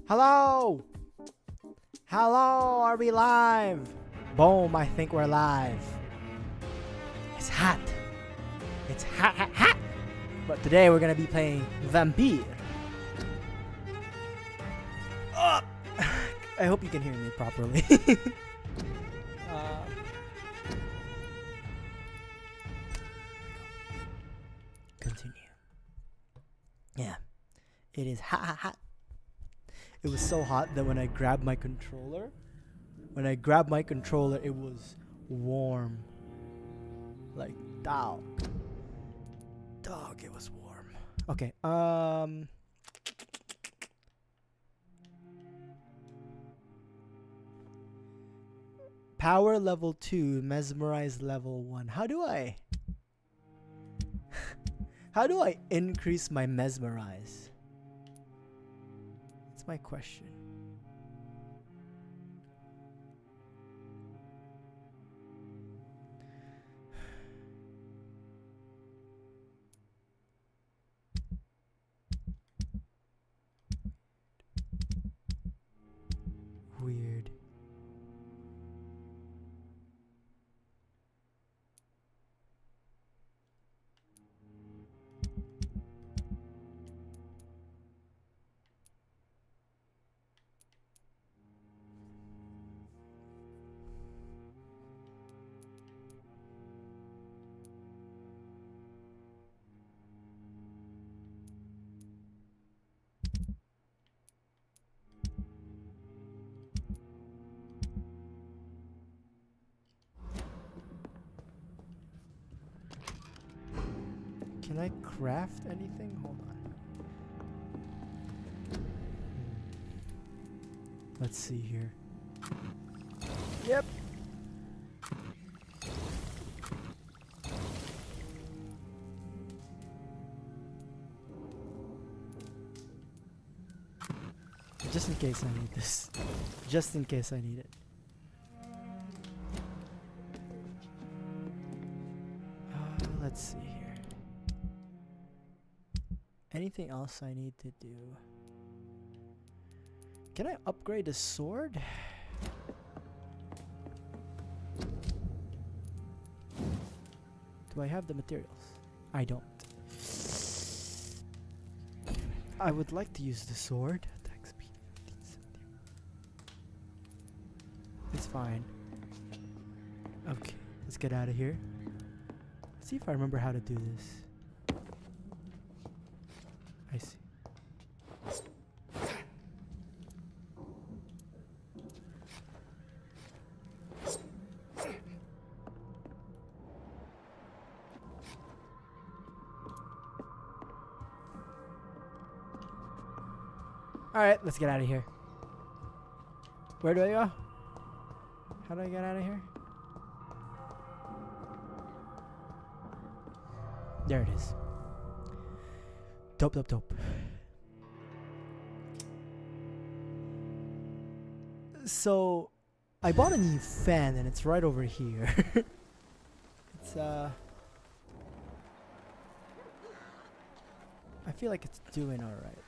Hello? Hello, are we live? Boom, I think we're live. It's hot. It's hot, hot, hot. But today we're gonna be playing Vampyr. Oh, I hope you can hear me properly. Continue. Yeah, it is hot, hot, hot. It was so hot that when I grabbed my controller, it was warm. Like, dog, it was warm. Okay, power level 2, mesmerize level 1. How do I increase my mesmerize? That's my question. Weird. Can I craft anything? Hold on. Let's see here. Yep. Just in case I need this. Just in case I need it. Let's see here. Anything else I need to do? Can I upgrade the sword? Do I have the materials? I don't. I would like to use the sword. Attack speed 1570. It's fine. Okay, let's get out of here. Let's see if I remember how to do this. I see. Alright, let's get out of here. Where do I go? How do I get out of here? There it is. Dope, dope, dope. So, I bought a new fan and it's right over here. It's, I feel like it's doing alright.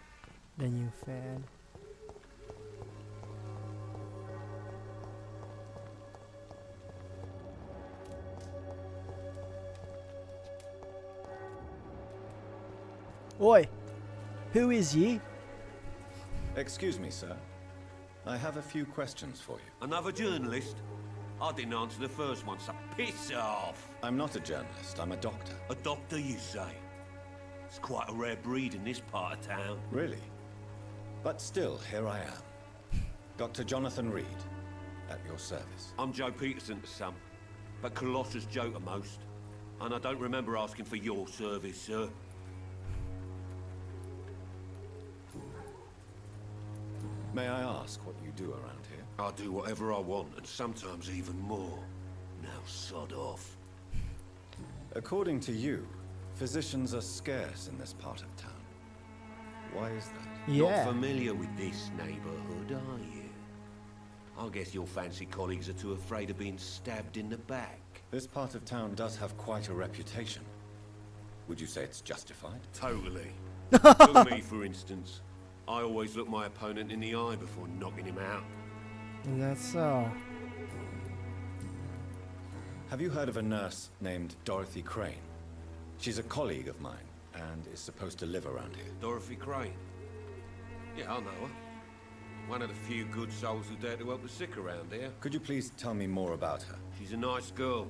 The new fan. Oi! Who is ye? Excuse me, sir. I have a few questions for you. Another journalist? I didn't answer the first one, so piss off! I'm not a journalist, I'm a doctor. A doctor, you say? It's quite a rare breed in this part of town. Really? But still, here I am. Dr. Jonathan Reed, at your service. I'm Joe Peterson to some, but Colossus Joe to most. And I don't remember asking for your service, sir. May I ask what you do around here? I do whatever I want, and sometimes even more. Now sod off. According to you, physicians are scarce in this part of town. Why is that? Not familiar with this neighborhood, are you? I guess your fancy colleagues are too afraid of being stabbed in the back. This part of town does have quite a reputation. Would you say it's justified? Totally. Took me, for instance. I always look my opponent in the eye before knocking him out. Is that so? Have you heard of a nurse named Dorothy Crane? She's a colleague of mine, and is supposed to live around here. Dorothy Crane? Yeah, I know her. One of the few good souls who dare to help the sick around here. Could you please tell me more about her? She's a nice girl.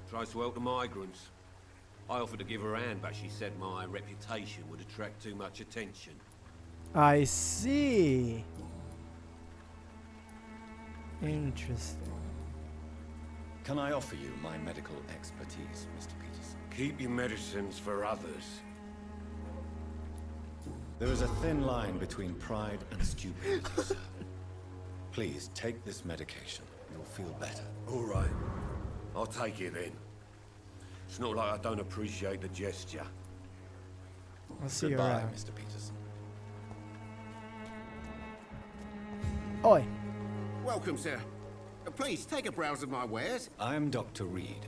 Tries to help the migrants. I offered to give her a hand, but she said my reputation would attract too much attention. I see. Interesting. Can I offer you my medical expertise, Mr. Peterson? Keep your medicines for others. There is a thin line between pride and stupidity, sir. Please, take this medication. You'll feel better. All right. I'll take it then. It's not like I don't appreciate the gesture. I'll see you Goodbye, around. Mr. Peterson. Oi. Welcome, sir. Please, take a browse of my wares. I am Dr. Reed.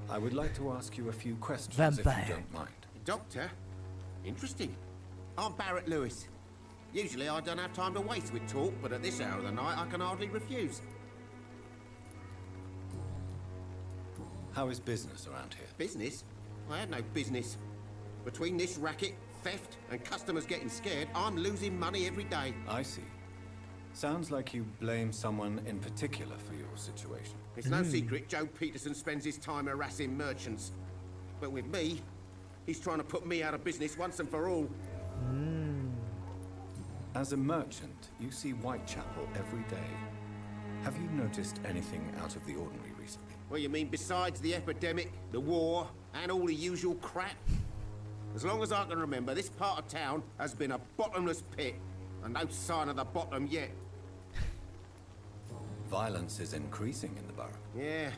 I would like to ask you a few questions, Vampyr. if you don't mind. Doctor? Interesting. I'm Barrett Lewis. Usually I don't have time to waste with talk, but at this hour of the night I can hardly refuse. How is business around here? Business? I had no business. Between this racket, theft, and customers getting scared, I'm losing money every day. I see. Sounds like you blame someone in particular for your situation. It's no secret Joe Peterson spends his time harassing merchants. But with me, he's trying to put me out of business once and for all. As a merchant, you see Whitechapel every day. Have you noticed anything out of the ordinary recently? What you mean besides the epidemic, the war, and all the usual crap? As long as I can remember, this part of town has been a bottomless pit, and no sign of the bottom yet. Violence is increasing in the borough. Yeah.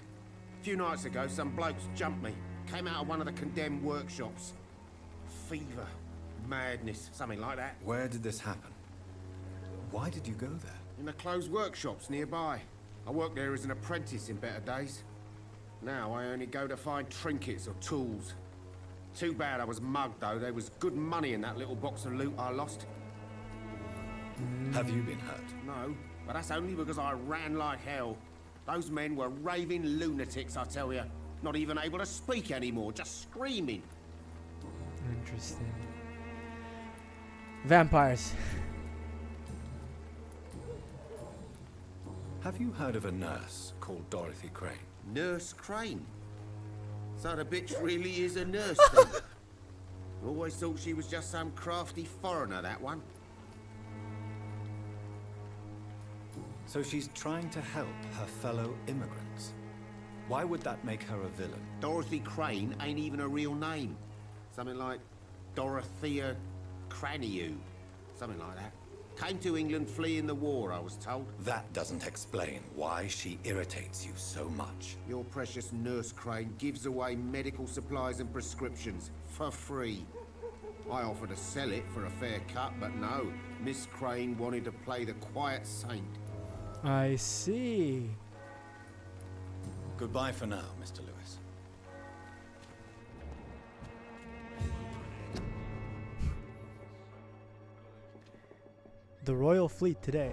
A few nights ago, some blokes jumped me. Came out of one of the condemned workshops. Fever, madness, something like that. Where did this happen? Why did you go there? In the closed workshops nearby. I worked there as an apprentice in better days. Now I only go to find trinkets or tools. Too bad I was mugged, though. There was good money in that little box of loot I lost. Have you been hurt? No, but that's only because I ran like hell. Those men were raving lunatics, I tell you. Not even able to speak anymore, just screaming. Interesting. Vampires. Have you heard of a nurse called Dorothy Crane? Nurse Crane? So the bitch really is a nurse then? Always thought she was just some crafty foreigner, that one. So she's trying to help her fellow immigrants. Why would that make her a villain? Dorothy Crane ain't even a real name. Something like Dorothea Craniu. Something like that. Came to England fleeing the war, I was told. That doesn't explain why she irritates you so much. Your precious Nurse Crane gives away medical supplies and prescriptions for free. I offered to sell it for a fair cut, but no. Miss Crane wanted to play the quiet saint. I see. Goodbye for now, Mr. Lewis. The Royal Fleet today.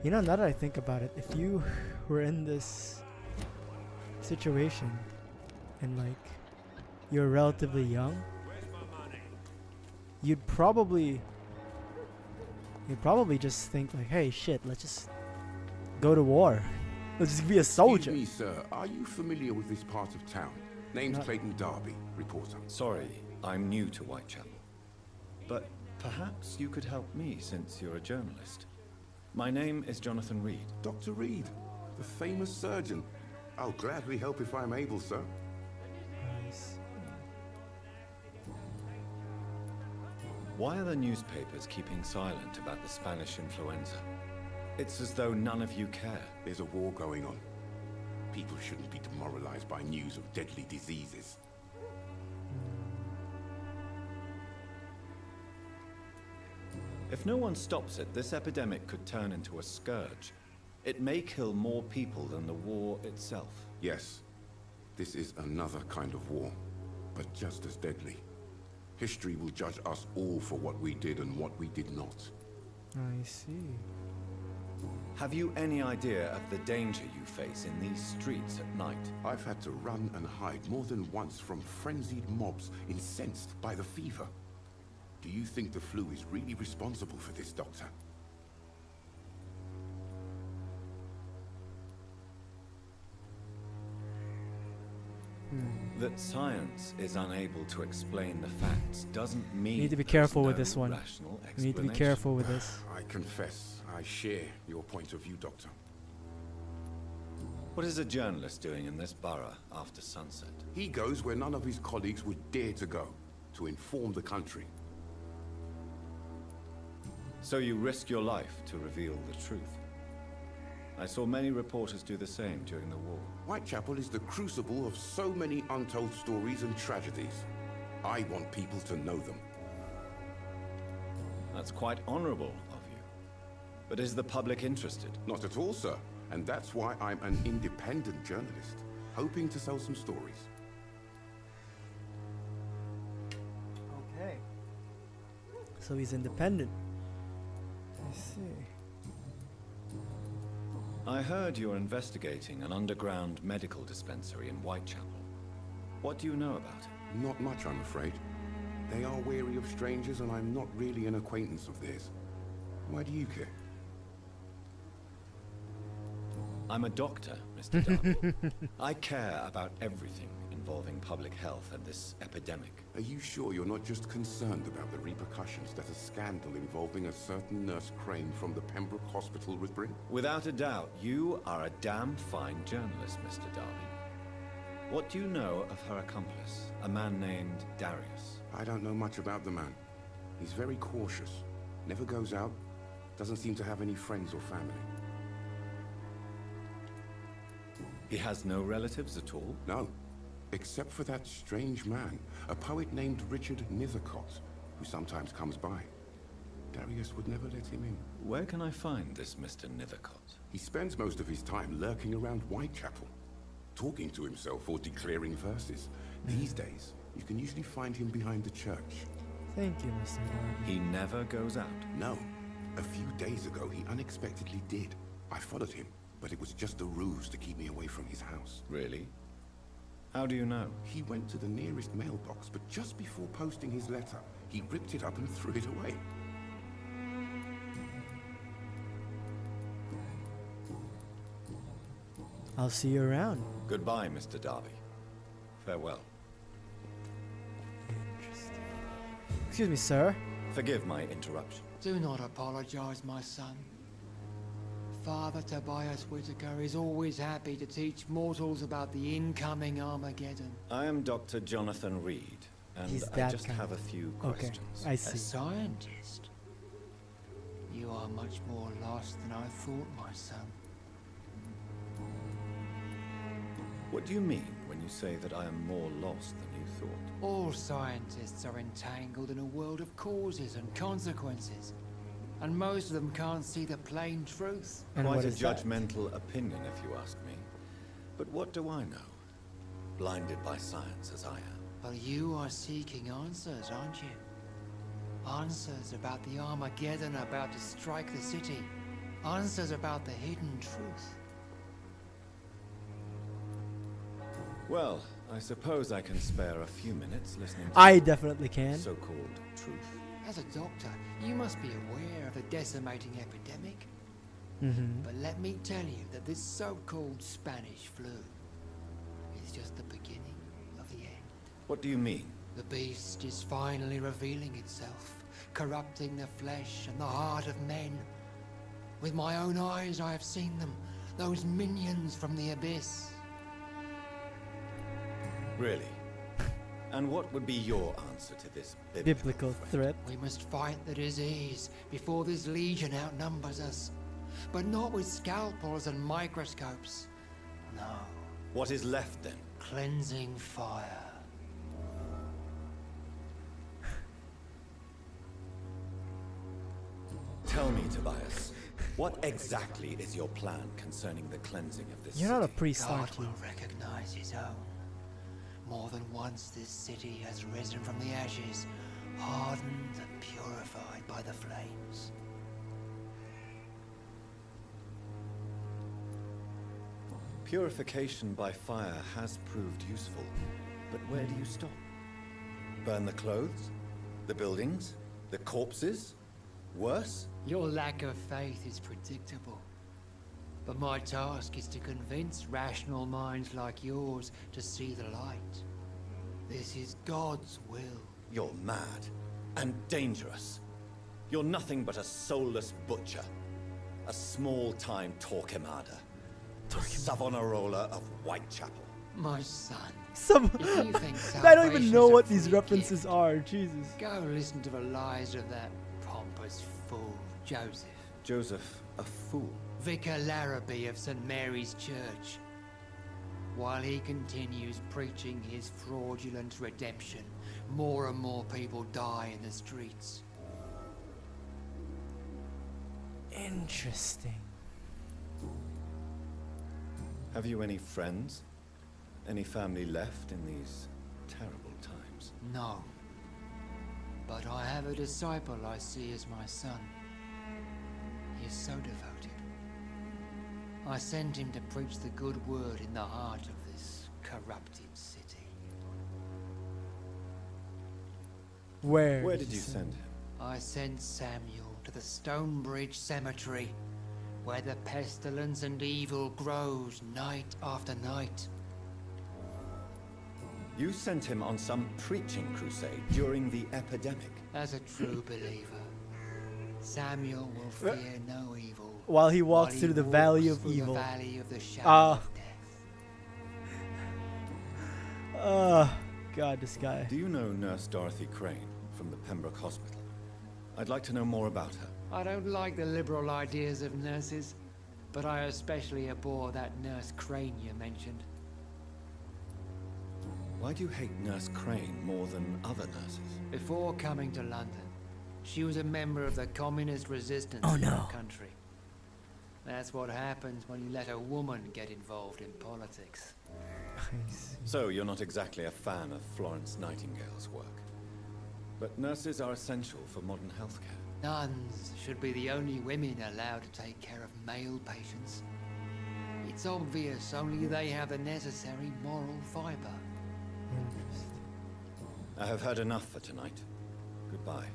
You know, now that I think about it, if you were in this situation and like you're relatively young, you'd probably just think like, hey, shit, let's just go to war. Let's just be a soldier. Excuse me, sir. Are you familiar with this part of town? Name's Not- Clayton Darby, reporter. Sorry, I'm new to Whitechapel. But perhaps you could help me since you're a journalist. My name is Jonathan Reed. Dr. Reed, the famous surgeon. I'll gladly help if I'm able, sir. I see. Why are the newspapers keeping silent about the Spanish influenza? It's as though none of you care. There's a war going on. People shouldn't be demoralized by news of deadly diseases. If no one stops it, this epidemic could turn into a scourge. It may kill more people than the war itself. Yes, this is another kind of war, but just as deadly. History will judge us all for what we did and what we did not. I see. Have you any idea of the danger you face in these streets at night? I've had to run and hide more than once from frenzied mobs incensed by the fever. Do you think the flu is really responsible for this, Doctor? That science is unable to explain the facts doesn't mean You need to be there's careful with no this one. rational You need to be explanation. careful with this. I confess, I share your point of view, Doctor. What is a journalist doing in this borough after sunset? He goes where none of his colleagues would dare to go, to inform the country. So you risk your life to reveal the truth. I saw many reporters do the same during the war. Whitechapel is the crucible of so many untold stories and tragedies. I want people to know them. That's quite honorable of you. But is the public interested? Not at all, sir. And that's why I'm an independent journalist, hoping to sell some stories. Okay. So he's independent. I see. I heard you're investigating an underground medical dispensary in Whitechapel. What do you know about it? Not much, I'm afraid. They are wary of strangers, and I'm not really an acquaintance of theirs. Why do you care? I'm a doctor, Mr. Darby. I care about everything involving public health and this epidemic. Are you sure you're not just concerned about the repercussions that a scandal involving a certain Nurse Crane from the Pembroke Hospital would bring? Without a doubt, you are a damn fine journalist, Mr. Darby. What do you know of her accomplice, a man named Darius? I don't know much about the man. He's very cautious, never goes out, doesn't seem to have any friends or family. He has no relatives at all? No, except for that strange man, a poet named Richard Nethercott, who sometimes comes by. Darius would never let him in. Where can I find this Mr. Nethercott? He spends most of his time lurking around Whitechapel, talking to himself or declaring verses. These days, you can usually find him behind the church. Thank you, Mr. Darby. He never goes out. No, a few days ago he unexpectedly did. I followed him, but it was just a ruse to keep me away from his house. Really? How do you know? He went to the nearest mailbox, but just before posting his letter, he ripped it up and threw it away. I'll see you around. Goodbye, Mr. Darby. Farewell. Interesting. Excuse me, sir. Forgive my interruption. Do not apologize, my son. Father Tobias Whitaker is always happy to teach mortals about the incoming Armageddon. I am Dr. Jonathan Reed, and He's I that just kind. have a few Okay, questions. I A see. scientist? You are much more lost than I thought, my son. What do you mean when you say that I am more lost than you thought? All scientists are entangled in a world of causes and consequences. And most of them can't see the plain truth. And Quite what a is that? judgmental opinion, if you ask me. But what do I know? Blinded by science as I am. But you are seeking answers, aren't you? Answers about the Armageddon about to strike the city. Answers about the hidden truth. Well, I suppose I can spare a few minutes listening to I definitely can. so-called truth. As a doctor, you must be aware of the decimating epidemic. Mm-hmm. But let me tell you that this so-called Spanish flu is just the beginning of the end. What do you mean? The beast is finally revealing itself, corrupting the flesh and the heart of men. With my own eyes I have seen them, those minions from the abyss. Really? And what would be your answer to this Biblical threat? threat. We must fight the disease before this legion outnumbers us. But not with scalpels and microscopes. No, What is left then? cleansing fire. Tell me, Tobias, what exactly is your plan concerning the cleansing of this You're not a city? priest, God aren't you? will recognize his own. More than once this city has risen from the ashes, hardened and purified by the flames. Purification by fire has proved useful, but where do you stop? Burn the clothes? The buildings? The corpses? Worse? Your lack of faith is predictable. But my task is to convince rational minds like yours to see the light. This is God's will. You're mad and dangerous. You're nothing but a soulless butcher. A small-time Torquemada. Savonarola of Whitechapel. My son, Some. if you think I don't even salvation's know a what these free references gift, are. Jesus. go listen to the lies of that pompous fool, Joseph. Joseph, a fool. Vicar Larrabee of St. Mary's Church. While he continues preaching his fraudulent redemption, more and more people die in the streets. Interesting. Have you any friends? Any family left in these terrible times? No. But I have a disciple I see as my son. He is so devoted. I sent him to preach the good word in the heart of this corrupted city. Where Did you send him? I sent Samuel to the Stonebridge Cemetery, where the pestilence and evil grows night after night. You sent him on some preaching crusade during the epidemic. As a true believer, Samuel will fear no evil. While he walks while through he the valley walks of through evil. The valley of the shadow Ah. of death. God, this guy. Do you know Nurse Dorothy Crane from the Pembroke Hospital? I'd like to know more about her. I don't like the liberal ideas of nurses, but I especially abhor that Nurse Crane you mentioned. Why do you hate Nurse Crane more than other nurses? Before coming to London, she was a member of the communist resistance Oh, in no. our country. That's what happens when you let a woman get involved in politics. So you're not exactly a fan of Florence Nightingale's work. But nurses are essential for modern healthcare. Nuns should be the only women allowed to take care of male patients. It's obvious only they have the necessary moral fiber. Interesting. I have heard enough for tonight. Goodbye.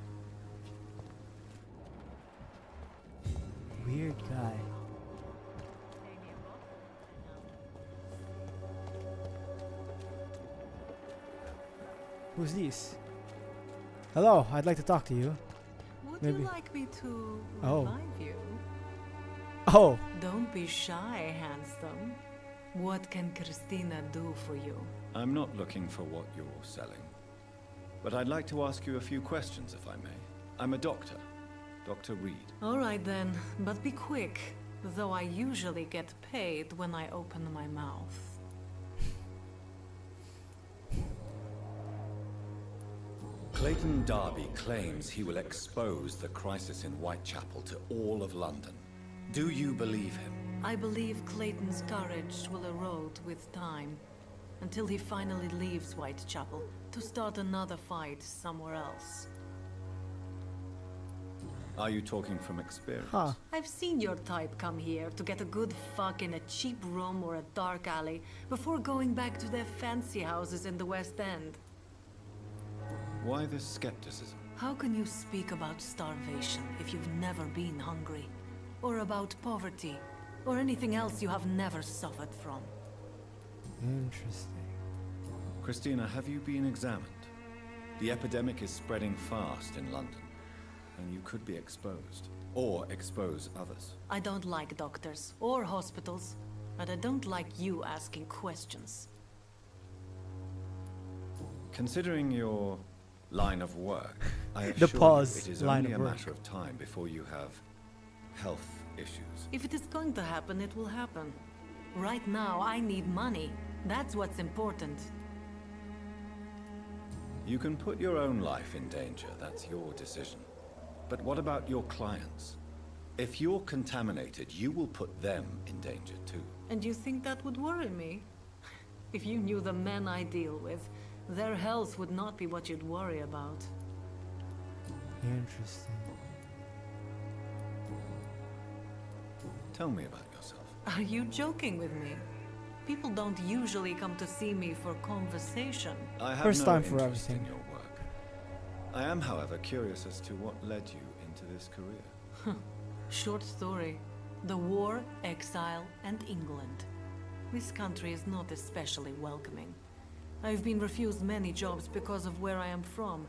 Weird guy. Who's this? Hello, I'd like to talk to you. Would Maybe. you like me to Oh. revive you? Oh, Don't be shy, handsome. What can Christina do for you? I'm not looking for what you're selling. But I'd like to ask you a few questions, if I may. I'm a doctor. Dr. Reed. All right then, but be quick, though I usually get paid when I open my mouth. Clayton Darby claims he will expose the crisis in Whitechapel to all of London. Do you believe him? I believe Clayton's courage will erode with time, until he finally leaves Whitechapel to start another fight somewhere else. Are you talking from experience? huh. I've seen your type come here to get a good fuck in a cheap room or a dark alley before going back to their fancy houses in the West End. Why this skepticism? How can you speak about starvation if you've never been hungry? Or about poverty? Or anything else you have never suffered from? Interesting. Christina, have you been examined? The epidemic is spreading fast in London, and you could be exposed. Or expose others. I don't like doctors or hospitals, but I don't like you asking questions. Considering your line of work, I The assure pause, you it is line only of a work. matter of time before you have health issues. If it is going to happen, it will happen. Right now, I need money. That's what's important. You can put your own life in danger, that's your decision. But what about your clients? If you're contaminated, you will put them in danger too. And you think that would worry me? If you knew the men I deal with, their health would not be what you'd worry about. Interesting. Tell me about yourself. Are you joking with me? People don't usually come to see me for conversation. I have First no time for interest everything. in your work. I am, however, curious as to what led you into this career. Short story. The war, exile, and England. This country is not especially welcoming. I've been refused many jobs because of where I am from.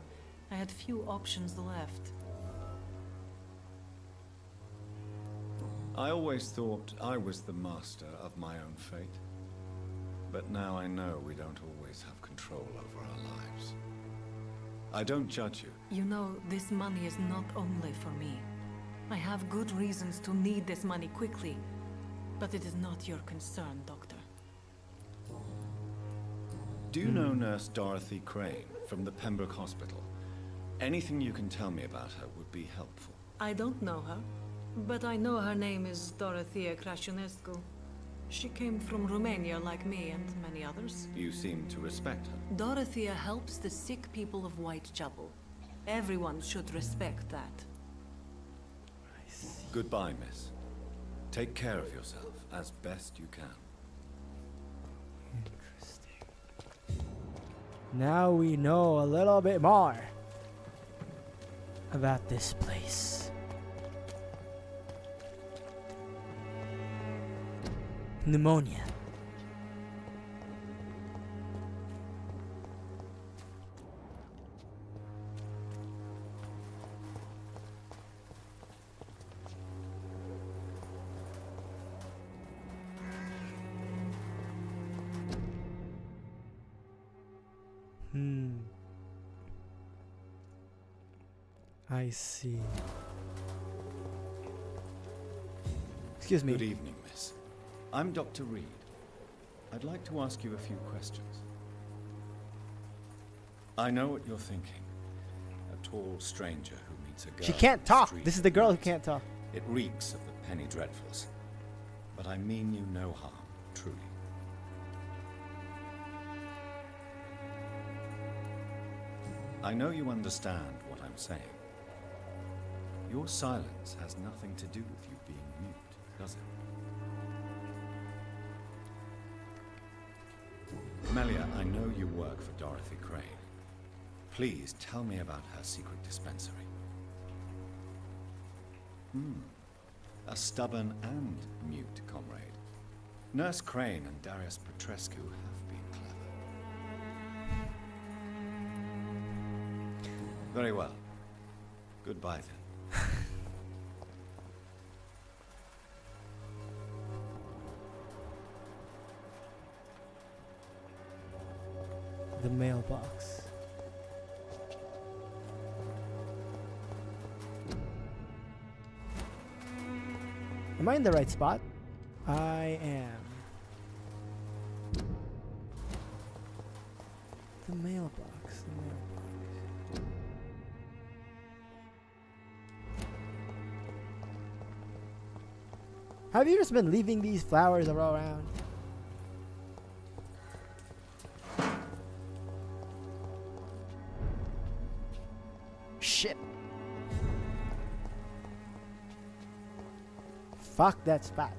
I had few options left. I always thought I was the master of my own fate. But now I know we don't always have control over our lives. I don't judge you. You know, this money is not only for me. I have good reasons to need this money quickly, but it is not your concern, Doctor. Do you know Nurse Dorothy Crane from the Pembroke Hospital? Anything you can tell me about her would be helpful. I don't know her, but I know her name is Dorothea Crăciunescu. She came from Romania like me and many others. You seem to respect her. Dorothea helps the sick people of Whitechapel. Everyone should respect that. Goodbye, miss. Take care of yourself as best you can. Interesting. Now we know a little bit more about this place. Pneumonia. I see. Excuse me. Good evening, miss. I'm Dr. Reed. I'd like to ask you a few questions. I know what you're thinking. A tall stranger who meets a girl. She can't on the talk. street This is the at girl who night. can't talk. It reeks of the penny dreadfuls. But I mean you no harm, truly. I know you understand what I'm saying. Your silence has nothing to do with you being mute, does it? Melia, I know you work for Dorothy Crane. Please tell me about her secret dispensary. A stubborn and mute comrade. Nurse Crane and Darius Petrescu have been clever. Very well. Goodbye then. The mailbox. Am I in the right spot? I am. The mailbox. The mailbox. Have you just been leaving these flowers all around? Shit. Fuck that spot.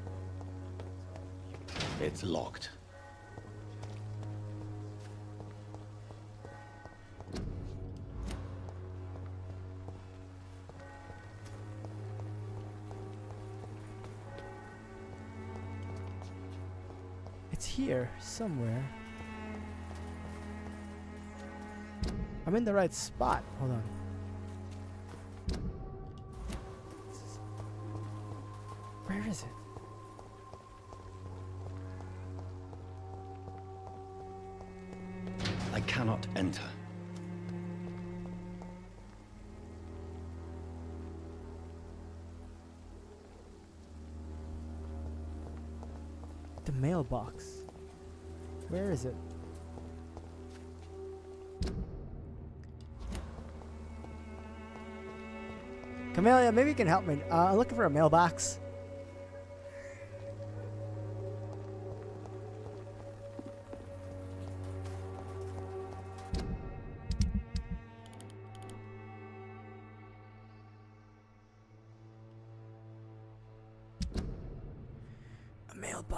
It's locked. It's here somewhere. I'm in the right spot. Hold on. Where is it? I cannot enter. The mailbox. Where is it? Camellia, maybe you can help me. I'm looking for a mailbox.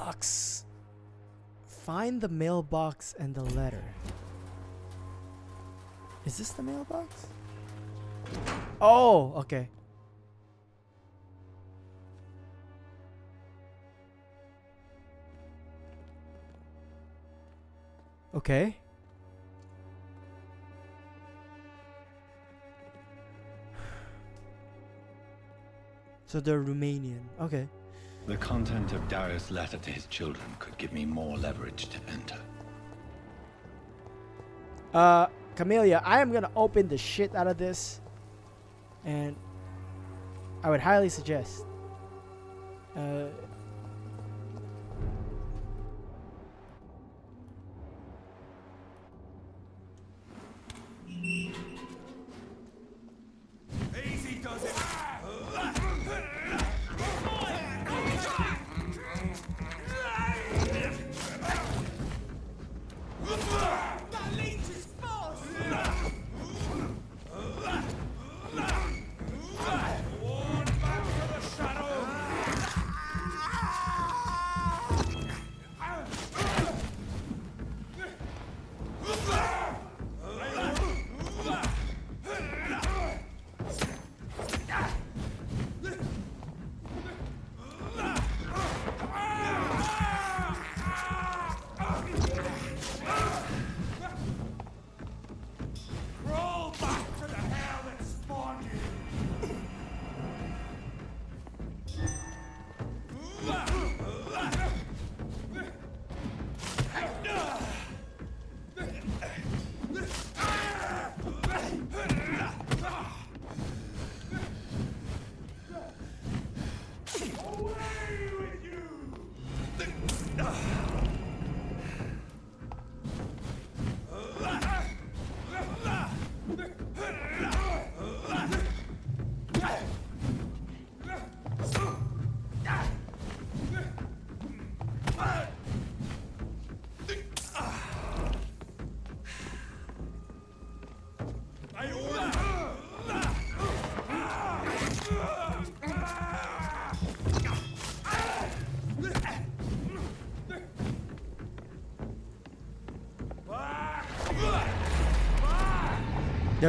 mailbox. Find the mailbox and the letter. Is this the mailbox? Oh, okay. Okay. So they're Romanian. Okay. The content of Darius' letter to his children could give me more leverage to enter. Camellia, I am gonna open the shit out of this, and I would highly suggest Easy does it.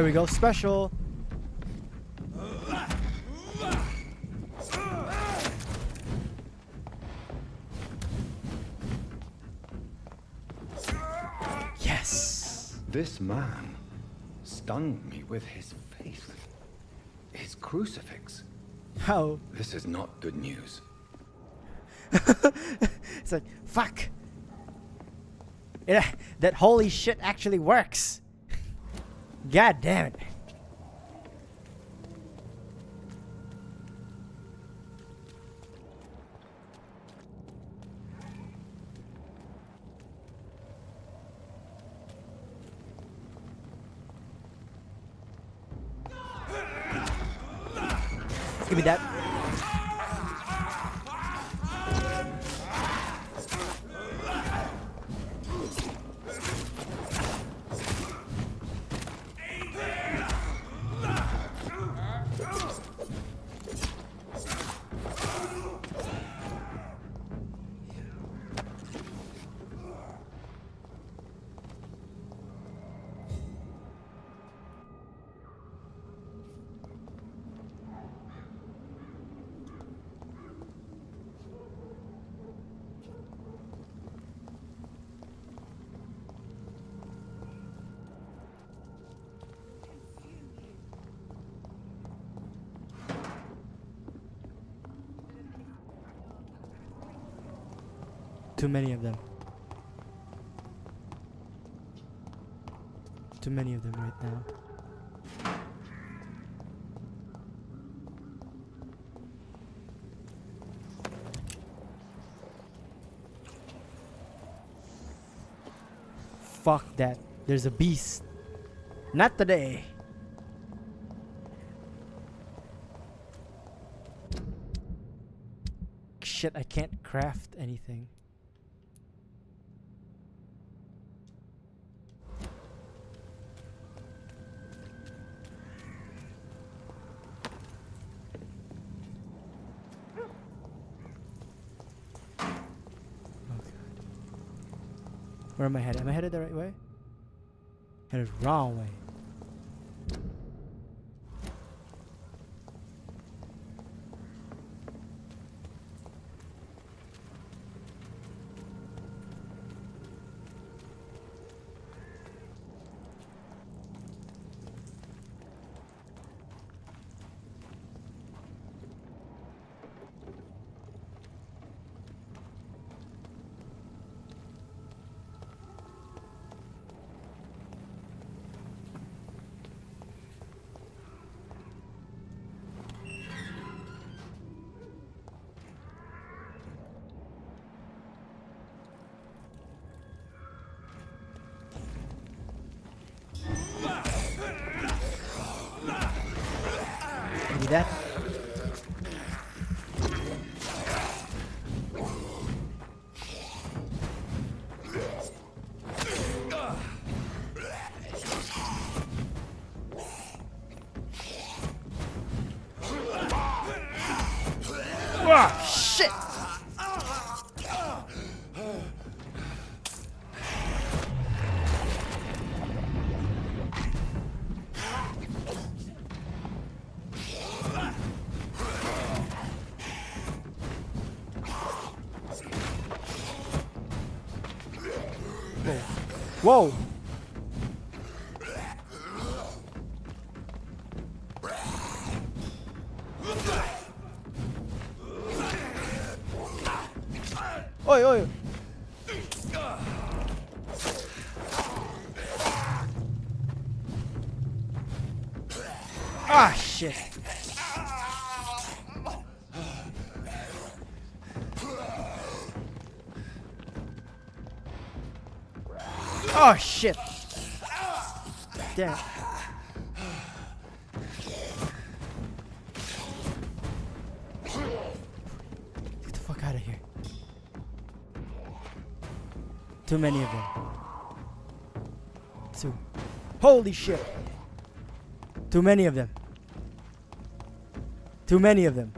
there we go. Special. Yes. This man stunned me with his faith. His crucifix. How? This is not good news. It's like, fuck. That holy shit actually works. God damn it. Give me that. Too many of them. Too many of them right now. Fuck that. There's a beast. Not today. Shit, I can't craft anything. Where am I headed? Am I headed the right way? Headed wrong way. Maybe that. Ah, shit! Whoa! Oi, oi! Ah, shit! Oh, shit! Damn. Get the fuck out of here. Too many of them. Two. Holy shit! Too many of them. Too many of them.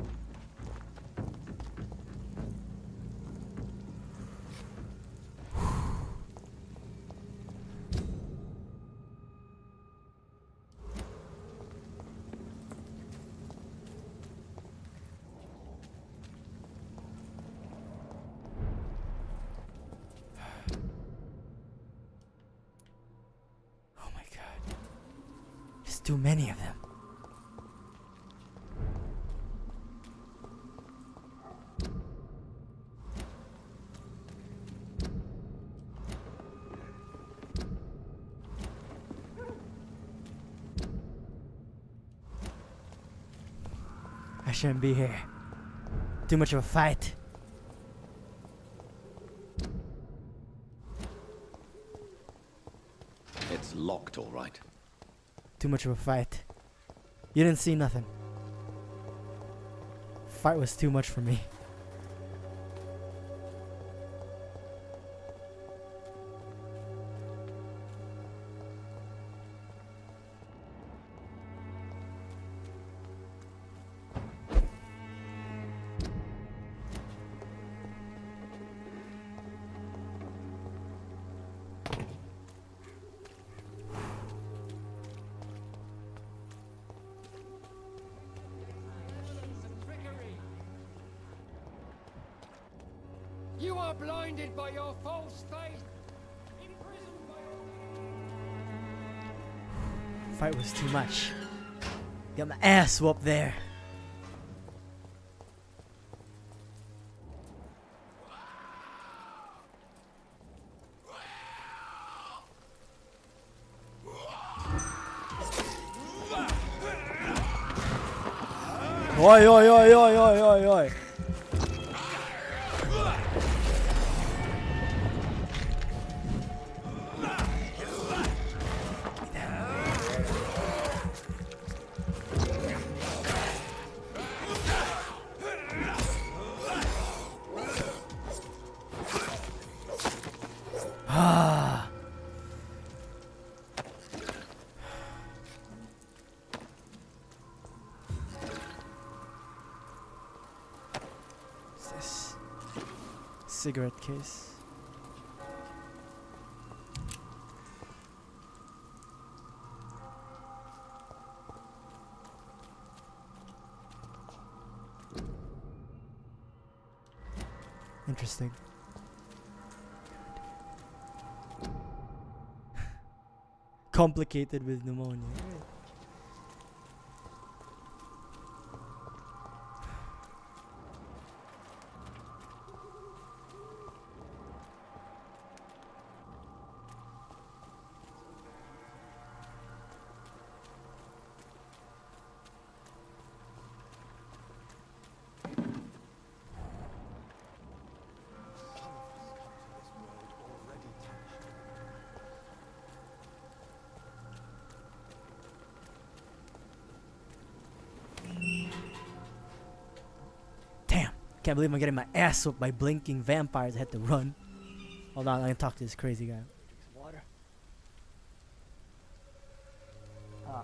Too many of them. I shouldn't be here. Too much of a fight. It's locked, all right. Too much of a fight. You didn't see nothing. Fight was too much for me. You are blinded by your false faith. Imprisoned by your... Fight was too much. Got my ass whooped there. Oi, oi, oi, oi, oi, oi, oi. Ah. What's this? Cigarette case. interesting. Complicated with pneumonia. Right. Damn, can't believe I'm getting my ass whooped by blinking vampires. I had to run. Hold on, I can talk to this crazy guy. Drink some water. Ah.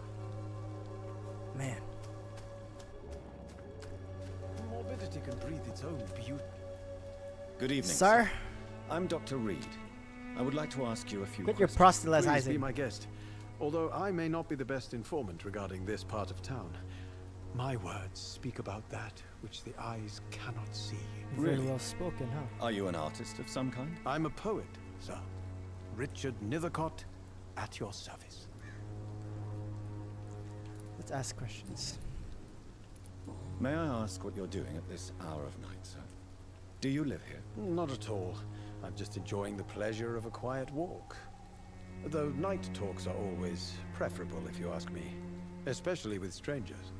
Man. Morbidity can breathe its own beauty. Good evening, Sir? I'm Dr. Reed. I would like to ask you a few Quit your questions. Please be proselytizing. my guest. Although I may not be the best informant regarding this part of town, my words speak about that which the eyes cannot see. Very Really? well spoken, huh? Are you an artist of some kind? I'm a poet, sir. Richard Nethercott, at your service. Let's ask questions. May I ask what you're doing at this hour of night, sir? Do you live here? Not at all. I'm just enjoying the pleasure of a quiet walk. Though night talks are always preferable, if you ask me. Especially with strangers.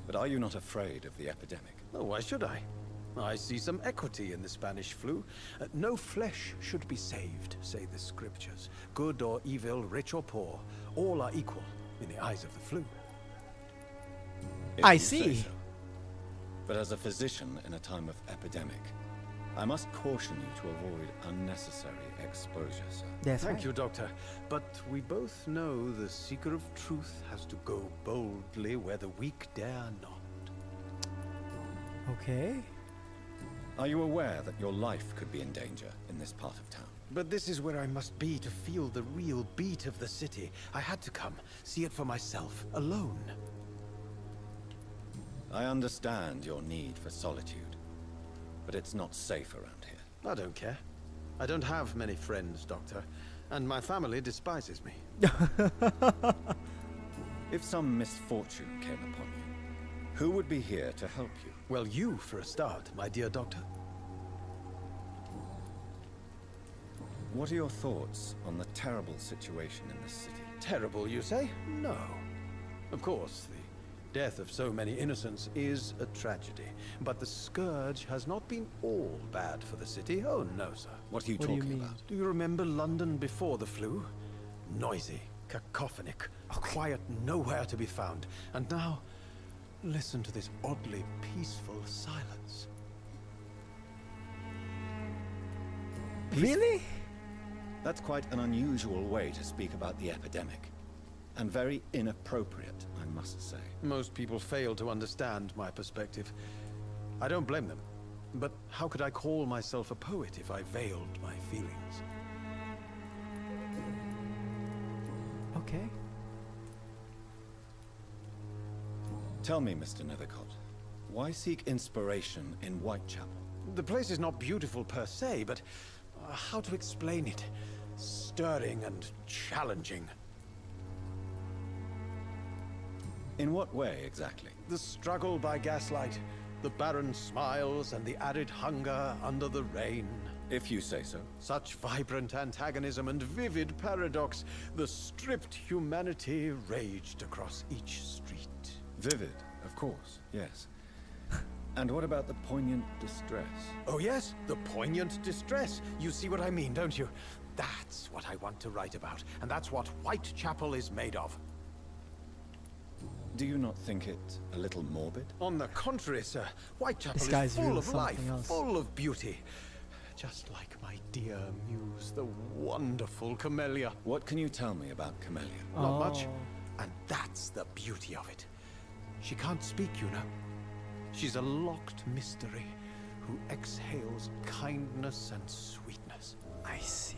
But are you not afraid of the epidemic? Oh, why should I? I see some equity in the Spanish flu. No flesh should be saved, say the scriptures. Good or evil, rich or poor, all are equal in the eyes of the flu. If I you say see. so. But as a physician in a time of epidemic, I must caution you to avoid unnecessary exposure, sir. That's Thank right. you, Doctor. But we both know the seeker of truth has to go boldly where the weak dare not. Okay. Are you aware that your life could be in danger in this part of town? But this is where I must be to feel the real beat of the city. I had to come, see it for myself, alone. I understand your need for solitude, but it's not safe around here. I don't care. I don't have many friends, Doctor, and my family despises me. If some misfortune came upon you, who would be here to help you? Well, you for a start, my dear Doctor. What are your thoughts on the terrible situation in this city? Terrible, you say? No. Of course, the death of so many innocents is a tragedy. But the scourge has not been all bad for the city. Oh, no, sir. What are you What do you talking mean? about? Do you remember London before the flu? Noisy, cacophonic, quiet nowhere to be found. And now, listen to this oddly peaceful silence. Really? That's quite an unusual way to speak about the epidemic. And very inappropriate, I must say. Most people fail to understand my perspective. I don't blame them. But how could I call myself a poet if I veiled my feelings? Okay. Tell me, Mr. Nethercott, why seek inspiration in Whitechapel? The place is not beautiful per se, but how to explain it? Stirring and challenging. In what way, exactly? The struggle by gaslight, the barren smiles and the added hunger under the rain. If you say so. Such vibrant antagonism and vivid paradox, the stripped humanity raged across each street. Vivid, of course, yes. And what about the poignant distress? Oh yes, the poignant distress. You see what I mean, don't you? That's what I want to write about, and that's what Whitechapel is made of. Do you not think it a little morbid? On the contrary, sir, Whitechapel This is guy's full really of life, something else. full of beauty. Just like my dear muse, the wonderful Camellia. What can you tell me about Camellia? Not much. Oh. And that's the beauty of it. She can't speak, you know. She's a locked mystery who exhales kindness and sweetness. I see.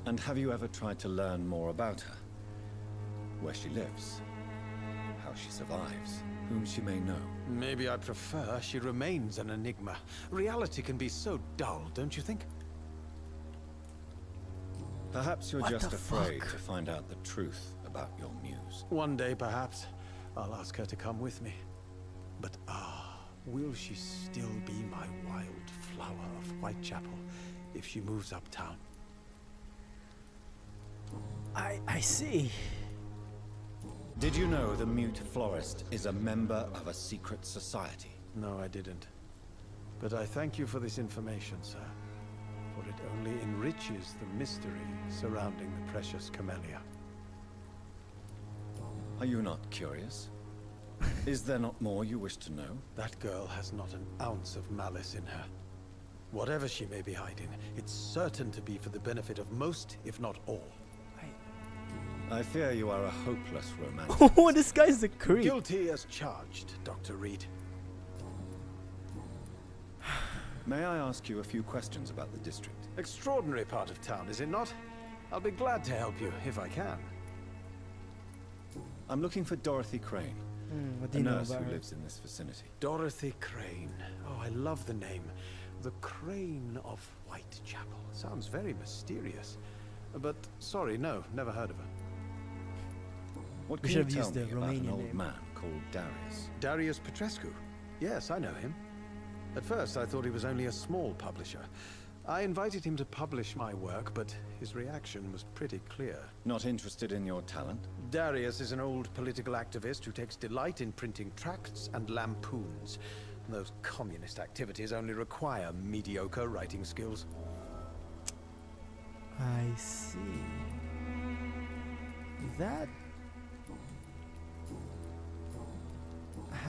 And have you ever tried to learn more about her? Where she lives? how she survives, whom she may know. Maybe I prefer she remains an enigma. Reality can be so dull, don't you think? Perhaps you're What just the afraid fuck? to find out the truth about your muse. One day, perhaps, I'll ask her to come with me. But will she still be my wild flower of Whitechapel if she moves uptown? I see. Did you know the mute florist is a member of a secret society? No, I didn't. But I thank you for this information, sir. For it only enriches the mystery surrounding the precious camellia. Are you not curious? Is there not more you wish to know? That girl has not an ounce of malice in her. Whatever she may be hiding, it's certain to be for the benefit of most, if not all. I fear you are a hopeless romantic. Oh, this guy's a creep. Guilty as charged, Dr. Reed. May I ask you a few questions about the district? Extraordinary part of town, is it not? I'll be glad to help you, if I can. I'm looking for Dorothy Crane, What do a you know nurse about who her? lives in this vicinity. Dorothy Crane. Oh, I love the name. The Crane of Whitechapel. Sounds very mysterious. But, sorry, no, never heard of her. What We can should you have tell used the me about an Romanian old name. man called Darius? Darius Petrescu. Yes, I know him. At first, I thought he was only a small publisher. I invited him to publish my work, but his reaction was pretty clear. Not interested in your talent? Darius is an old political activist who takes delight in printing tracts and lampoons. Those communist activities only require mediocre writing skills. I see. That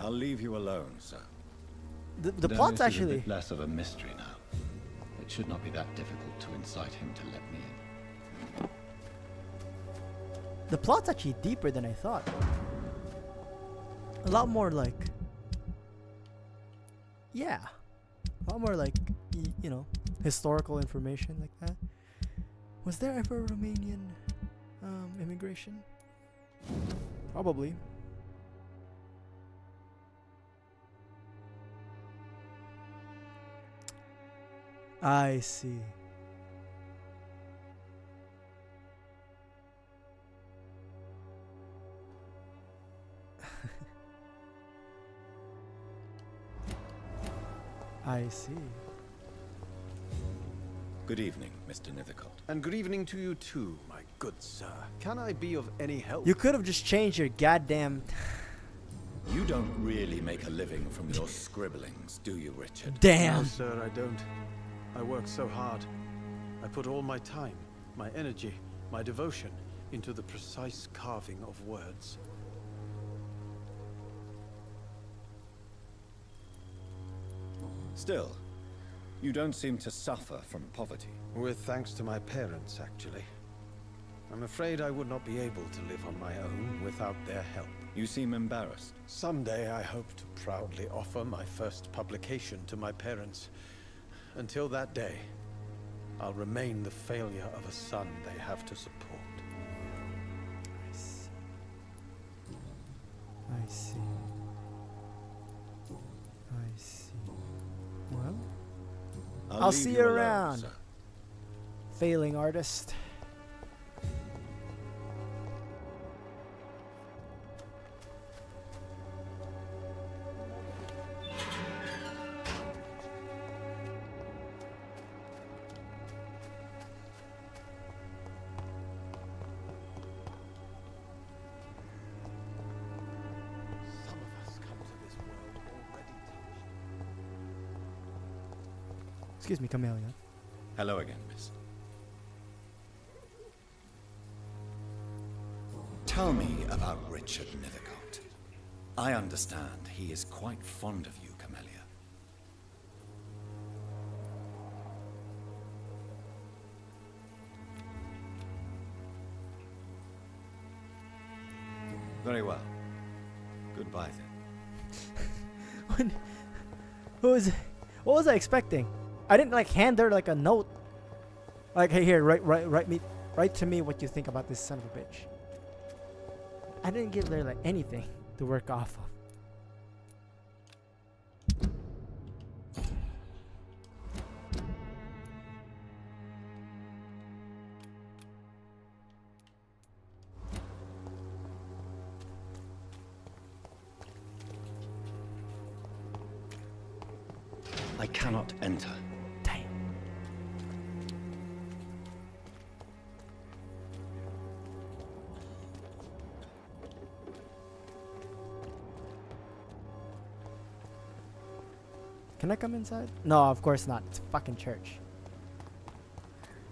I'll leave you alone, sir. the plot's Darius is a actually bit less of a mystery now. It should not be that difficult to incite him to let me in. the plot's actually deeper than I thought. A lot more like, yeah, a lot more like you know, historical information like that. Was there ever a Romanian immigration? Probably. I see. I see. Good evening, Mr. Nithercott. And good evening to you too, my good sir. Can I be of any help? You could have just changed your goddamn. You don't really make a living from your scribblings, do you, Richard? No, Damn. sir, I don't. I work so hard. I put all my time, my energy, my devotion into the precise carving of words. Still, you don't seem to suffer from poverty. With thanks to my parents, actually. I'm afraid I would not be able to live on my own without their help. You seem embarrassed. Someday I hope to proudly offer my first publication to my parents. Until that day, I'll remain the failure of a son they have to support. I see. I see. Well, I'll leave see you alone, around. sir. Failing artist. Some of us come to this world already touched. Excuse me, Camellia. Hello again, miss. Tell me about Richard Nithercott. I understand he is quite fond of you, Camellia. Very well. Goodbye then. What was I expecting? I didn't like hand her like a note. Like, hey, here, write to me what you think about this son of a bitch. I didn't give her like anything. to work off of. I cannot enter. Damn. Can I come inside? No, of course not. It's a fucking church.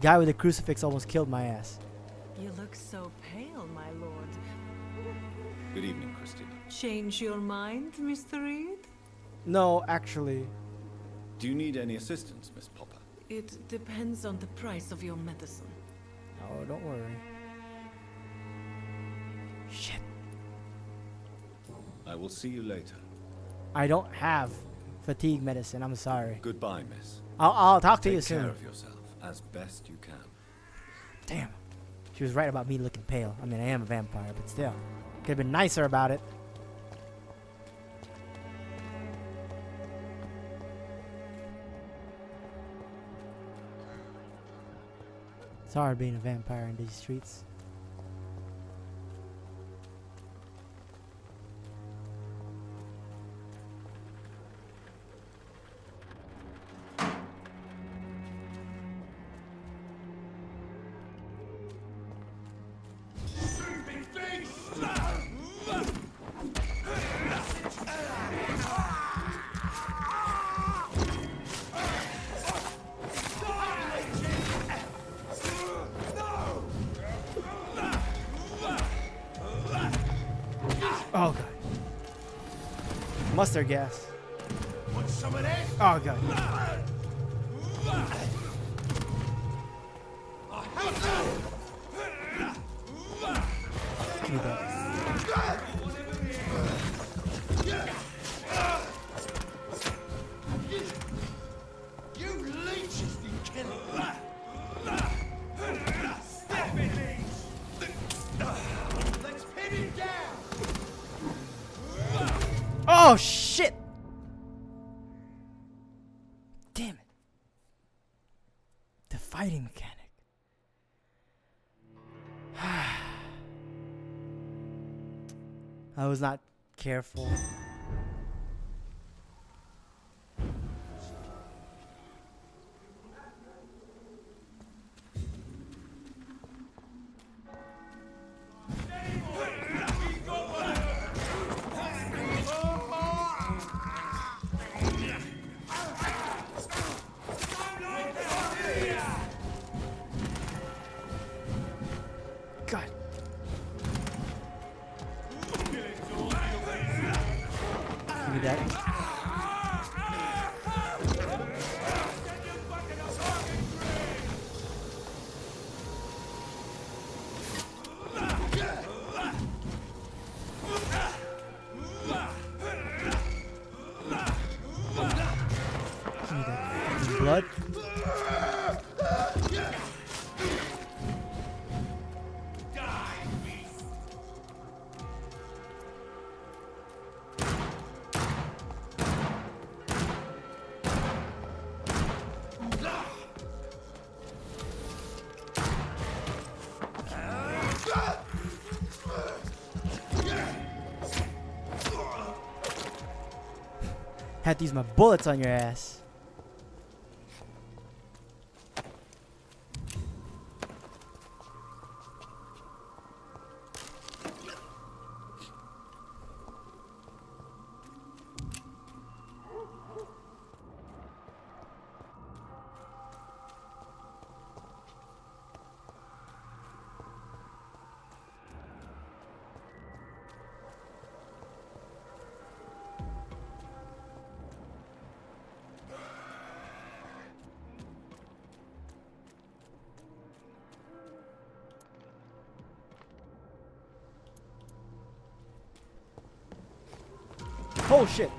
Guy with a crucifix almost killed my ass. You look so pale, my lord. Good evening, Christina. Change your mind, Mr. Reed? No, actually. Do you need any assistance, Miss Popper? It depends on the price of your medicine. Oh, don't worry. Shit. I will see you later. I don't have fatigue medicine. I'm sorry. Goodbye, miss. I'll talk to you Take care soon. of yourself as best you can. Damn. She was right about me looking pale. I mean, I am a vampire, but still. Could have been nicer about it. It's hard being a vampire in these streets. Oh god. Mustard gas. Want some of that? Oh god. Give me that. You leeches, you killer! Step it, let's pin him down! Oh shit! Damn it. The fighting mechanic. I was not careful. God. Give me that. Give me that fucking blood. Had to use my bullets on your ass. Oh shit.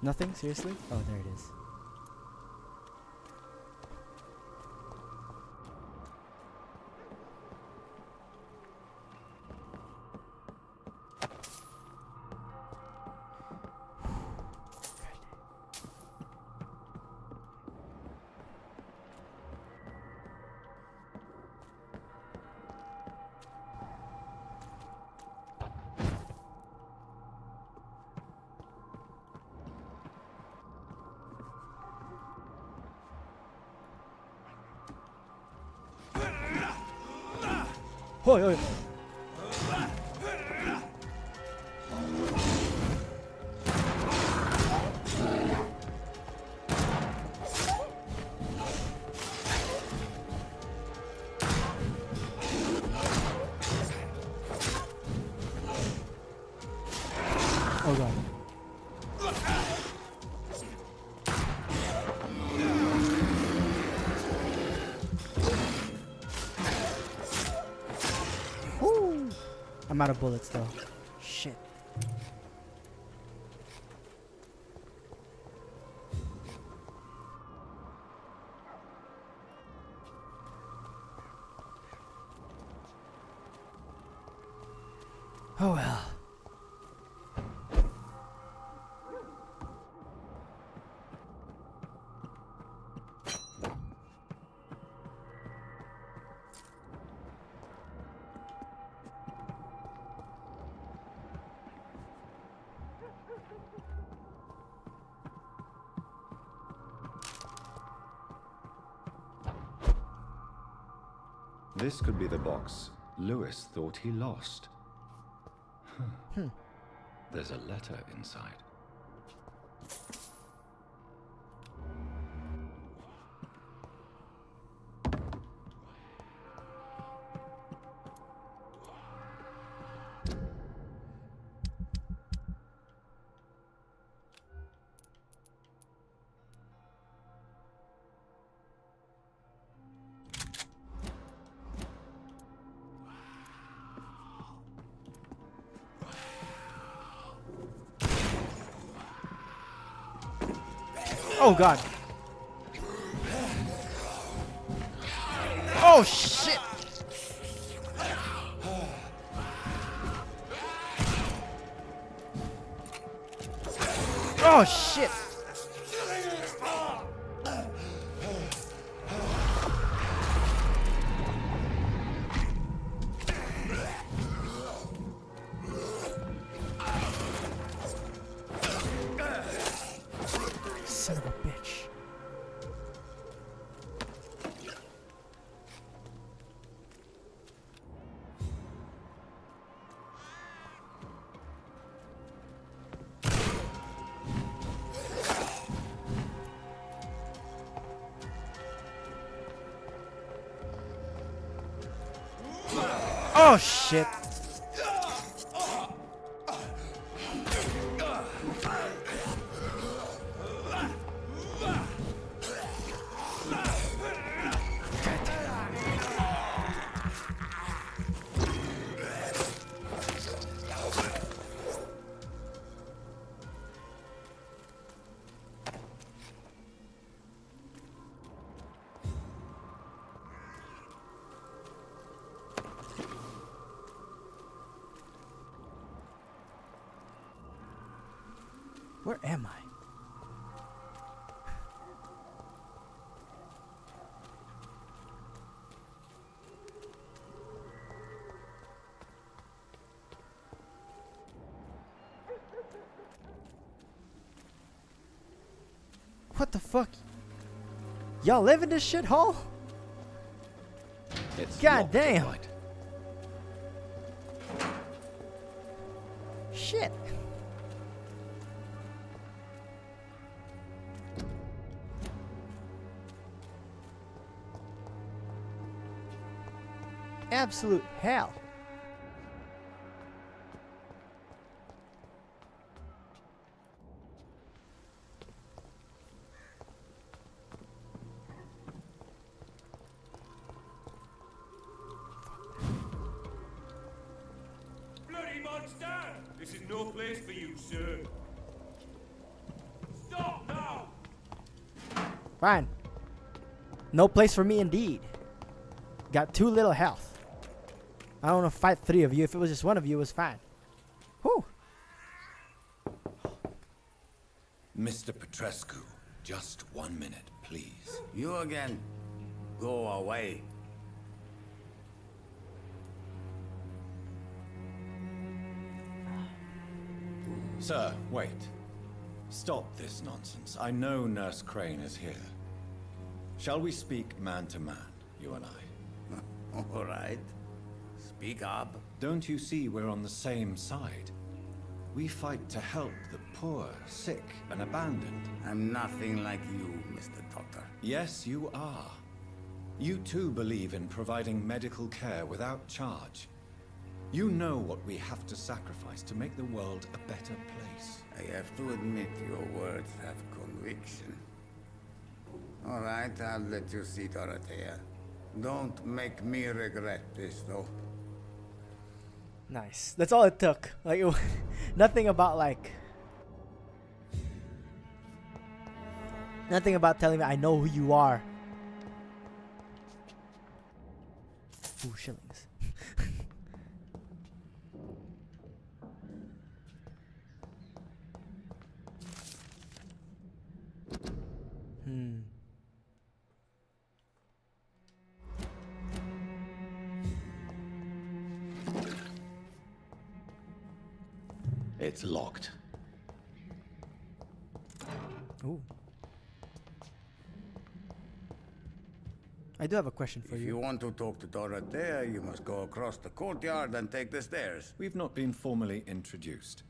Nothing? Seriously? Oh, there it is. Oi, oi. Oh god. Woo! I'm out of bullets though. Shit. Oh well. This could be the box Lewis thought he lost. There's a letter inside. Oh god. Oh shit. Oh shit. Son of a bitch. Oh shit. Where am I? What the fuck? Y'all live in this shithole? It's God locked, damn. all right. Shit. Absolute hell. Bloody monster! This is no place for you, sir. Fine. No place for me indeed. Got too little health. I don't want to fight 3 of you. If it was just 1 of you, it was fine. Whew. Mr. Petrescu, just 1 minute, please. You again. Go away. Sir, wait. Stop this nonsense. I know Nurse Crane is here. Shall we speak man to man, you and I? All right. Speak up. Don't you see we're on the same side? We fight to help the poor, sick, and abandoned. I'm nothing like you, Mr. Doctor. Yes, you are. You too believe in providing medical care without charge. You know what we have to sacrifice to make the world a better place. I have to admit your words have conviction. All right, I'll let you see Dorothea. Don't make me regret this, though. Nice. That's all it took. Like, nothing about like... Nothing about telling me I know who you are. Ooh, shillings. It's locked. Ooh. I do have a question for If you want to talk to Dorothea, you must go across the courtyard and take the stairs. We've not been formally introduced.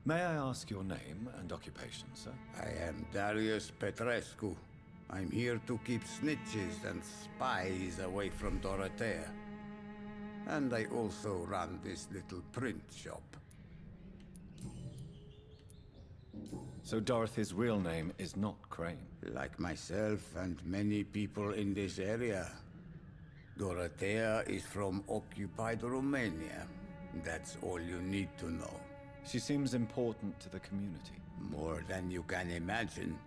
May I ask your name and occupation, sir? I am Darius Petrescu. I'm here to keep snitches and spies away from Dorothea. And I also run this little print shop. So Dorothy's real name is not Crane. Like myself and many people in this area, Dorothea is from occupied Romania. That's all you need to know. She seems important to the community. More than you can imagine.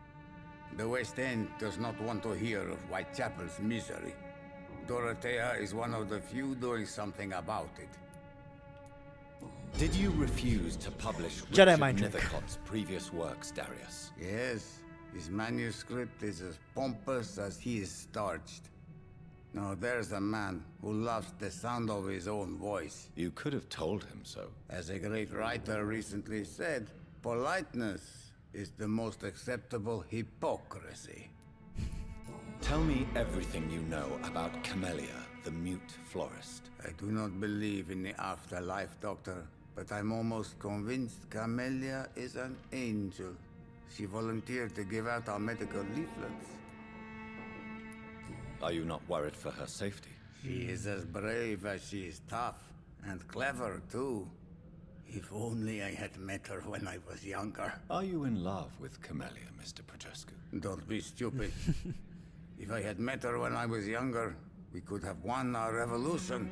The West End does not want to hear of Whitechapel's misery. Dorothea is one of the few doing something about it. Did you refuse to publish Jedi Richard mind trick. Nethercott's previous works, Darius? Yes, his manuscript is as pompous as he is starched. Now there's a man who loves the sound of his own voice. You could have told him so. As a great writer recently said, politeness is the most acceptable hypocrisy. Tell me everything you know about Camellia, the mute florist. I do not believe in the afterlife, Doctor, but I'm almost convinced Camellia is an angel. She volunteered to give out our medical leaflets. Are you not worried for her safety? She is as brave as she is tough, and clever too. If only I had met her when I was younger. Are you in love with Camellia, Mr. Petrescu? Don't be stupid. If I had met her when I was younger, we could have won our revolution.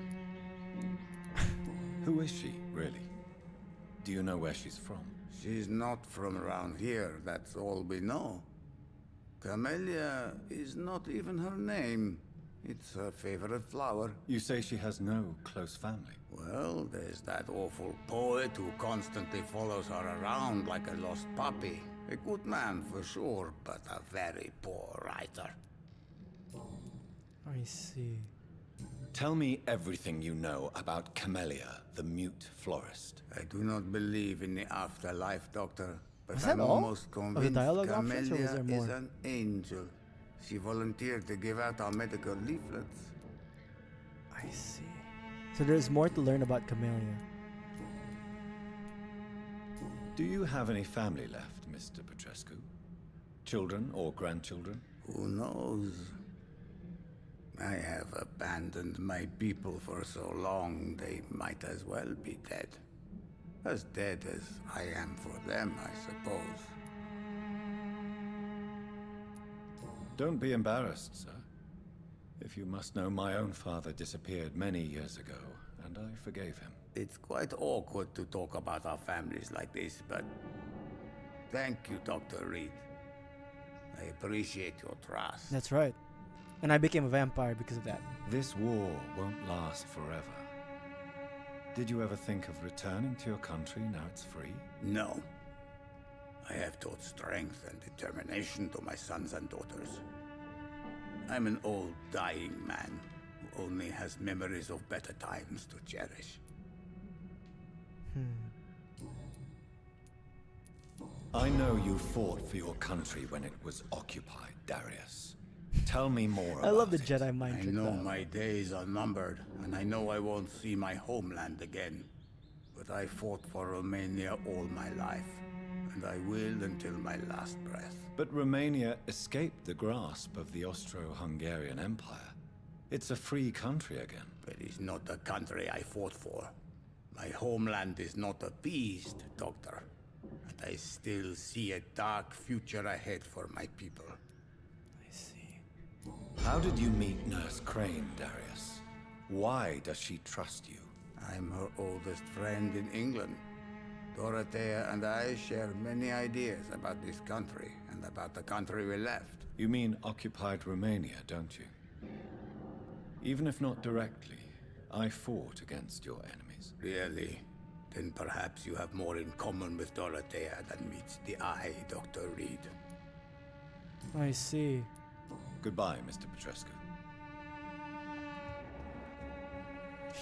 Who is she, really? Do you know where she's from? She's not from around here, that's all we know. Camellia is not even her name. It's her favorite flower. You say she has no close family. Well, there's that awful poet who constantly follows her around like a lost puppy. A good man for sure, but a very poor writer. I see. Tell me everything you know about Camellia, the mute florist. I do not believe in the afterlife, Doctor, but Was that I'm all almost of the convinced dialogue options, or was Camellia there more? is an angel. She volunteered to give out our medical leaflets. I see. So there's more to learn about Camellia. Do you have any family left, Mr. Petrescu? Children or grandchildren? Who knows? I have abandoned my people for so long, they might as well be dead. As dead as I am for them, I suppose. Don't be embarrassed, sir. If you must know, my own father disappeared many years ago, and I forgave him. It's quite awkward to talk about our families like this, but... Thank you, Dr. Reed. I appreciate your trust. That's right. And I became a vampire because of that. This war won't last forever. Did you ever think of returning to your country now it's free? No. I have taught strength and determination to my sons and daughters. I'm an old, dying man who only has memories of better times to cherish. I know you fought for your country when it was occupied, Darius. Tell me more I love the about Jedi mind I trick. know though. my days are numbered, and I know I won't see my homeland again. But I fought for Romania all my life, and I will until my last breath. But Romania escaped the grasp of the Austro-Hungarian Empire. It's a free country again. But it's not the country I fought for. My homeland is not appeased, Doctor. And I still see a dark future ahead for my people. I see. How did you meet Nurse Crane, Darius? Why does she trust you? I'm her oldest friend in England. Dorothea and I share many ideas about this country and about the country we left. You mean occupied Romania, don't you? Even if not directly, I fought against your enemies. Really? Then perhaps you have more in common with Dorothea than meets the eye, Dr. Reed. I see. Goodbye, Mr. Petrescu.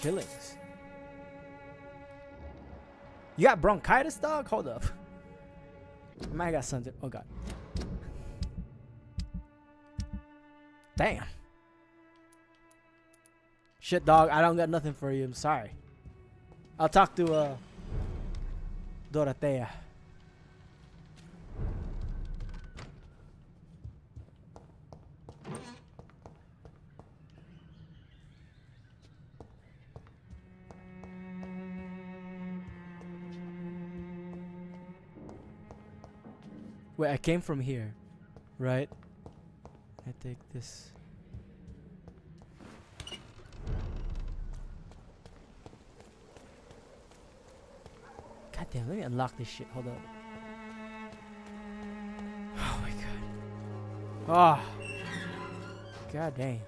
Shillings. You got bronchitis, dog? Hold up. I might have got something. Oh, God. Damn. Shit, dog. I don't got nothing for you. I'm sorry. I'll talk to, Dorothea. Wait, I came from here, right? I take this. God damn, let me unlock this shit. Hold up. Oh my god. Oh. God damn.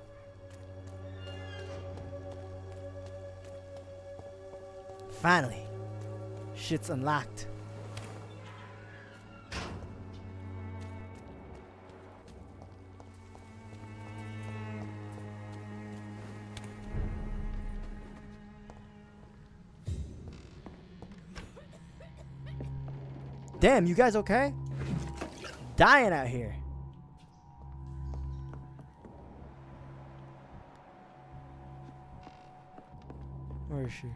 Finally. Shit's unlocked. Damn, you guys okay? Dying out here. Where is she?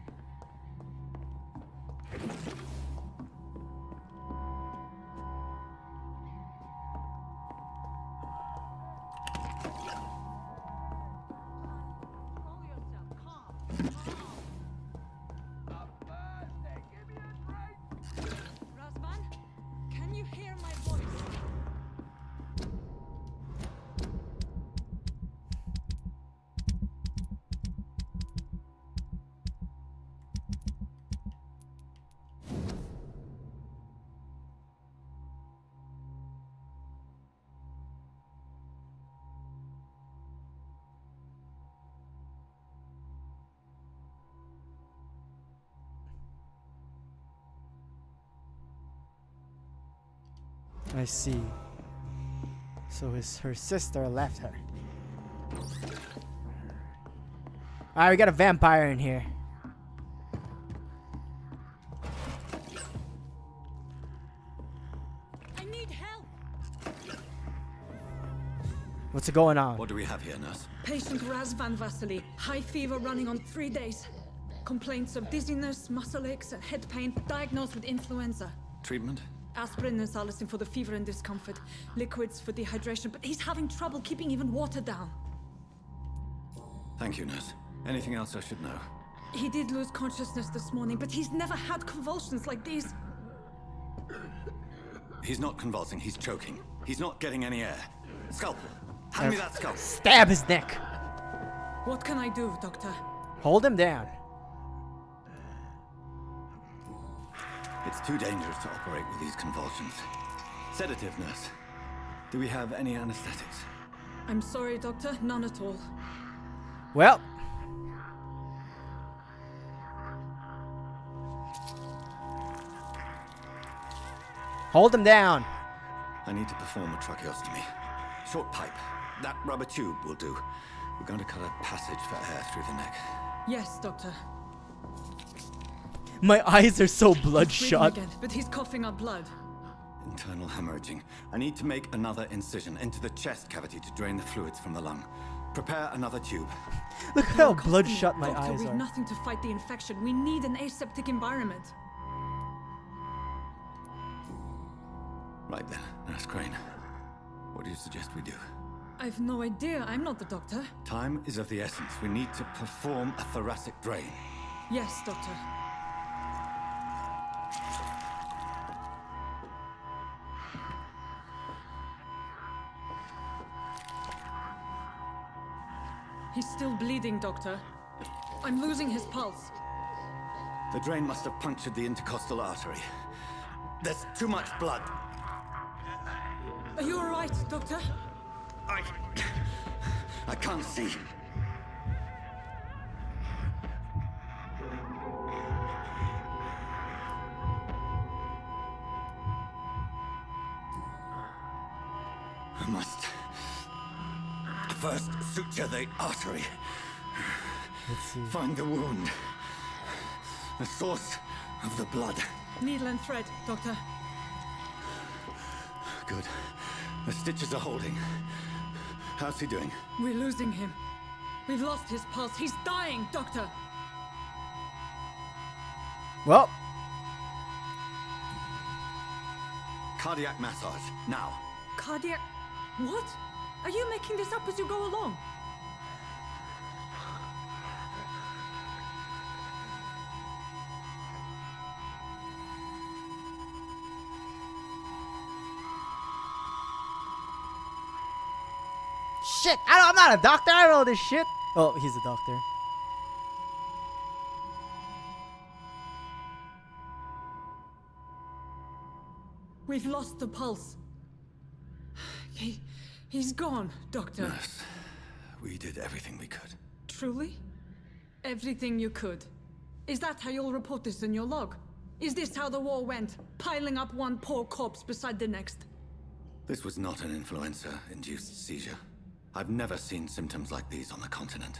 I see. So her sister left her. Alright, we got a vampire in here. I need help. What's going on? What do we have here, nurse? Patient Razvan Vasily. High fever running on 3 days. Complaints of dizziness, muscle aches, and head pain. Diagnosed with influenza. Treatment? Aspirin and salicin for the fever and discomfort. Liquids for dehydration, but he's having trouble keeping even water down. Thank you, nurse. Anything else I should know? He did lose consciousness this morning, but he's never had convulsions like these. He's not convulsing, he's choking. He's not getting any air. Scalpel! Hand me that scalpel! Stab his neck! What can I do, Doctor? Hold him down. It's too dangerous to operate with these convulsions. Sedative, nurse. Do we have any anesthetics? I'm sorry, Doctor. None at all. Well. Hold him down. I need to perform a tracheostomy. Short pipe. That rubber tube will do. We're going to cut a passage for air through the neck. Yes, Doctor. My eyes are so Breathing bloodshot. again, but he's coughing up blood. Internal hemorrhaging. I need to make another incision into the chest cavity to drain the fluids from the lung. Prepare another tube. Look at how bloodshot my Doctor, eyes we've are. nothing to fight the infection. We need an aseptic environment. Right then, Nurse Crane. What do you suggest we do? I've no idea. I'm not the doctor. Time is of the essence. We need to perform a thoracic drain. Yes, Doctor. He's still bleeding, Doctor. I'm losing his pulse. The drain must have punctured the intercostal artery. There's too much blood. Are you all right, Doctor? I can't see. I must first suture the artery. Let's see. Find the wound. The source of the blood. Needle and thread, Doctor. Good. The stitches are holding. How's he doing? We're losing him. We've lost his pulse. He's dying, Doctor. Well, Cardiac massage, now. Cardiac... What? Are you making this up as you go along? shit. I'm not a doctor. I don't know this shit. Oh, he's a doctor. We've lost the pulse. He's gone, Doctor. Nurse, we did everything we could. Truly? Everything you could. Is that how you'll report this in your log? Is this how the war went? Piling up one poor corpse beside the next? This was not an influenza-induced seizure. I've never seen symptoms like these on the continent.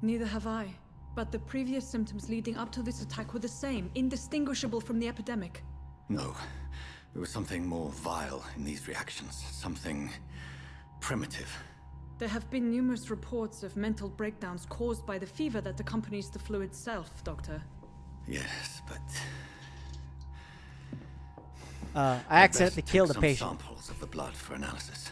Neither have I. But the previous symptoms leading up to this attack were the same, indistinguishable from the epidemic. No. There was something more vile in these reactions. Something primitive. There have been numerous reports of mental breakdowns caused by the fever that accompanies the flu itself, Doctor. Yes, but... I accidentally Best killed take the patient. some samples of the blood for analysis.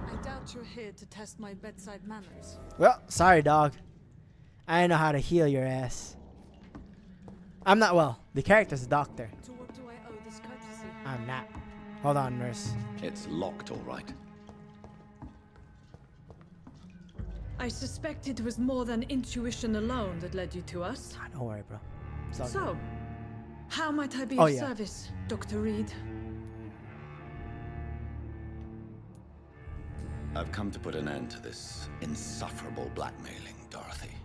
I doubt you're here to test my bedside manners. Well, sorry, dog. I know how to heal your ass. I'm not well. The character's a doctor. To what do I owe this courtesy? I'm not. Hold on, nurse. It's locked, all right. I suspect it was more than intuition alone that led you to us. Ah, don't worry, bro. It's all So, good. how might I be Oh, of yeah. service, Dr. Reed? I've come to put an end to this insufferable blackmailing, Dorothy.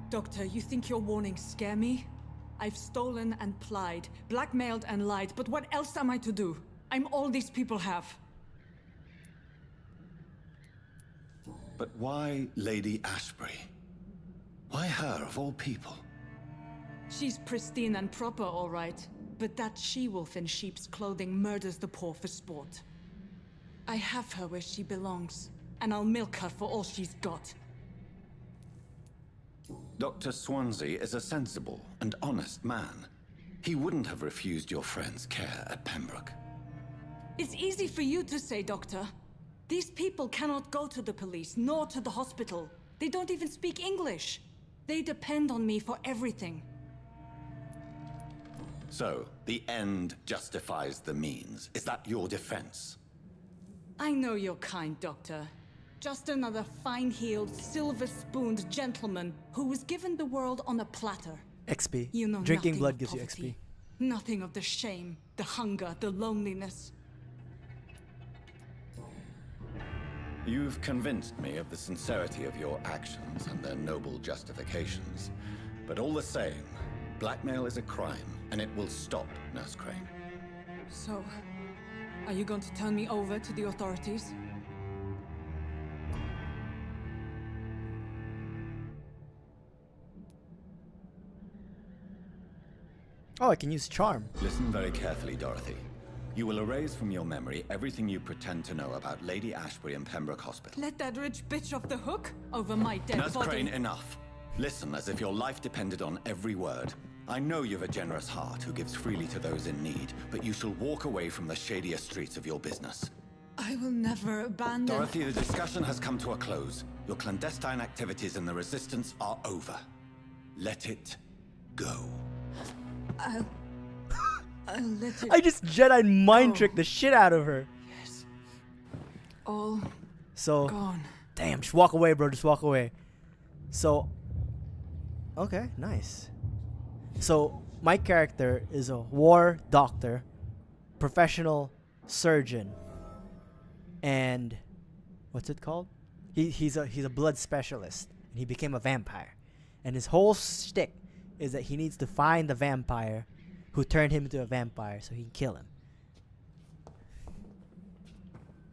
Doctor, you think your warnings scare me? I've stolen and plied, blackmailed and lied, but what else am I to do? I'm all these people have. But why Lady Ashbury? Why her, of all people? She's pristine and proper, all right. But that she-wolf in sheep's clothing murders the poor for sport. I have her where she belongs, and I'll milk her for all she's got. Dr. Swansea is a sensible and honest man. He wouldn't have refused your friend's care at Pembroke. It's easy for you to say, Doctor. These people cannot go to the police, nor to the hospital. They don't even speak English. They depend on me for everything. So, the end justifies the means. Is that your defense? I know you're kind, Doctor. Just another fine-heeled, silver-spooned gentleman who was given the world on a platter. XP. You know Drinking nothing blood of gives you poverty. XP. Nothing of the shame, the hunger, the loneliness. You've convinced me of the sincerity of your actions and their noble justifications. But all the same, blackmail is a crime, and it will stop, Nurse Crane. So, are you going to turn me over to the authorities? Oh, I can use charm. Listen very carefully, Dorothy. You will erase from your memory everything you pretend to know about Lady Ashbury and Pembroke Hospital. Let that rich bitch off the hook over my dead Nurse body. Crane, enough. Listen as if your life depended on every word. I know you've a generous heart who gives freely to those in need, but you shall walk away from the shadier streets of your business. I will never abandon... Dorothy, the discussion has come to a close. Your clandestine activities in the Resistance are over. Let it go. I'll let it... I just Jedi mind tricked the shit out of her. Yes. All So, gone. damn, just walk away, bro. Just walk away. So, okay, nice. So, my character is a war doctor, professional surgeon, and what's it called? He's a blood specialist, and he became a vampire. And his whole shtick is that he needs to find the vampire who turned him into a vampire so he can kill him.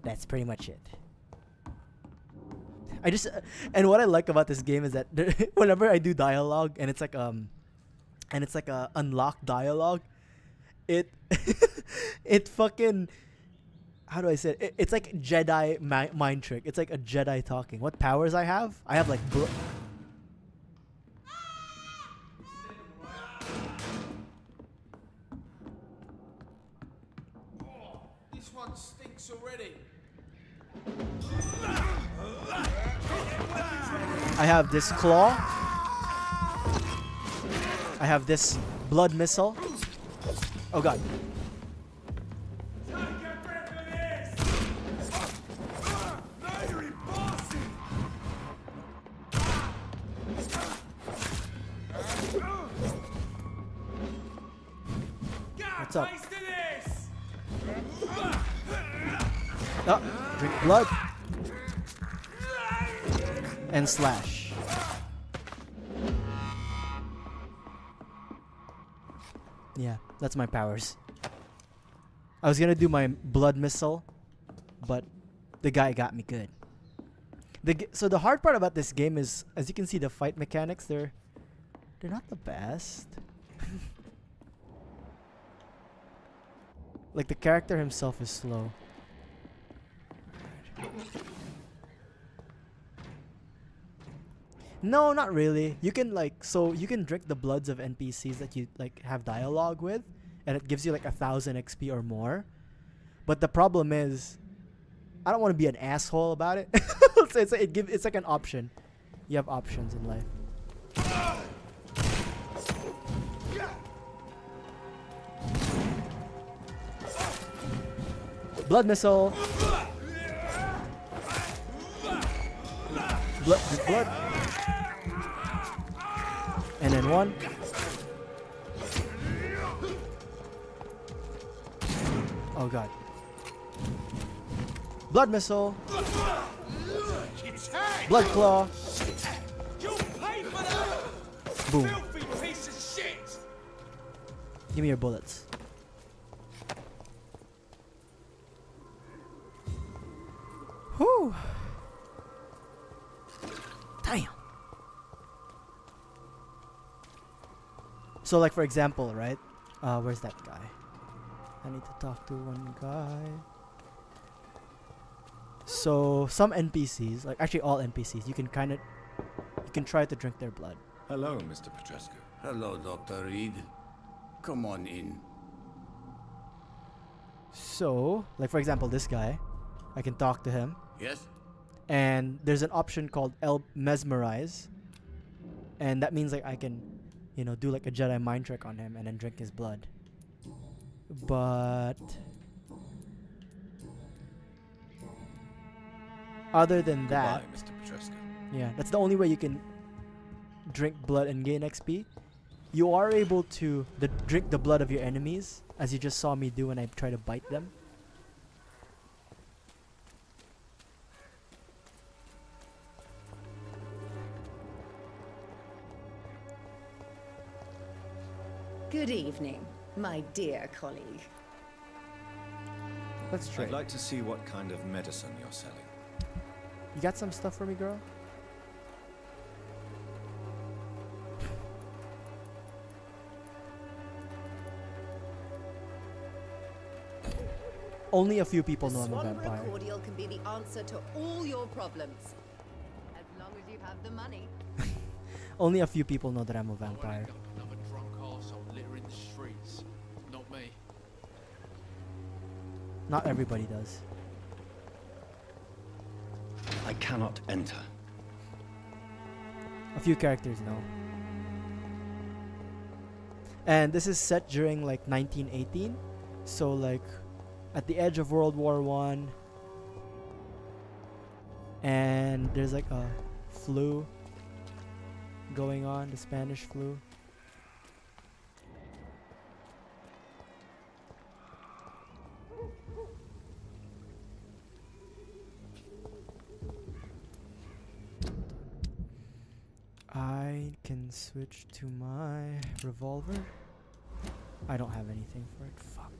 That's pretty much it. I just and what I like about this game is that whenever I do dialogue and it's like a unlocked dialogue, it it fucking, how do I say it? It's like Jedi mind trick. It's like a Jedi talking. What powers I have? I have like This one stinks already. I have this claw. I have this blood missile. Oh god. What's up? Oh, drink blood. And slash. Yeah, that's my powers. I was gonna do my blood missile, but the guy got me good. So the hard part about this game is, as you can see, the fight mechanics, they're not the best. Like, the character himself is slow. No, not really. You can you can drink the bloods of NPCs that you have dialogue with, and it gives you like 1,000 XP or more. But the problem is, I don't want to be an asshole about it. It's like an option. You have options in life. Blood missile. Blood. And then one. Oh god. Blood missile. Blood claw. Boom. Give me your bullets. Whew. Damn. So, like, for example, right? Where's that guy? I need to talk to one guy. So, some NPCs, like actually all NPCs, you can try to drink their blood. Hello, Mr. Petrescu. Hello, Dr. Reed. Come on in. So, like for example, this guy, I can talk to him. Yes? And there's an option called mesmerize. And that means like I can, do like a Jedi mind trick on him and then drink his blood. But other than that, Goodbye, Mr. Petrescu. yeah, that's the only way you can drink blood and gain XP. You are able to drink the blood of your enemies, as you just saw me do when I try to bite them. Good evening, my dear colleague. Let's try. I'd like to see what kind of medicine you're selling. You got some stuff for me, girl? Only a few people know I'm a vampire. Cordial can be the answer to all your problems. As long as you have the money. Only a few people know that I'm a vampire. Another drunk arsehole littering the streets. Not me. Not everybody does. I cannot enter. A few characters know. And this is set during like 1918. So like at the edge of World War I. And there's like a flu going on, the Spanish flu. I can switch to my revolver. I don't have anything for it. Fuck.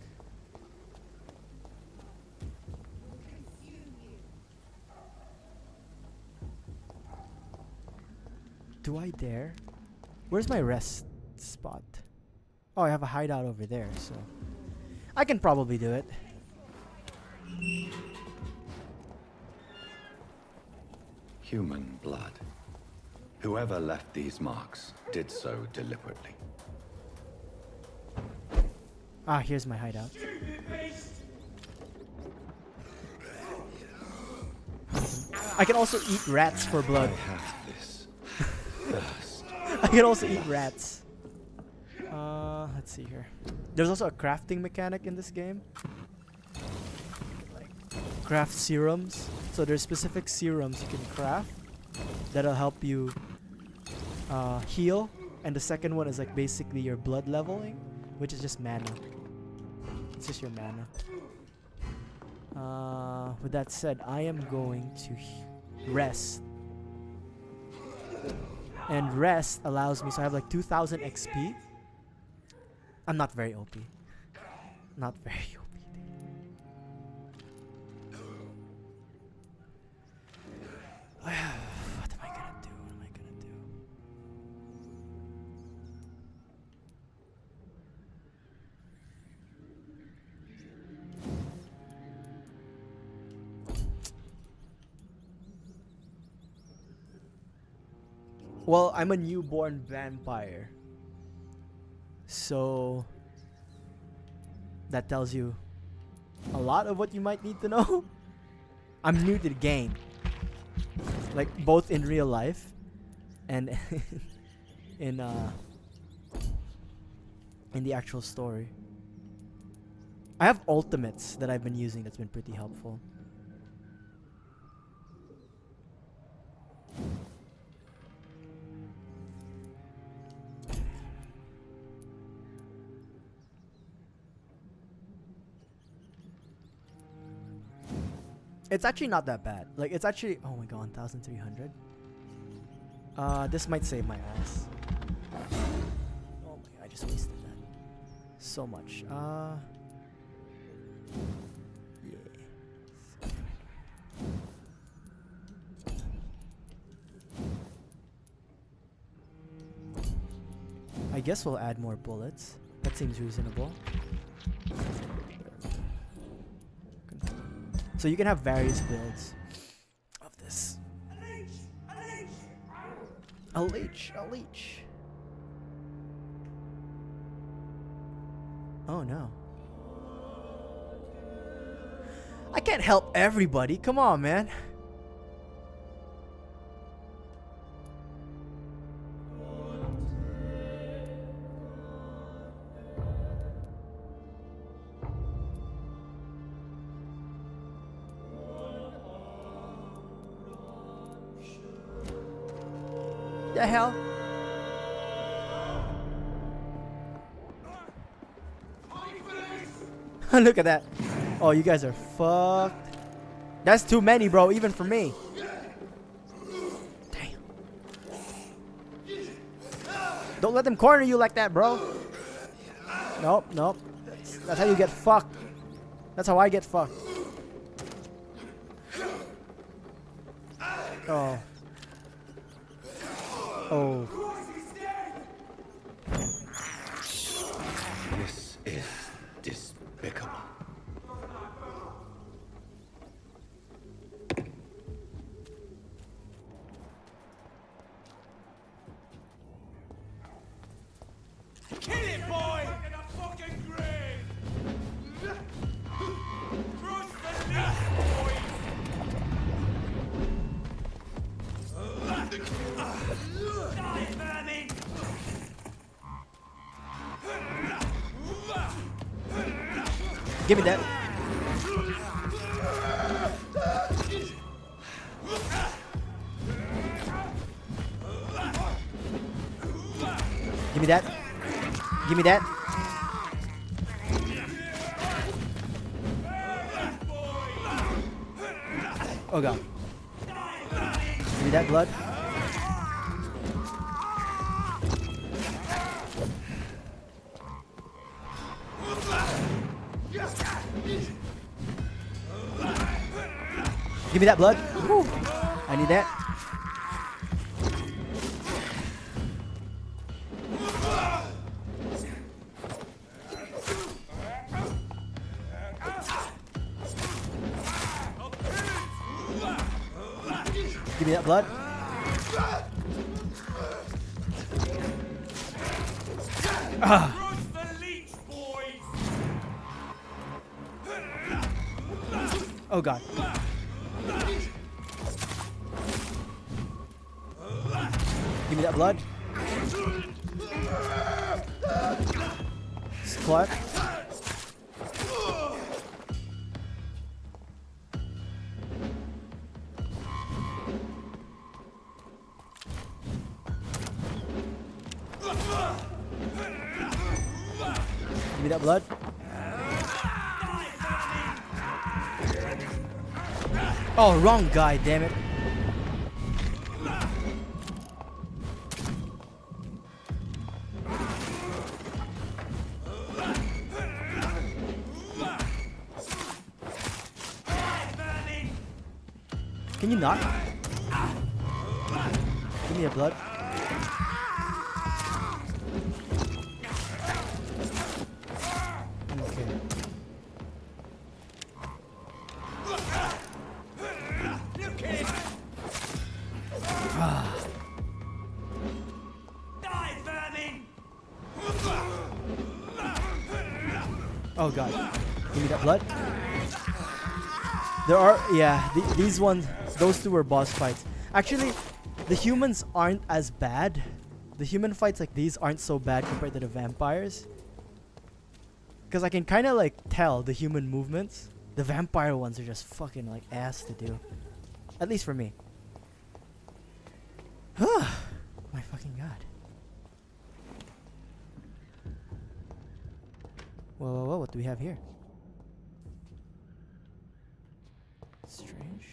Do I dare? Where's my rest spot? Oh, I have a hideout over there, so I can probably do it. Human blood. Whoever left these marks did so deliberately. Ah, here's my hideout. I can also eat rats for blood. I have this thirst. I can also eat rats. Let's see here. There's also a crafting mechanic in this game. Like craft serums. So there's specific serums you can craft that'll help you heal. And the second one is like basically your blood leveling, which is just mana. It's just your mana. With that said, I am going to rest. And rest allows me, so I have like 2000 XP. I'm not very OP. Not very OP. What am I gonna do? What am I gonna do? Well, I'm a newborn vampire. So that tells you a lot of what you might need to know. I'm new to the game. Like both in real life and in the actual story. I have ultimates that I've been using that's been pretty helpful. It's actually not that bad. Like, it's actually... Oh my god, 1,300. This might save my ass. Oh my god, I just wasted that. So much. Yeah. I guess we'll add more bullets. That seems reasonable. So you can have various builds of this. A leech, a leech. Oh no. I can't help everybody. Come on, man. The hell? Look at that. Oh, you guys are fucked. That's too many, bro, even for me. Damn. Don't let them corner you like that, bro. Nope, nope. That's how you get fucked. That's how I get fucked. Oh. Oh. This is despicable. Kill it, boy! In a fucking grave! Cross the leash, boys! Die, vermin! Give me that. Give me that. Give me that. Oh god. Give me that blood. Give me that blood. Woo. I need that. Give me that blood. Ah. Oh god. Give me that blood. Clutch. Give me that blood. Oh, wrong guy, damn it. Can you not? Give me a blood. Okay. Oh god. Give me that blood. There are, yeah, these ones, those two were boss fights. Actually, the humans aren't as bad. The human fights like these aren't so bad compared to the vampires. Because I can kind of like tell the human movements. The vampire ones are just fucking like ass to do. At least for me. My fucking god. Whoa, whoa, whoa, what do we have here? Strange.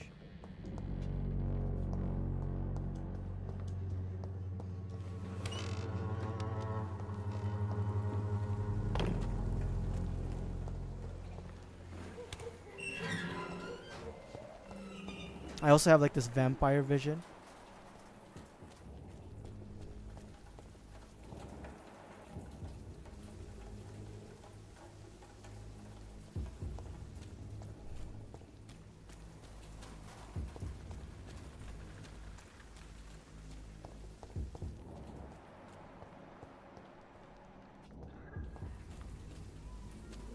I also have like this vampire vision.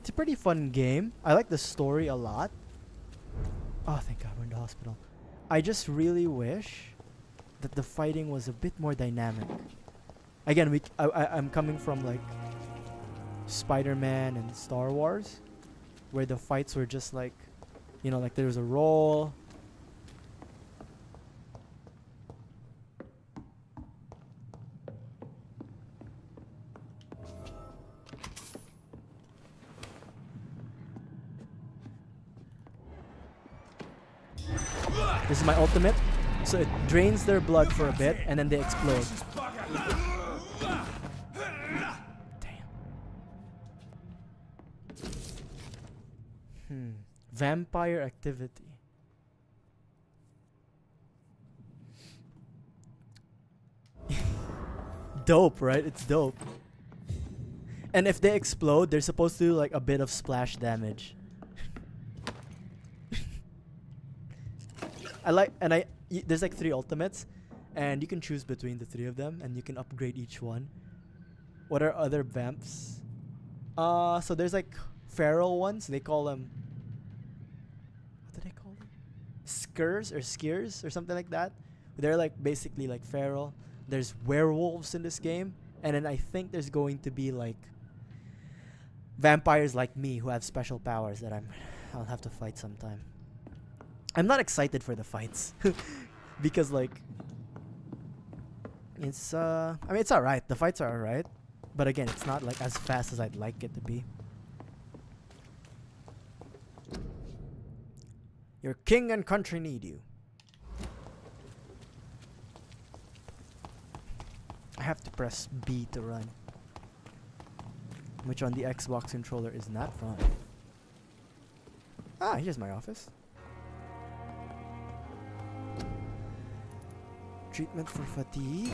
It's a pretty fun game. I like the story a lot. Oh, thank God we're in the hospital. I just really wish that the fighting was a bit more dynamic. Again, I'm coming from like Spider-Man and Star Wars, where the fights were just like, you know, like there was a roll. This is my ultimate. So it drains their blood for a bit, and then they explode. Damn. Vampire activity. Dope, right? It's dope. And if they explode, they're supposed to do like a bit of splash damage. There's like 3 ultimates, and you can choose between the 3 of them, and you can upgrade each one. What are other vamps? So there's like feral ones. They call them. What do they call them? Skers or skiers or something like that. They're like basically like feral. There's werewolves in this game, and then I think there's going to be like vampires like me who have special powers that I'll have to fight sometime. I'm not excited for the fights because like it's I mean it's alright. The fights are alright, but again it's not like as fast as I'd like it to be. Your king and country need you. I have to press B to run, which on the Xbox controller is not fun. Ah, here's my office. Treatment for fatigue.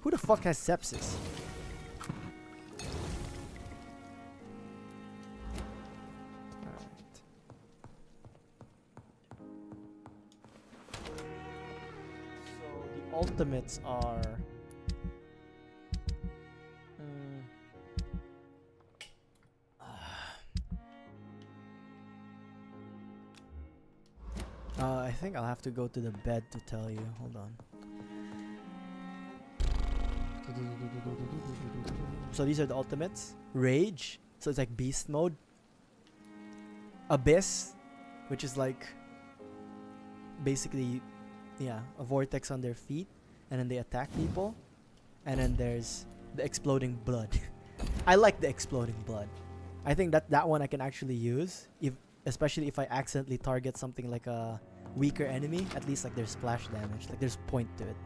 Who the fuck has sepsis? Ultimates are I think I'll have to go to the bed to tell you. Hold on. So these are the ultimates. Rage, so it's like beast mode. Abyss, which is like basically a vortex on their feet, and then they attack people. And then there's the exploding blood. I like the exploding blood. I think that one I can actually use, especially if I accidentally target something like a weaker enemy. At least like there's splash damage, like there's point to it.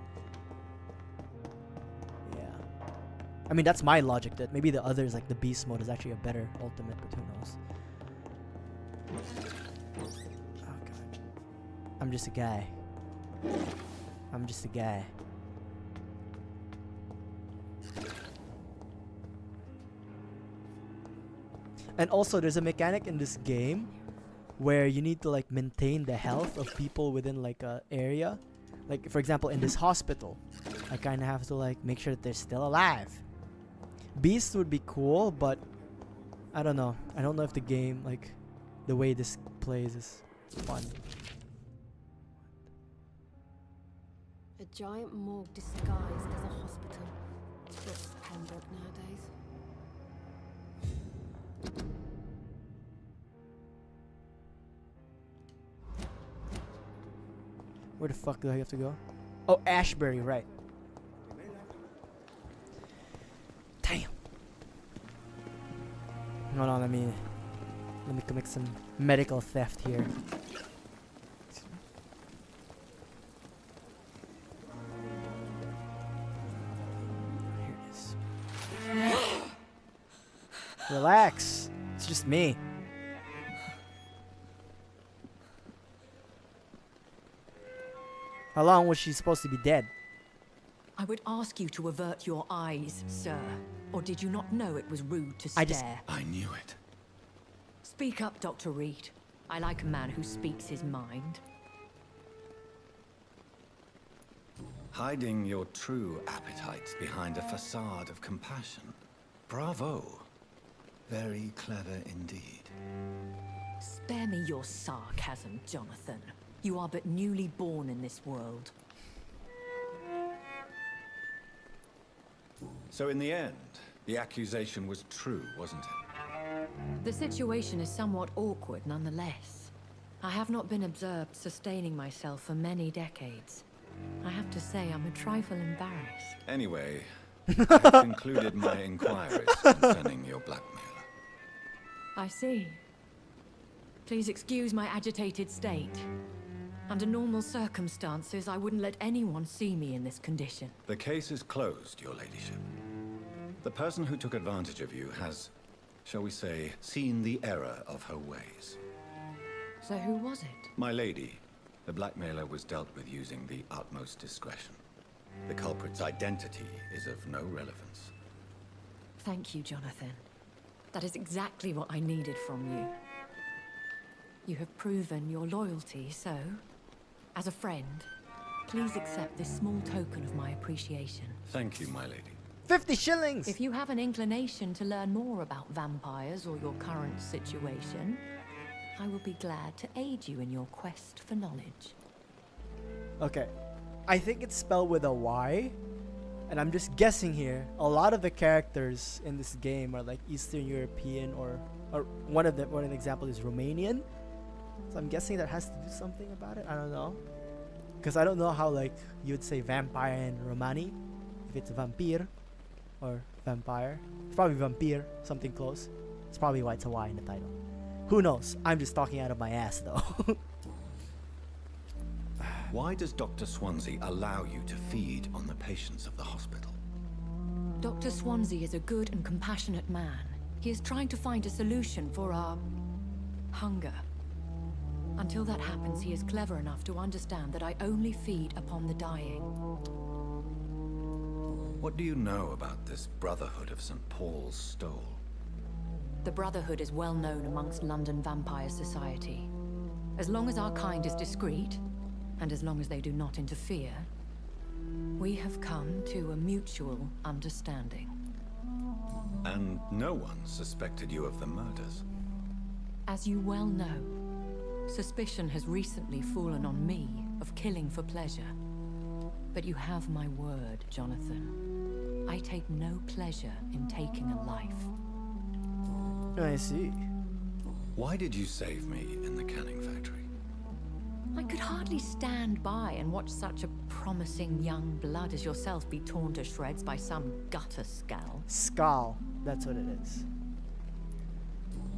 Yeah, I mean that's my logic. That maybe the others, like the beast mode, is actually a better ultimate, but who knows? Oh god, I'm just a guy. I'm just a guy. And also there's a mechanic in this game where you need to like maintain the health of people within like a area. Like for example in this hospital, I kind of have to like make sure that they're still alive. Beast would be cool, but I don't know. I don't know if the game, like the way this plays, is fun. A giant morgue disguised as a hospital. Just Pembroke nowadays. Where the fuck do I have to go? Oh, Ashbury, right. Damn. Hold on, let me commit some medical theft here. Here it is. Relax. It's just me. How long was she supposed to be dead? I would ask you to avert your eyes, sir. Or did you not know it was rude to stare? I knew it. Speak up, Dr. Reed. I like a man who speaks his mind. Hiding your true appetites behind a facade of compassion. Bravo. Very clever indeed. Spare me your sarcasm, Jonathan. You are but newly born in this world. So in the end, the accusation was true, wasn't it? The situation is somewhat awkward nonetheless. I have not been observed sustaining myself for many decades. I have to say I'm a trifle embarrassed. Anyway, I've concluded my inquiries concerning your blackmailer. I see. Please excuse my agitated state. Under normal circumstances, I wouldn't let anyone see me in this condition. The case is closed, your ladyship. The person who took advantage of you has, shall we say, seen the error of her ways. So who was it? My lady, the blackmailer was dealt with using the utmost discretion. The culprit's identity is of no relevance. Thank you, Jonathan. That is exactly what I needed from you. You have proven your loyalty, so, as a friend, please accept this small token of my appreciation. Thank you, my lady. 50 shillings! If you have an inclination to learn more about vampires or your current situation, I will be glad to aid you in your quest for knowledge. Okay. I think it's spelled with a Y. And I'm just guessing here. A lot of the characters in this game are like Eastern European or one of the example is Romanian. So I'm guessing that has to do something about it. I don't know. Because I don't know how like you would say vampire in Romani. If it's vampyr or vampire. It's probably vampyr, something close. It's probably why it's a Y in the title. Who knows? I'm just talking out of my ass though. Why does Dr. Swansea allow you to feed on the patients of the hospital? Dr. Swansea is a good and compassionate man. He is trying to find a solution for our hunger. Until that happens, he is clever enough to understand that I only feed upon the dying. What do you know about this Brotherhood of St. Paul's Stole? The Brotherhood is well known amongst London Vampire Society. As long as our kind is discreet, and as long as they do not interfere, we have come to a mutual understanding. And no one suspected you of the murders? As you well know, suspicion has recently fallen on me of killing for pleasure. But you have my word, Jonathan. I take no pleasure in taking a life. I see. Why did you save me in the canning factory? I could hardly stand by and watch such a promising young blood as yourself be torn to shreds by some gutter skull. Skull, that's what it is.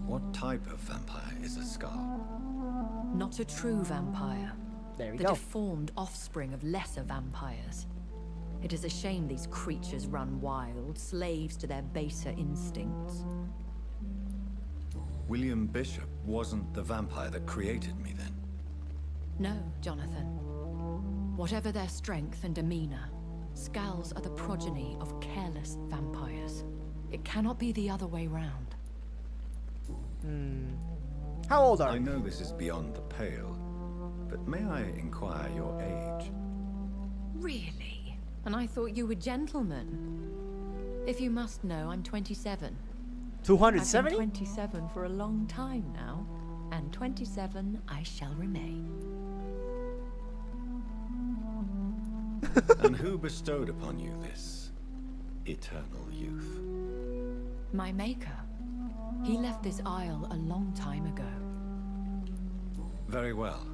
What type of vampire is a skull? Not a true vampire. There we the go. Deformed offspring of lesser vampires. It is a shame these creatures run wild, slaves to their baser instincts. William Bishop wasn't the vampire that created me then? No, Jonathan. Whatever their strength and demeanor, Skulls are the progeny of careless vampires. It cannot be the other way round. How old are you? I know this is beyond the pale, but may I inquire your age? Really? And I thought you were gentlemen. If you must know, I'm 27. 270? I've been 27 for a long time now, and 27 I shall remain. And who bestowed upon you this eternal youth? My maker. He left this isle a long time ago. Very well.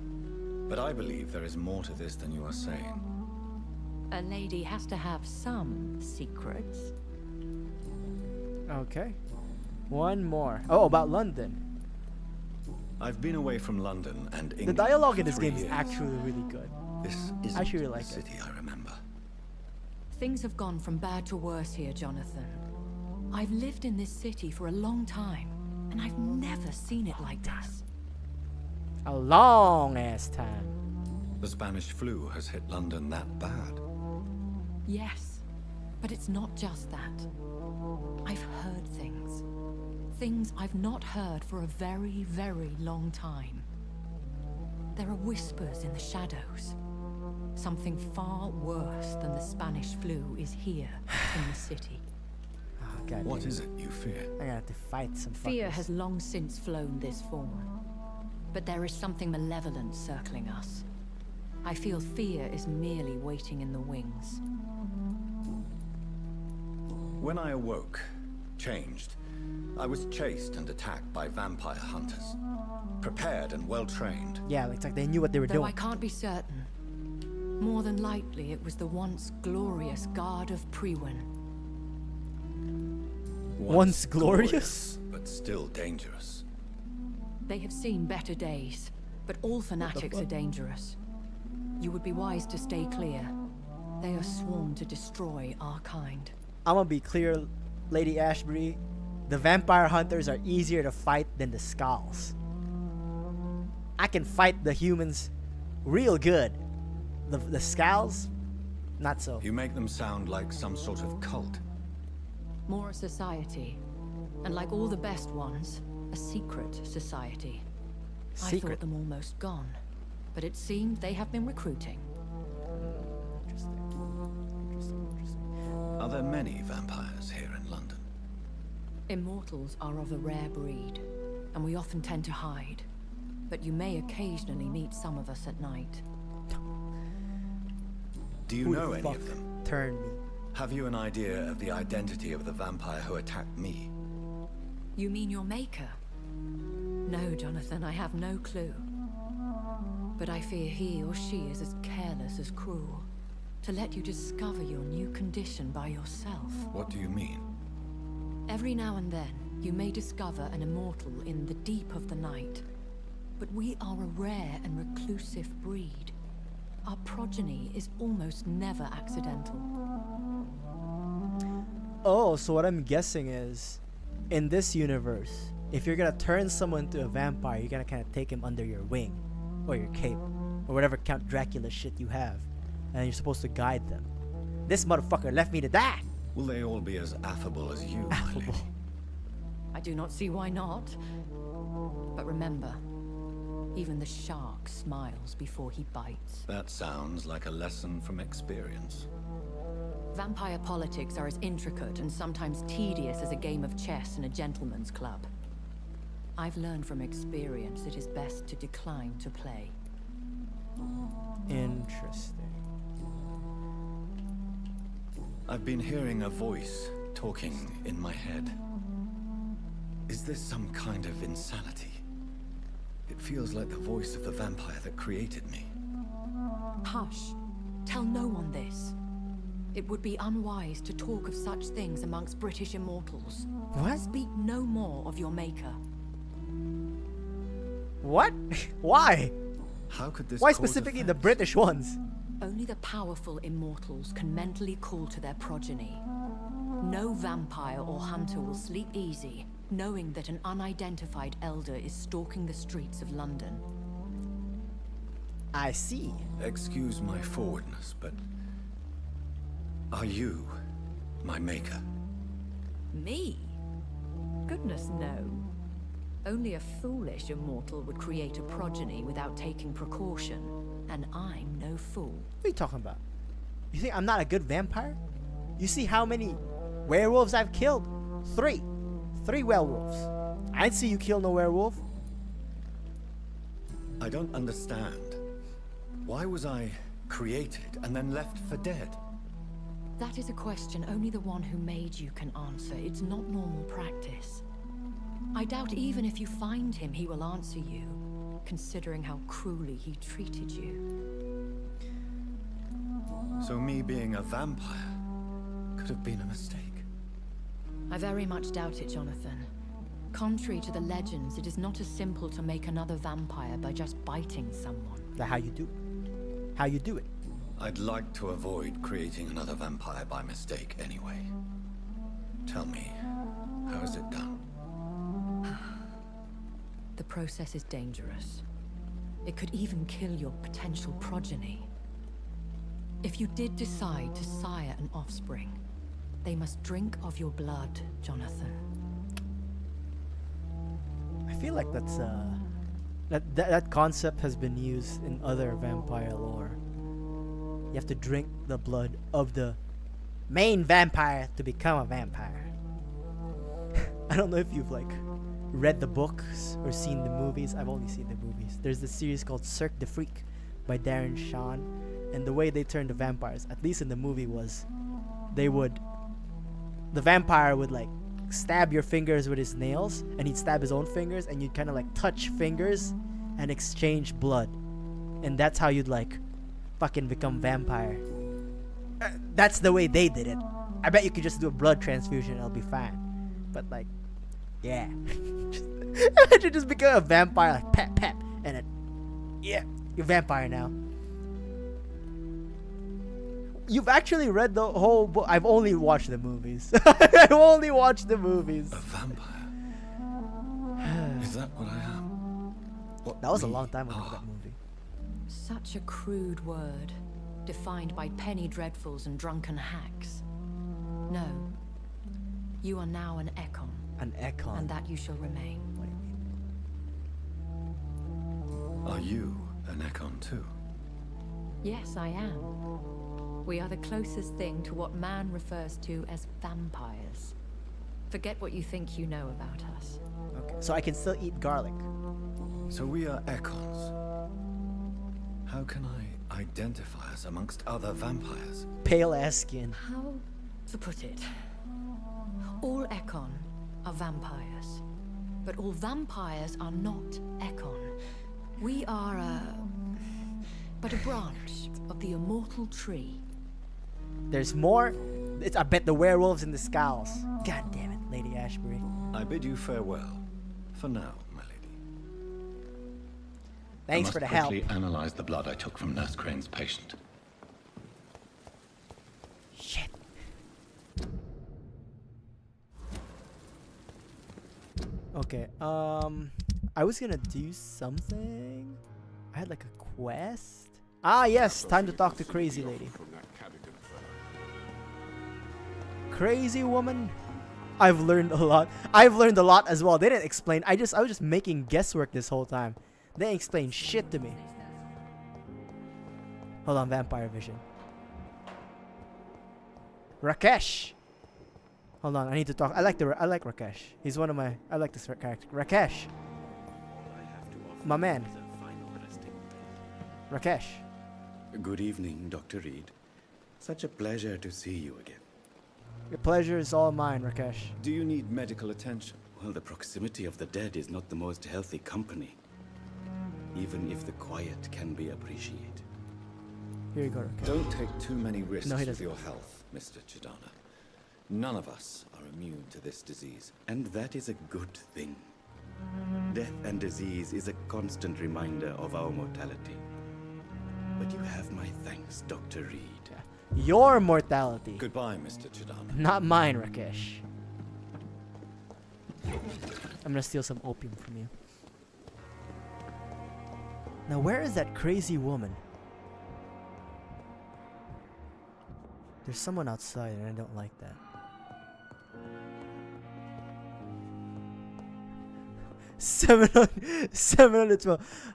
But I believe there is more to this than you are saying. A lady has to have some secrets. Okay. One more. Oh, about London. I've been away from London and England. The dialogue in for this 3 game is years. actually really good. This isn't I actually really the like it. city I remember. Things have gone from bad to worse here, Jonathan. I've lived in this city for a long time, and I've never seen it like this. A long ass time. The Spanish flu has hit London that bad. Yes, but it's not just that. I've heard things. Things I've not heard for a very, very long time. There are whispers in the shadows. Something far worse than the Spanish flu is here in the city. Oh, God. What is it you fear? I'm gonna have to fight some Fear fuckers. has long since flown this form. But there is something malevolent circling us. I feel fear is merely waiting in the wings. When I awoke, changed, I was chased and attacked by vampire hunters. Prepared and well-trained. Yeah, it's like they knew what they were Though doing. I can't be certain. More than likely, it was the once glorious Guard of Priwen. Once glorious? But still dangerous. They have seen better days, but all fanatics are dangerous. You would be wise to stay clear. They are sworn to destroy our kind. I'm gonna be clear, Lady Ashbury. The vampire hunters are easier to fight than the skulls. I can fight the humans real good. The skulls, not so. You make them sound like some sort of cult. More a society. And like all the best ones, a secret society. I thought them almost gone. But it seemed they have been recruiting. Are there many vampires here in London? Immortals are of a rare breed, and we often tend to hide. But you may occasionally meet some of us at night. Do you know any of them? Turn me. Have you an idea of the identity of the vampire who attacked me? You mean your maker? No, Jonathan, I have no clue. But I fear he or she is as careless as cruel. To let you discover your new condition by yourself. What do you mean? Every now and then, you may discover an immortal in the deep of the night. But we are a rare and reclusive breed. Our progeny is almost never accidental. Oh, so what I'm guessing is, in this universe, if you're gonna turn someone into a vampire, you're gonna kind of take him under your wing, or your cape, or whatever Count Dracula shit you have, and you're supposed to guide them. This motherfucker left me to die. Will they all be as affable as you, my lady? I do not see why not. But remember, even the shark smiles before he bites. That sounds like a lesson from experience. Vampire politics are as intricate and sometimes tedious as a game of chess in a gentleman's club. I've learned from experience it is best to decline to play. Interesting. I've been hearing a voice talking in my head. Is this some kind of insanity? It feels like the voice of the vampire that created me. Hush. Tell no one this. It would be unwise to talk of such things amongst British immortals. What? Speak no more of your maker. What? Why? How could this Why cause specifically the offense? British ones? Only the powerful immortals can mentally call to their progeny. No vampire or hunter will sleep easy, knowing that an unidentified elder is stalking the streets of London. I see. Excuse my forwardness, but are you my maker? Me? Goodness, no. Only a foolish immortal would create a progeny without taking precaution, and I'm no fool. What are you talking about? You think I'm not a good vampire? You see how many werewolves I've killed? 3. 3 werewolves. I didn't see you kill no werewolf. I don't understand. Why was I created and then left for dead? That is a question only the one who made you can answer. It's not normal practice. I doubt even if you find him, he will answer you, considering how cruelly he treated you. So me being a vampire could have been a mistake. I very much doubt it, Jonathan. Contrary to the legends, it is not as simple to make another vampire by just biting someone. That's how you do. How you do it. I'd like to avoid creating another vampire by mistake anyway. Tell me, how is it done? The process is dangerous. It could even kill your potential progeny. If you did decide to sire an offspring, they must drink of your blood, Jonathan. I feel like that's that concept has been used in other vampire lore. You have to drink the blood of the main vampire to become a vampire. I don't know if you've like read the books or seen the movies. I've only seen the movies. There's this series called Cirque du Freak by Darren Shan, and the way they turned the vampires, at least in the movie, was the vampire would like stab your fingers with his nails, and he'd stab his own fingers, and you'd kind of like touch fingers and exchange blood, and that's how you'd like fucking become vampire. That's the way they did it. I bet you could just do a blood transfusion and it'll be fine. But like, yeah. Imagine just become a vampire, like pep pep, and then yeah, you're a vampire now. You've actually read the whole book. I've only watched the movies. I've only watched the movies. A vampire? Is that what I am? What That was a we long time ago, are? that movie. Such a crude word, defined by penny dreadfuls and drunken hacks. No. You are now an Ekon. An Ekon. And that you shall remain. Are you an Ekon too? Yes, I am. We are the closest thing to what man refers to as vampires. Forget what you think you know about us. Okay, so I can still eat garlic. So we are Ekons. How can I identify us amongst other vampires? Pale ass skin. How to put it? All Ekon are vampires. But all vampires are not Ekon. We are but a branch of the immortal tree. There's more. I bet the werewolves in the skulls. God damn it, Lady Ashbury. I bid you farewell. For now, my lady. Thanks for the help. I must quickly analyze the blood I took from Nurse Crane's patient. Shit. Okay, I was gonna do something. I had like a quest. Ah, yes, time to talk to Crazy Lady. Crazy woman. I've learned a lot. I've learned a lot as well. They didn't explain. I was just making guesswork this whole time. They didn't explain shit to me. Hold on, vampire vision. Rakesh. Hold on, I need to talk. I like Rakesh. He's one of my. I like this character. Rakesh. My man. Rakesh. Good evening, Dr. Reed. Such a pleasure to see you again. Your pleasure is all mine, Rakesh. Do you need medical attention? Well, the proximity of the dead is not the most healthy company. Even if the quiet can be appreciated. Here you go, Rakesh. Don't take too many risks No, he with doesn't. your health, Mr. Chidana. None of us are immune to this disease. And that is a good thing. Death and disease is a constant reminder of our mortality. But you have my thanks, Dr. Reed. Your mortality. Goodbye, Mr. Chidana. Not mine, Rakesh. I'm gonna steal some opium from you. Now, where is that crazy woman? There's someone outside, and I don't like that. 712.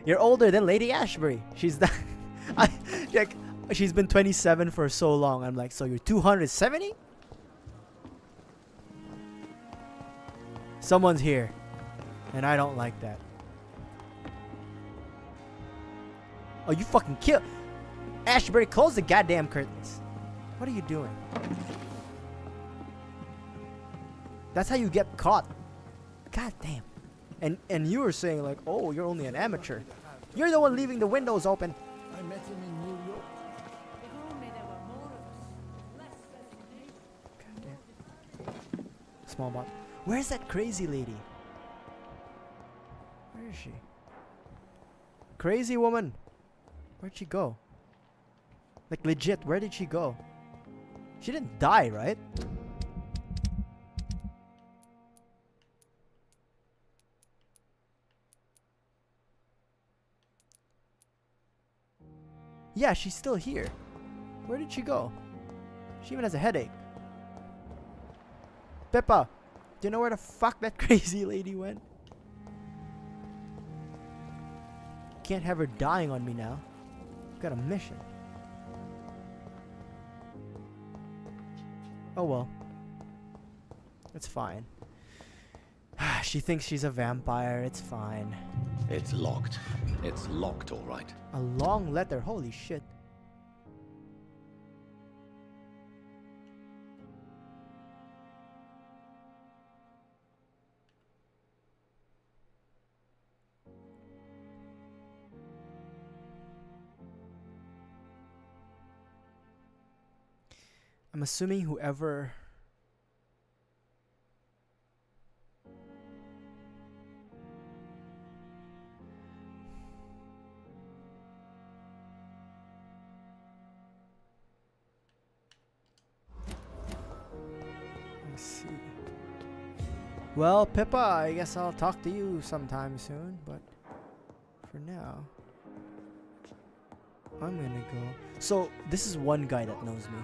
You're older than Lady Ashbury. She's that. She's been 27 for so long. I'm like, so you're 270? Someone's here, and I don't like that. Oh, you fucking kill. Ashbury, close the goddamn curtains. What are you doing? That's how you get caught. God damn. And you were saying like, oh, you're only an amateur. You're the one leaving the windows open. I met him in New York. Small bot. Where's that crazy lady? Where is she? Crazy woman. Where'd she go? Like legit, where did she go? She didn't die, right? Yeah, she's still here. Where did she go? She even has a headache. Pippa, do you know where the fuck that crazy lady went? Can't have her dying on me now. Got a mission. Oh well. It's fine. She thinks she's a vampire. It's fine. It's locked. It's locked, all right. A long letter. Holy shit. I'm assuming whoever... Well, Pippa, I guess I'll talk to you sometime soon, but for now, I'm gonna go. So, this is one guy that knows me.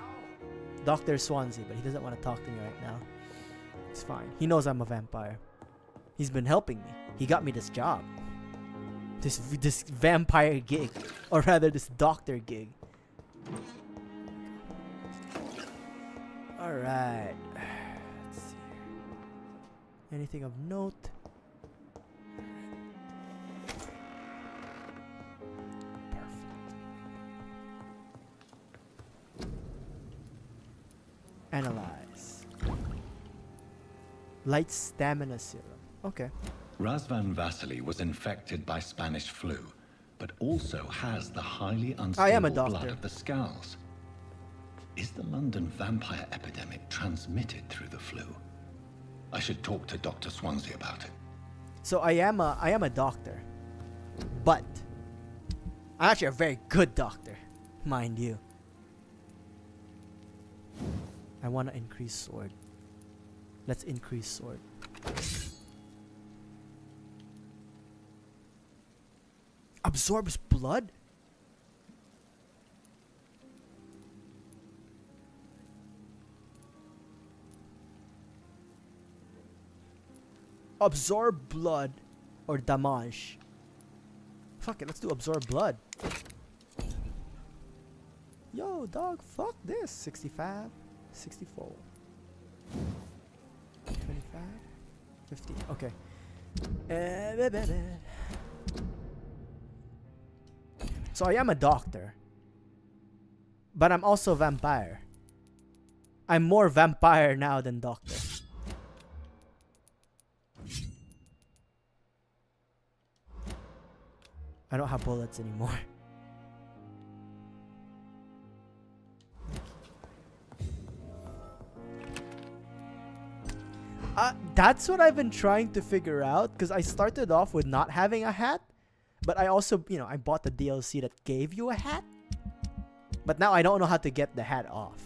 Dr. Swansea, but he doesn't want to talk to me right now. It's fine. He knows I'm a vampire. He's been helping me. He got me this job. This vampire gig. Or rather, this doctor gig. Alright. Let's see. Anything of note? Analyze. Light stamina serum. Okay. Razvan Vasily was infected by Spanish flu, but also has the highly I am a unstable blood doctor. of the Skulls. Is the London vampire epidemic transmitted through the flu? I should talk to Dr. Swansea about it. So I am a doctor. But I'm actually a very good doctor, mind you. I want to increase sword. Let's increase sword. Absorbs blood? Absorb blood or damage. Fuck it, let's do absorb blood. Yo, dog, fuck this. 65, 64, 25, 50. Okay. So I am a doctor, but I'm also vampire. I'm more vampire now than doctor. I don't have bullets anymore. That's what I've been trying to figure out, because I started off with not having a hat, but I also, you know, I bought the DLC that gave you a hat, but now I don't know how to get the hat off.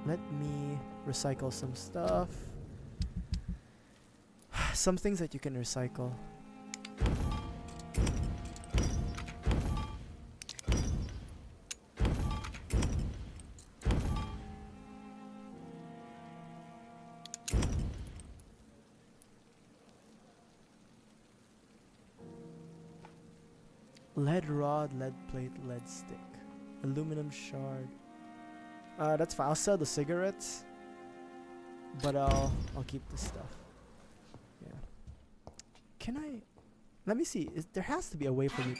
Let me recycle some stuff. Some things that you can recycle. Lead rod, lead plate, lead stick, aluminum shard. That's fine. I'll sell the cigarettes, but I'll keep the stuff. Yeah. Can I? Let me see. There has to be a way for you.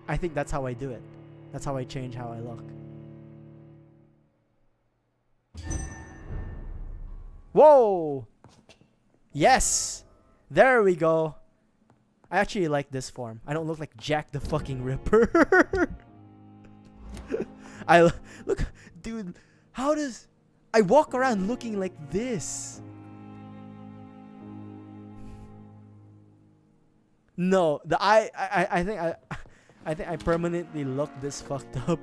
I think that's how I do it. That's how I change how I look. Whoa! Yes! There we go. I actually like this form. I don't look like Jack the fucking Ripper. Look, dude. How does I walk around looking like this? No, I think I permanently look this fucked up.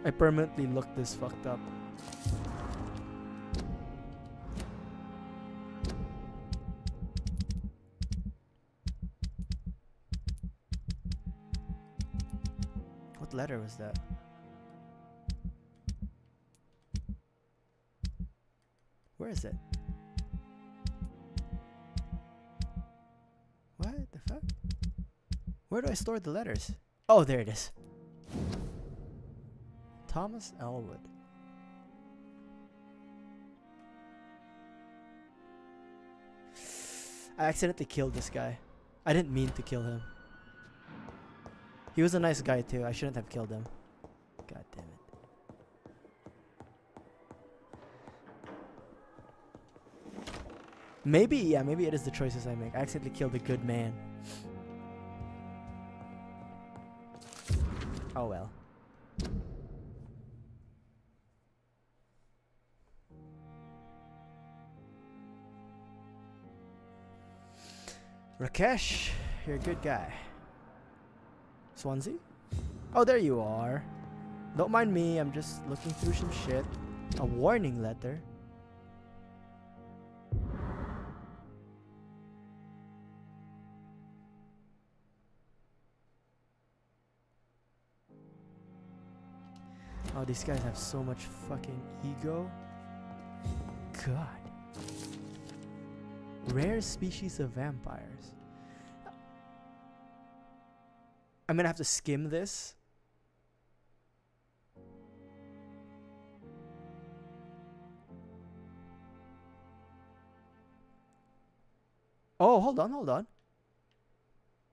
I permanently look this fucked up. What letter was that? Where is it? What the fuck? Where do I store the letters? Oh, there it is. Thomas Elwood. I accidentally killed this guy. I didn't mean to kill him. He was a nice guy too. I shouldn't have killed him. God damn it. Maybe, yeah, maybe it is the choices I make. I accidentally killed a good man. Oh well. Rakesh, you're a good guy. Swansea? Oh, there you are. Don't mind me, I'm just looking through some shit. A warning letter. Oh, these guys have so much fucking ego. God. Rare species of vampires. I'm gonna have to skim this. Oh, hold on.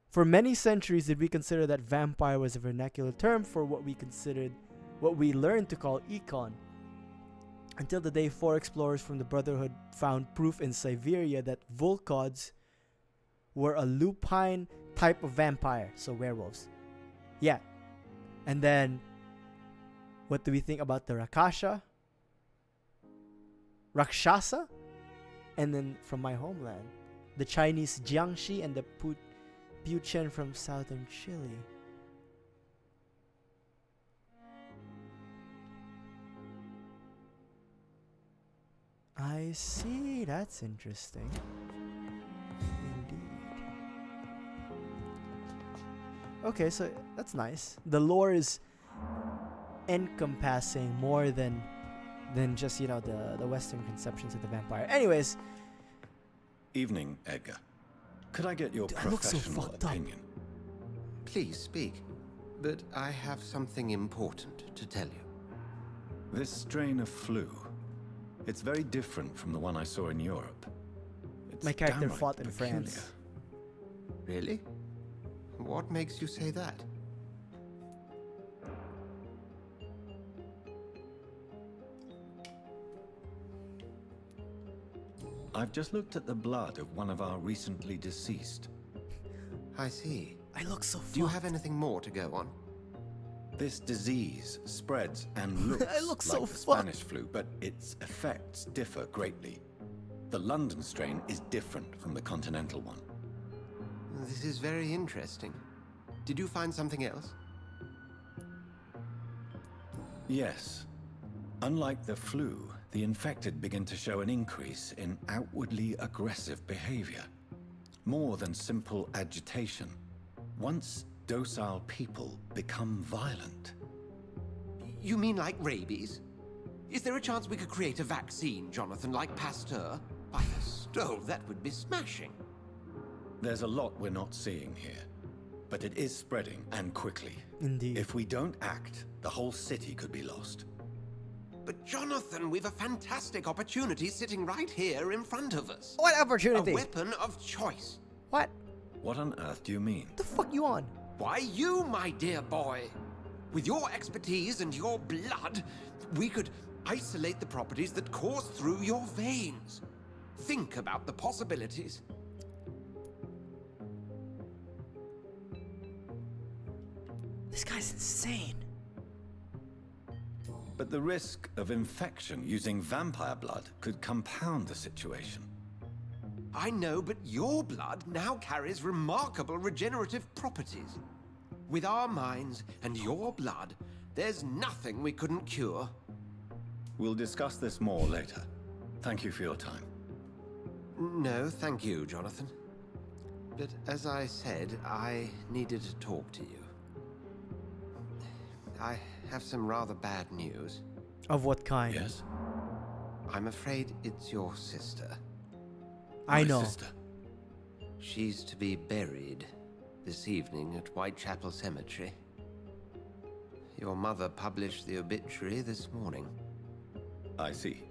For many centuries did we consider that vampire was a vernacular term for what we learned to call econ. Until the day 4 explorers from the Brotherhood found proof in Siberia that Volkods were a lupine type of vampire, so werewolves. Yeah. And then, what do we think about the Rakshasa? And then from my homeland, the Chinese Jiangxi and the Puchen from southern Chile. I see, that's interesting. Indeed. Okay, so that's nice. The lore is encompassing more than just, you know, the Western conceptions of the vampire. Anyways. Evening, Edgar. Could I get your professional opinion? Please speak, but I have something important to tell you. This strain of flu, it's very different from the one I saw in Europe. It's my character downright fought in peculiar. France. Really? What makes you say that? I've just looked at the blood of one of our recently deceased. I see. I look so fucked. Do you have anything more to go on? This disease spreads and looks I look so like the fucked. Spanish flu, but its effects differ greatly. The London strain is different from the continental one. This is very interesting. Did you find something else? Yes. Unlike the flu, the infected begin to show an increase in outwardly aggressive behavior. More than simple agitation. Once docile people become violent. You mean like rabies? Is there a chance we could create a vaccine, Jonathan, like Pasteur? By the stove, that would be smashing. There's a lot we're not seeing here. But it is spreading, and quickly. Indeed. If we don't act, the whole city could be lost. But Jonathan, we've a fantastic opportunity sitting right here in front of us. What opportunity? A weapon of choice. What? What on earth do you mean? The fuck you on? Why, you, my dear boy. With your expertise and your blood, we could isolate the properties that course through your veins. Think about the possibilities. This guy's insane. But the risk of infection using vampire blood could compound the situation. I know, but your blood now carries remarkable regenerative properties. With our minds and your blood, there's nothing we couldn't cure. We'll discuss this more later. Thank you for your time. No, thank you, Jonathan. But as I said, I needed to talk to you. I have some rather bad news. Of what kind? Yes? I'm afraid it's your sister. I know. My sister. She's to be buried this evening at Whitechapel Cemetery. Your mother published the obituary this morning. I see.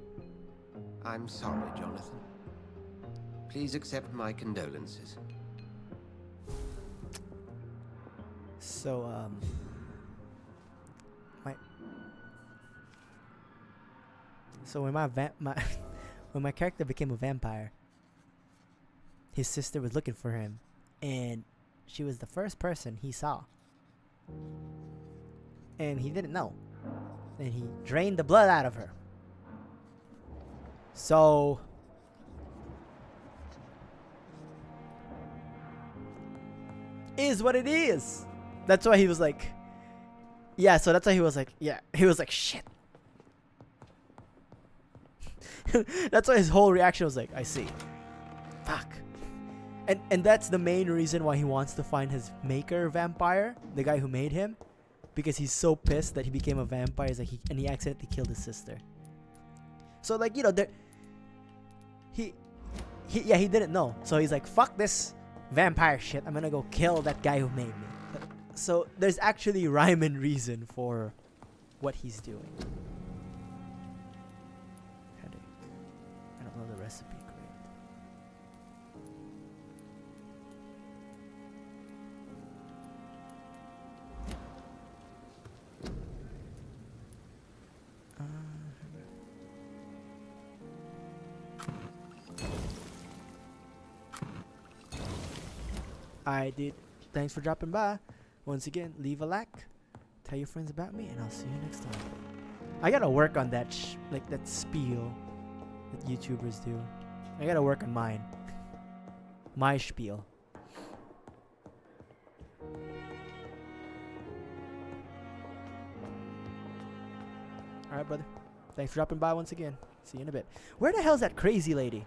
I'm sorry, Jonathan. Please accept my condolences. So, when when my character became a vampire, his sister was looking for him, and she was the first person he saw. And he didn't know. And he drained the blood out of her. So is what it is. That's why he was like, yeah, so that's why he was like, yeah, he was like, shit. That's why his whole reaction was like, I see. Fuck. And that's the main reason why he wants to find his maker vampire, the guy who made him, because he's so pissed that he became a vampire. He's like, he accidentally killed his sister. So like, you know, he didn't know. So he's like, fuck this vampire shit. I'm gonna go kill that guy who made me. So there's actually rhyme and reason for what he's doing. Headache. I don't know the recipe. I did. Thanks for dropping by. Once again, leave a like, tell your friends about me, and I'll see you next time. I gotta work on that like that spiel that YouTubers do. I gotta work on mine. My spiel. Alright, brother. Thanks for dropping by once again. See you in a bit. Where the hell's that crazy lady?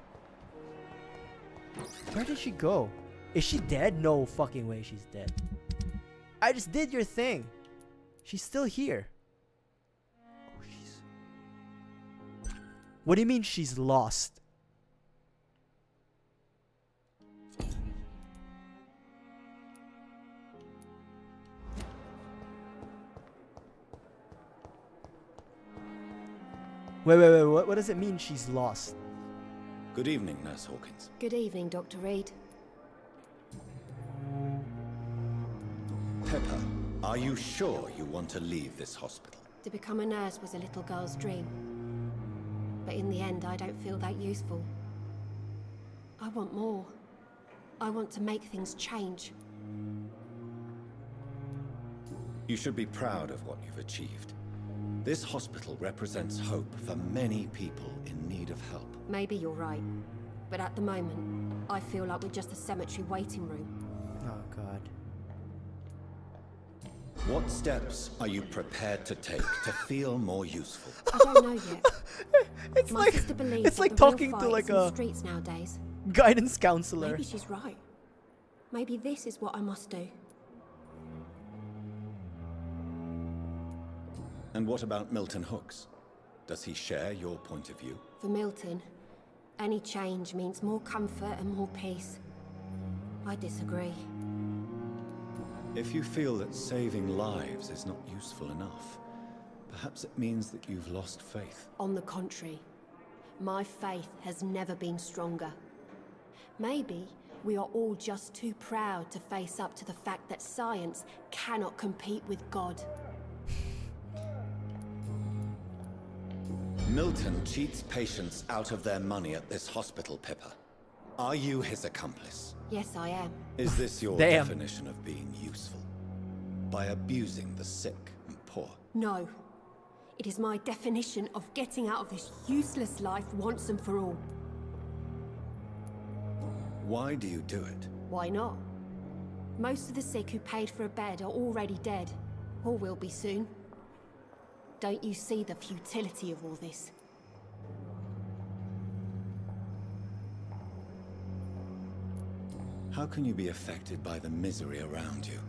Where did she go? Is she dead? No fucking way she's dead. I just did your thing. She's still here. Oh, what do you mean she's lost? Wait. What does it mean she's lost? Good evening, Nurse Hawkins. Good evening, Dr. Reed. Pepper, are you sure you want to leave this hospital? To become a nurse was a little girl's dream. But in the end, I don't feel that useful. I want more. I want to make things change. You should be proud of what you've achieved. This hospital represents hope for many people in need of help. Maybe you're right. But at the moment, I feel like we're just a cemetery waiting room. Oh, God. What steps are you prepared to take to feel more useful? I don't know yet. It's My like sister believes it's that like the real talking to fight like is in the a streets nowadays. guidance counselor. Maybe she's right. Maybe this is what I must do. And what about Milton Hooks? Does he share your point of view? For Milton, any change means more comfort and more peace. I disagree. If you feel that saving lives is not useful enough, perhaps it means that you've lost faith. On the contrary, my faith has never been stronger. Maybe we are all just too proud to face up to the fact that science cannot compete with God. Milton cheats patients out of their money at this hospital, Pippa. Are you his accomplice? Yes, I am. Is this your Damn. definition of being useful? By abusing the sick and poor? No. It is my definition of getting out of this useless life once and for all. Why do you do it? Why not? Most of the sick who paid for a bed are already dead, or will be soon. Don't you see the futility of all this? How can you be affected by the misery around you,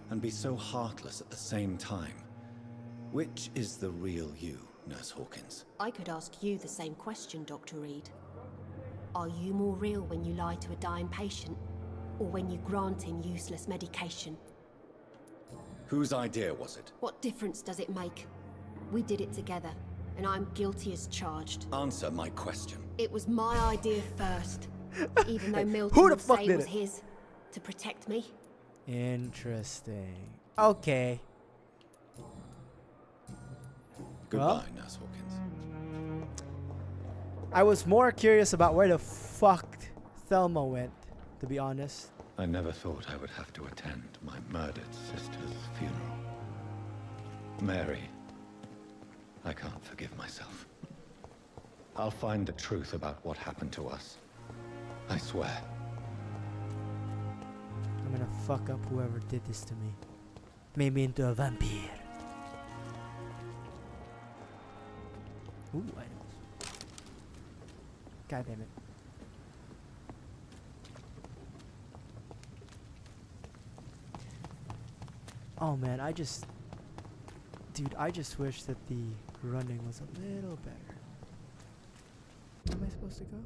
and be so heartless at the same time? Which is the real you, Nurse Hawkins? I could ask you the same question, Dr. Reed. Are you more real when you lie to a dying patient, or when you grant him useless medication? Whose idea was it? What difference does it make? We did it together, and I'm guilty as charged. Answer my question. It was my idea first, even though Milton Who the would fuck say did it was it? his, to protect me. Interesting. Okay. Goodbye, Well, Nurse Hawkins. I was more curious about where the fuck Thelma went, to be honest. I never thought I would have to attend my murdered sister's funeral. Mary, I can't forgive myself. I'll find the truth about what happened to us. I swear. I'm gonna fuck up whoever did this to me. Made me into a vampire. Ooh, items. God damn it. Oh man, dude, I just wish that the running was a little better. Where am I supposed to go?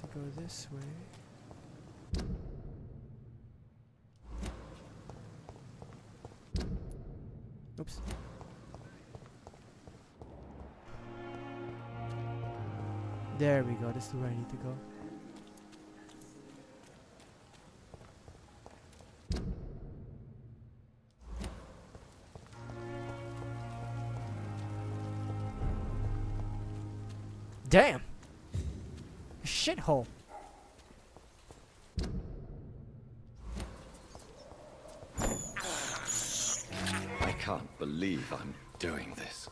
Have to go this way. Oops. There we go, this is where I need to go. Damn! A shithole. I can't believe I'm doing this.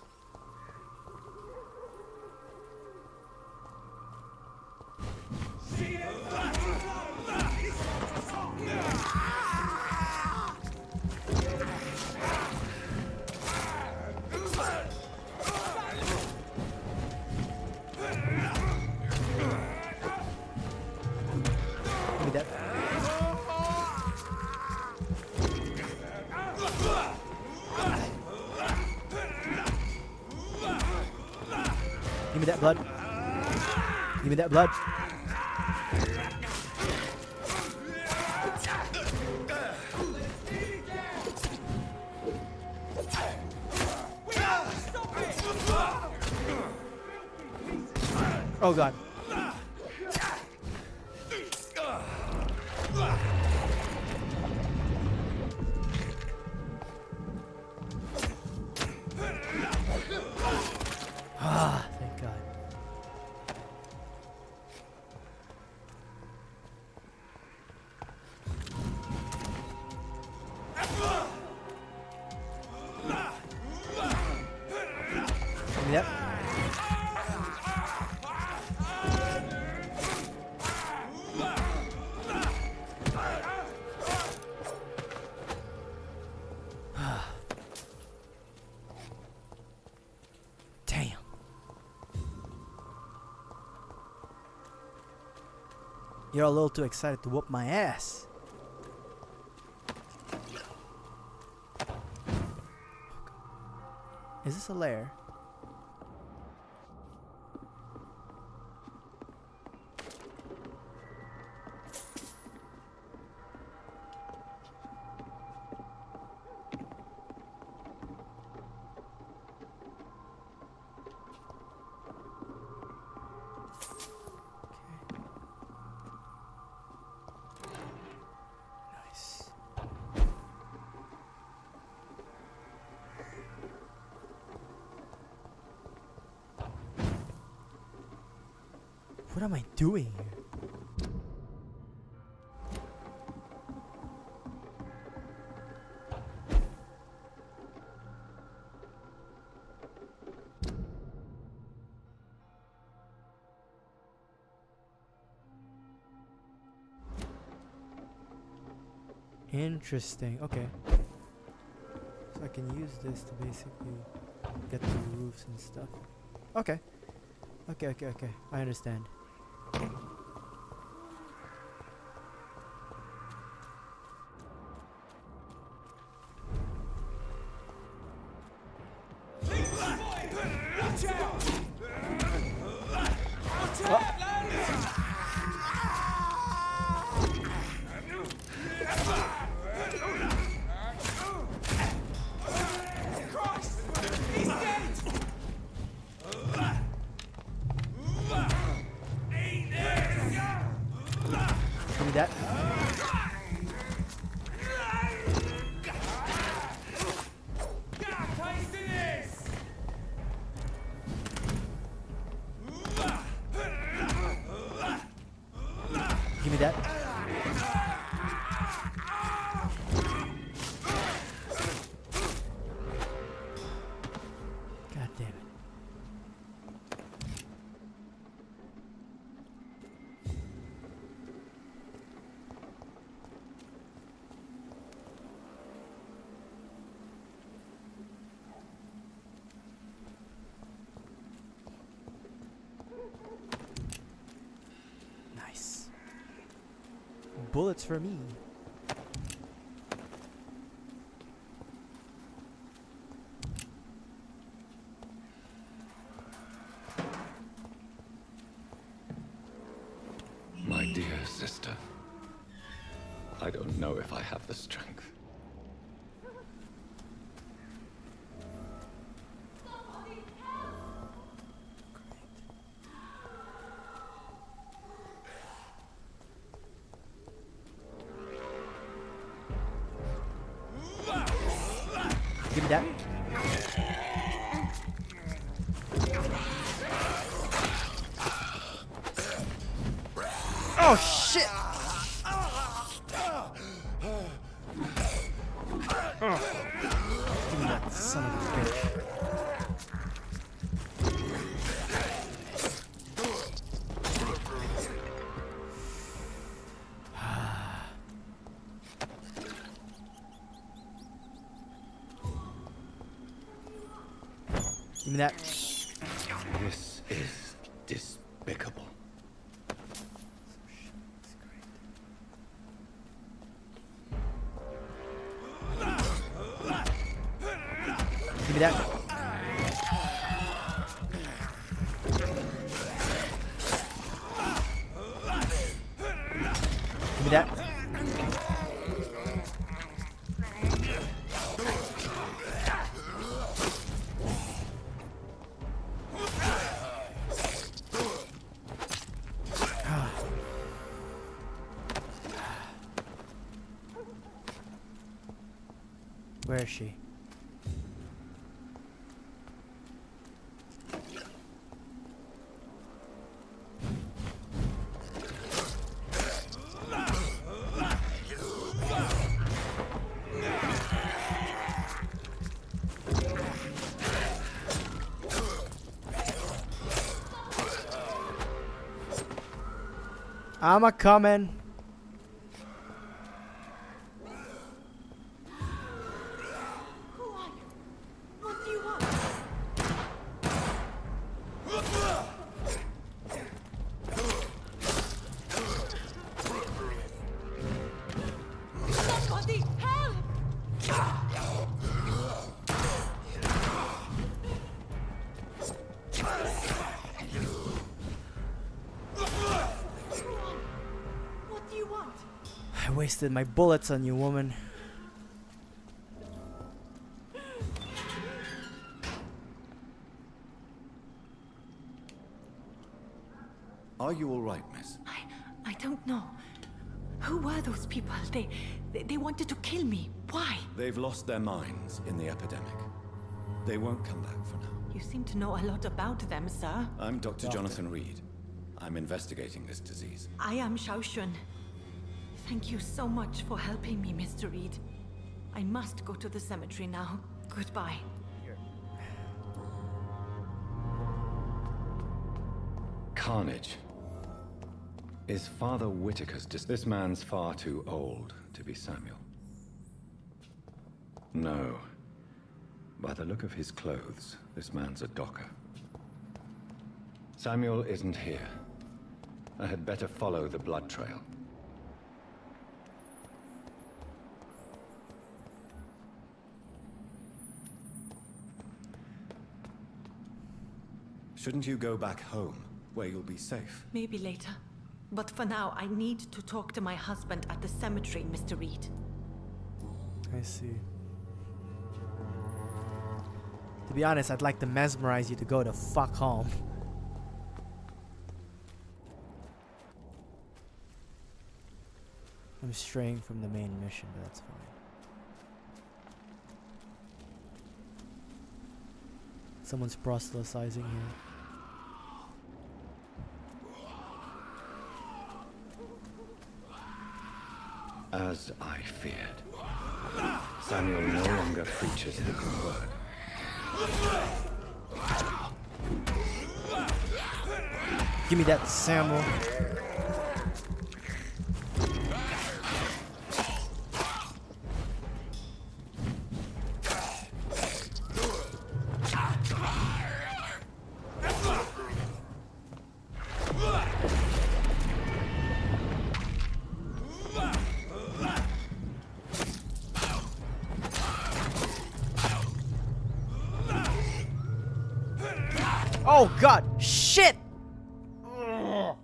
Give me that. Give me that blood. Give me that blood. Oh god. Ah, thank God. Yep. Damn. You're a little too excited to whoop my ass. Is this a lair? Nice. What am I doing here? Interesting. Okay. So I can use this to basically get to the roofs and stuff. Okay. Okay. I understand. Give me that. bullets for me. My dear sister, I don't know if I have the strength. Give me that. Oh shit! Give me that son of a bitch. Give me that. This is despicable. Give me that. Give me that. Where is she? I'm a coming. What do you want? Somebody help! What do you want? I wasted my bullets on you, woman. Are you all right, miss? I don't know. Who were those people? They wanted to kill me. Why? They've lost their minds in the epidemic. They won't come back for now. You seem to know a lot about them, sir. I'm Dr. Jonathan Reed. I'm investigating this disease. I am Xiaoxun. Thank you so much for helping me, Mr. Reed. I must go to the cemetery now. Goodbye. Carnage is Father Whitaker's This man's far too old to be Samuel. No. By the look of his clothes, this man's a docker. Samuel isn't here. I had better follow the blood trail. Shouldn't you go back home, where you'll be safe? Maybe later. But for now, I need to talk to my husband at the cemetery, Mr. Reed. I see. To be honest, I'd like to mesmerize you to go the fuck home. I'm straying from the main mission, but that's fine. Someone's proselytizing here. As I feared, Samuel no longer preaches the good word. Give me that, Samuel. Oh god! Shit! Ugh.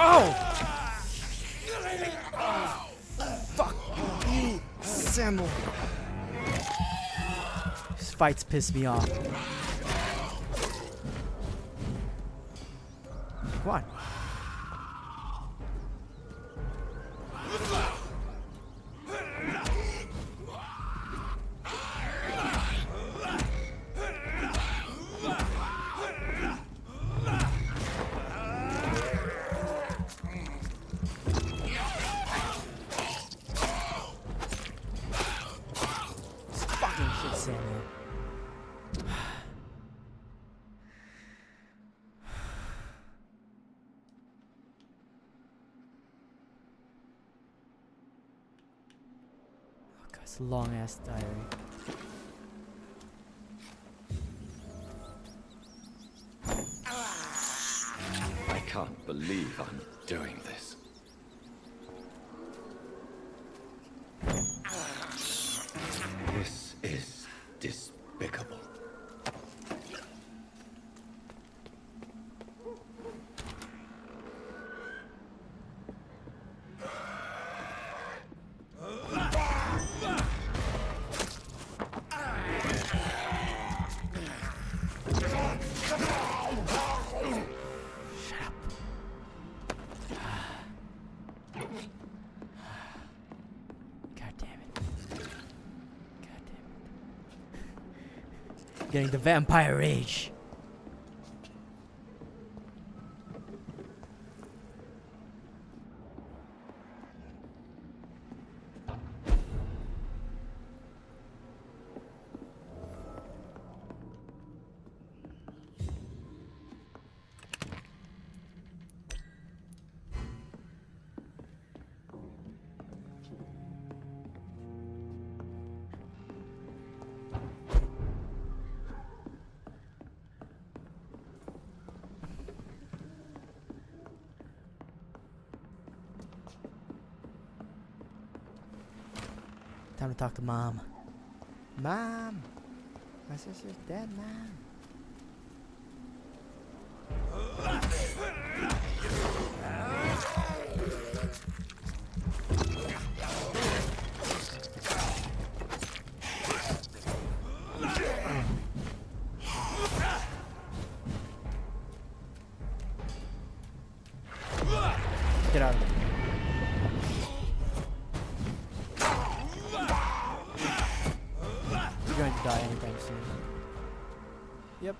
Oh! Fuck you, Samuel. These fights piss me off. Come on. It's a long ass diary. I can't believe I'm doing this. This is despicable. Getting the vampire rage. Time to talk to Mom. Mom! My sister's dead, Mom. Get out of here. You're going to die anytime soon. Yep.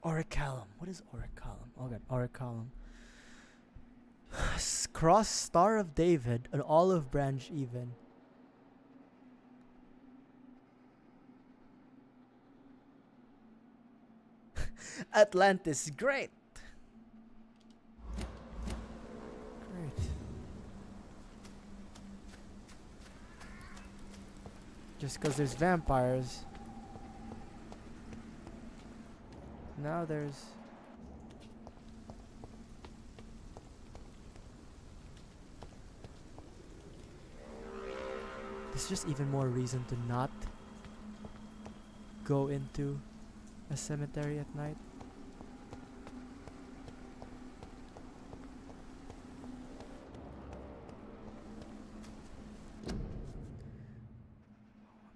Orichalum. What is Orichalum? Oh god, Orichalum. Cross Star of David, an olive branch even. Atlantis, great. Great. Just because there's vampires. Now there's... There's just even more reason to not go into a cemetery at night. I'm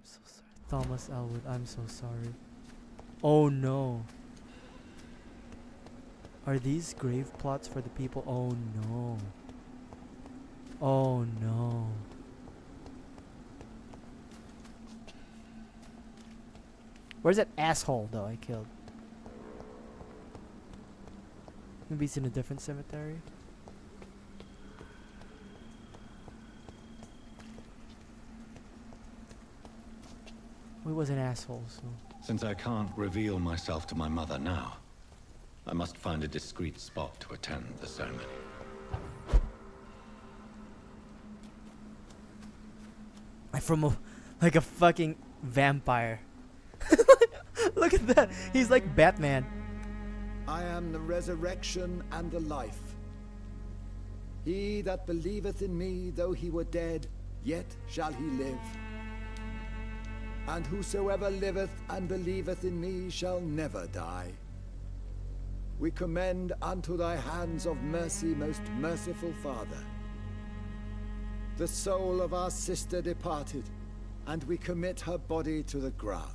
so sorry. Thomas Elwood, I'm so sorry. Oh no. Are these grave plots for the people? Oh no. Oh no. Where's that asshole though I killed? Maybe he's in a different cemetery. He was an asshole, so. Since I can't reveal myself to my mother now, I must find a discreet spot to attend the ceremony. I'm from like a fucking vampire. Look at that. He's like Batman. I am the resurrection and the life. He that believeth in me, though he were dead, yet shall he live. And whosoever liveth and believeth in me shall never die. We commend unto thy hands of mercy, most merciful Father, the soul of our sister departed, and we commit her body to the ground.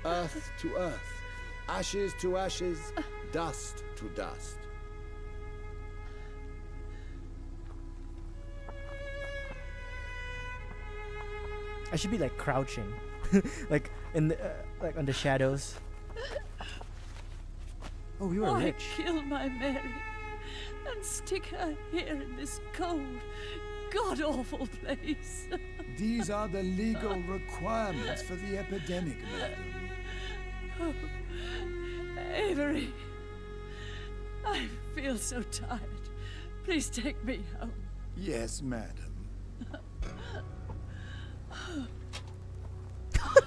Earth to earth, ashes to ashes, dust to dust. I should be like crouching, like in the like on the shadows. Oh, we were Why rich. kill my Mary and stick her here in this cold, god-awful place? These are the legal requirements for the epidemic, madam. Oh, Avery, I feel so tired. Please take me home. Yes, madam.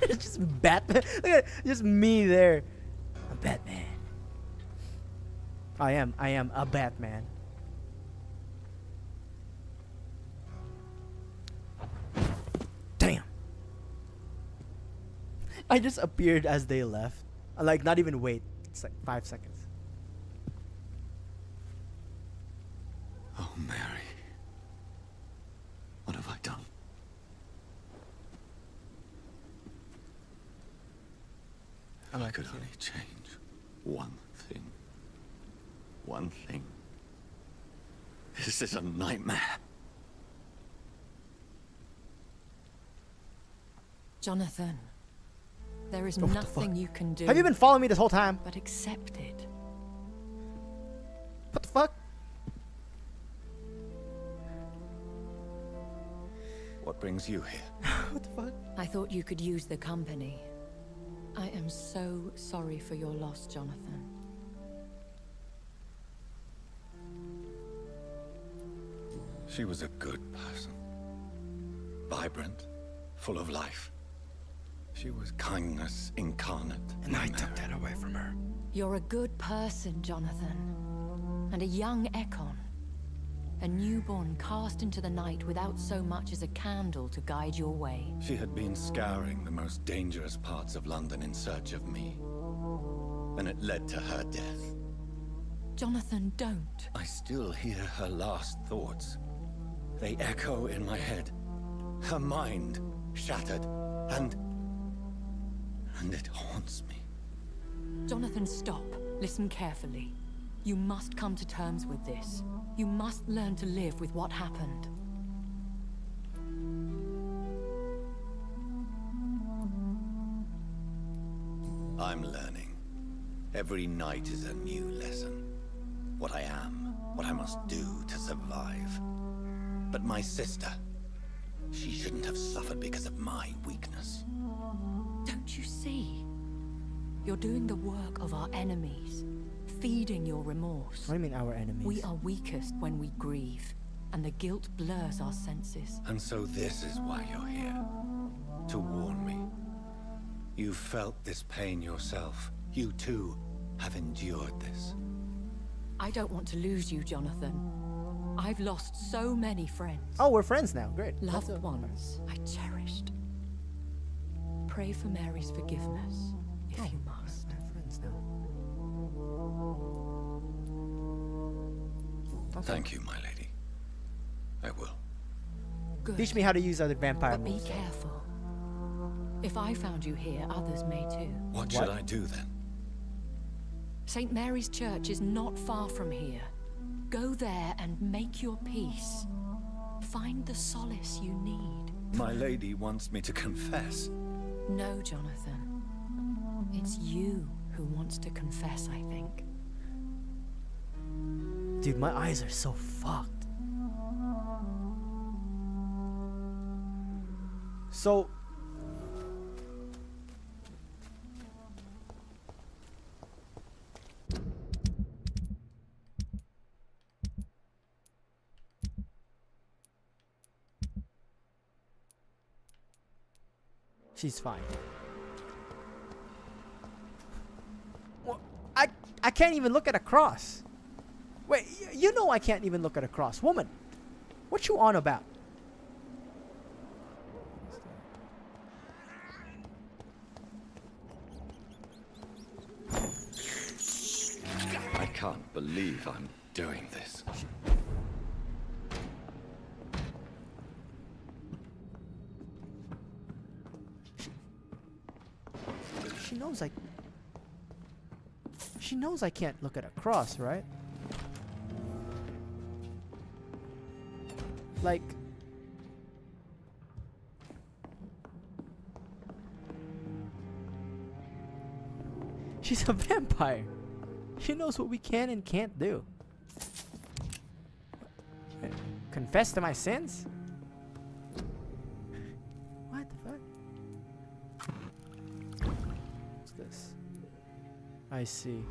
It's just Batman. Look at it, just me there. I'm Batman. I am a Batman. Damn. I just appeared as they left. Like, not even wait. It's like 5 seconds. Oh, Mary. What have I done? If I could only change one thing. One thing. This is a nightmare. Jonathan, there is What the nothing fuck? you can do. Have you been following me this whole time? But accept it. What the fuck? What brings you here? What the fuck? I thought you could use the company. I am so sorry for your loss, Jonathan. She was a good person. Vibrant, full of life. She was kindness incarnate. And I took that away from her. You're a good person, Jonathan. And a young Ekon. A newborn cast into the night without so much as a candle to guide your way. She had been scouring the most dangerous parts of London in search of me. And it led to her death. Jonathan, don't. I still hear her last thoughts. They echo in my head. Her mind shattered, and it haunts me. Jonathan, stop. Listen carefully. You must come to terms with this. You must learn to live with what happened. I'm learning. Every night is a new lesson. What I am, what I must do to survive. But my sister, she shouldn't have suffered because of my weakness. Don't you see? You're doing the work of our enemies, feeding your remorse. What do you mean our enemies? We are weakest when we grieve, and the guilt blurs our senses. And so this is why you're here. To warn me. You felt this pain yourself. You too have endured this. I don't want to lose you, Jonathan. I've lost so many friends. Oh, we're friends now. Great. Loved That's ones I cherished. pray for Mary's forgiveness, if you must. We're friends now. Okay. Thank you, my lady. I will. Good. Teach me how to use other vampire But be moves. careful. If I found you here, others may too. What should I do then? St. Mary's Church is not far from here. Go there and make your peace. Find the solace you need. My lady wants me to confess. No, Jonathan. It's you who wants to confess, I think. Dude, my eyes are so fucked. So... she's fine. Well, I can't even look at a cross. Wait, you know I can't even look at a cross. Woman, what you on about? I can't believe I'm doing this. She knows I... She knows I can't look at a cross, right? Like... she's a vampire. She knows what we can and can't do. Confess to my sins? What the fuck? What's this? I see.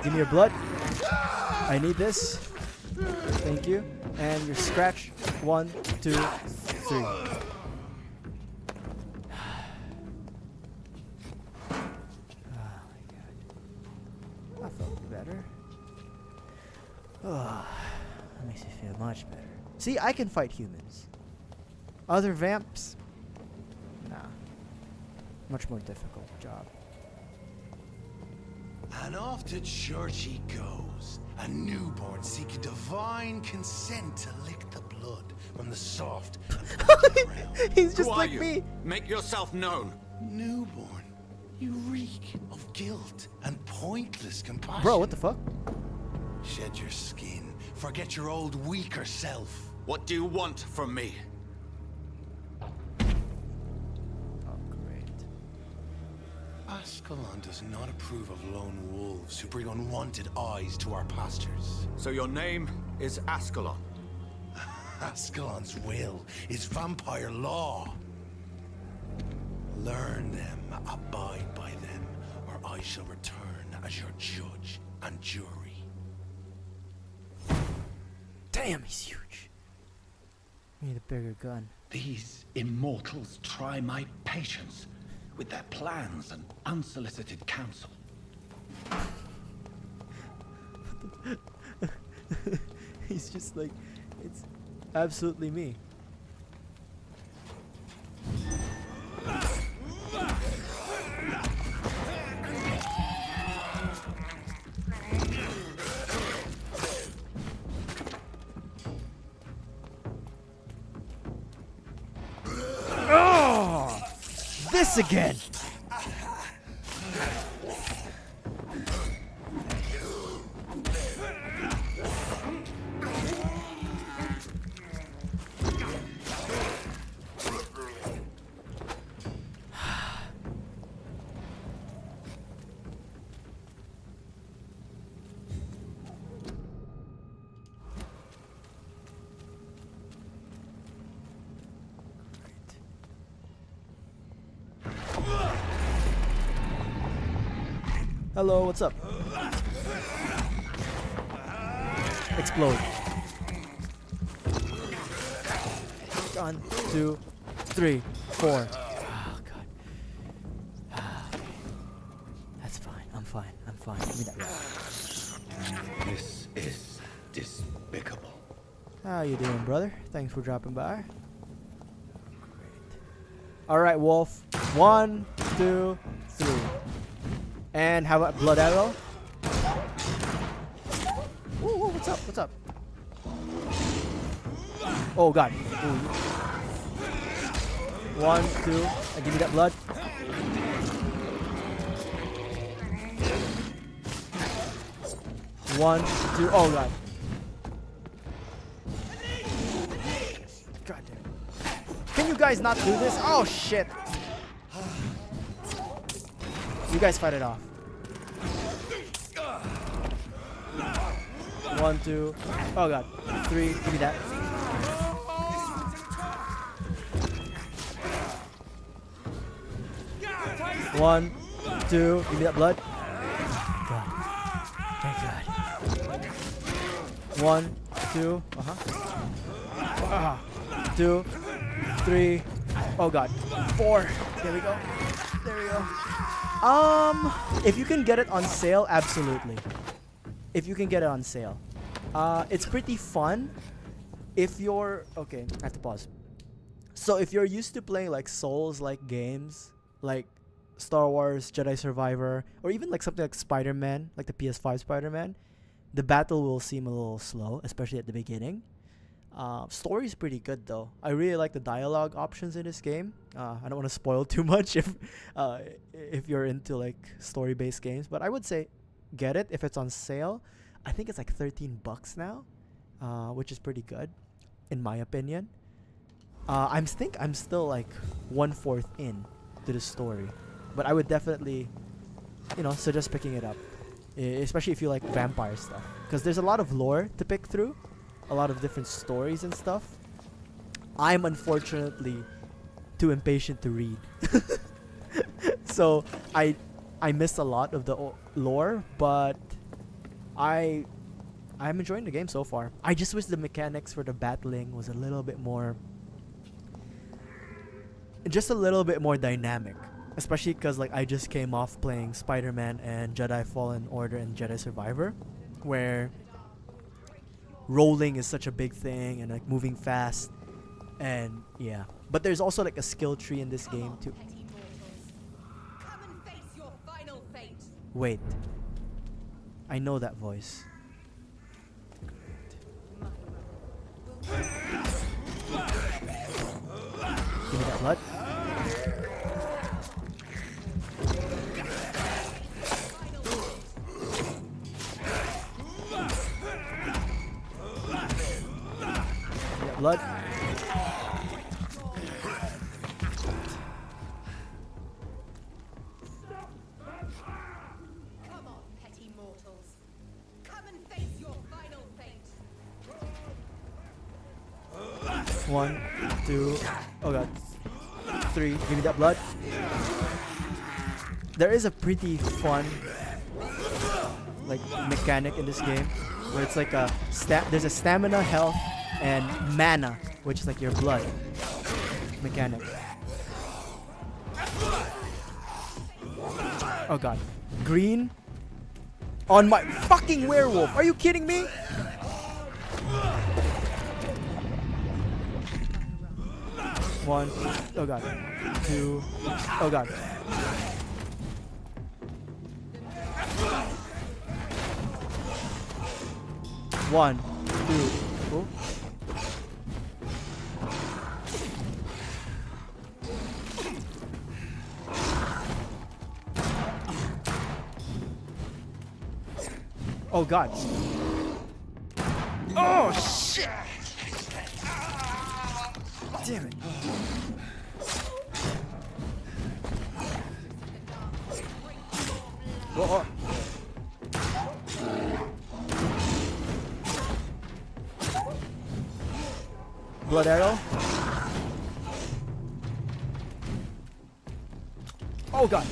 Give me your blood. I need this. Thank you. And your scratch. 1, 2, 3. Oh my god. I felt better. Oh, that makes me feel much better. See, I can fight humans. Other vamps? Nah. Much more difficult job. And off to church he goes, a newborn seeking divine consent to lick the blood from the soft and ground. He's just Who like are you? me. Make yourself known. Newborn, you reek of guilt and pointless compassion. Bro, what the fuck? Shed your skin, forget your old weaker self. What do you want from me? Ascalon does not approve of lone wolves who bring unwanted eyes to our pastures. So your name is Ascalon? Ascalon's will is vampire law. Learn them, abide by them, or I shall return as your judge and jury. Damn, he's huge. I need a bigger gun. These immortals try my patience with their plans and unsolicited counsel. He's just like, it's absolutely me. Oh, this again. Hello, what's up? Explode. 1, 2, 3, 4. Oh god. That's fine. I'm fine. I'm fine. Give me that rock. This is despicable. How you doing, brother? Thanks for dropping by. All right, Wolf. 1, 2, 3. And how about Blood Arrow? Ooh, what's up? What's up? Oh god. Ooh. 1, 2. Give me that blood. One, two. Oh god. God damn. Can you guys not do this? Oh shit. You guys fight it off. 1, 2. Oh god. 3. Give me that. One, 2. Give me that blood. God. Thank God. 1, 2. 2, 3. Oh god. 4. There we go. There we go. If you can get it on sale, absolutely. If you can get it on sale. It's pretty fun. If you're... Okay, I have to pause. So if you're used to playing like Souls-like games, like Star Wars, Jedi Survivor, or even like something like Spider-Man, like the PS5 Spider-Man, the battle will seem a little slow, especially at the beginning. Story's pretty good though. I really like the dialogue options in this game. I don't want to spoil too much if you're into like story-based games, but I would say get it if it's on sale. I think it's like $13 now, which is pretty good, in my opinion. I think I'm still like 1/4 in to the story, but I would definitely, suggest picking it up, especially if you like vampire stuff, because there's a lot of lore to pick through, a lot of different stories and stuff. I'm unfortunately too impatient to read, so I missed a lot of the lore, but I'm enjoying the game so far. I just wish the mechanics for the battling was a little bit more dynamic, especially because like I just came off playing Spider-Man and Jedi Fallen Order and Jedi Survivor, where rolling is such a big thing and like moving fast, and yeah. But there's also like a skill tree in this game too. Wait, I know that voice. Give me that blood. Blood. Come on, petty mortals. Come and face your final fate. 1, 2. Oh god. 3. Give me that blood. There is a pretty fun like mechanic in this game where it's like there's a stamina, health, and mana, which is like your blood mechanic. Oh god. Green on my fucking werewolf. Are you kidding me? One. Oh god. 2. Oh god. One, 2. Oh. Oh god. Oh shit. Damn it. Whoa. Blood arrow. Oh god.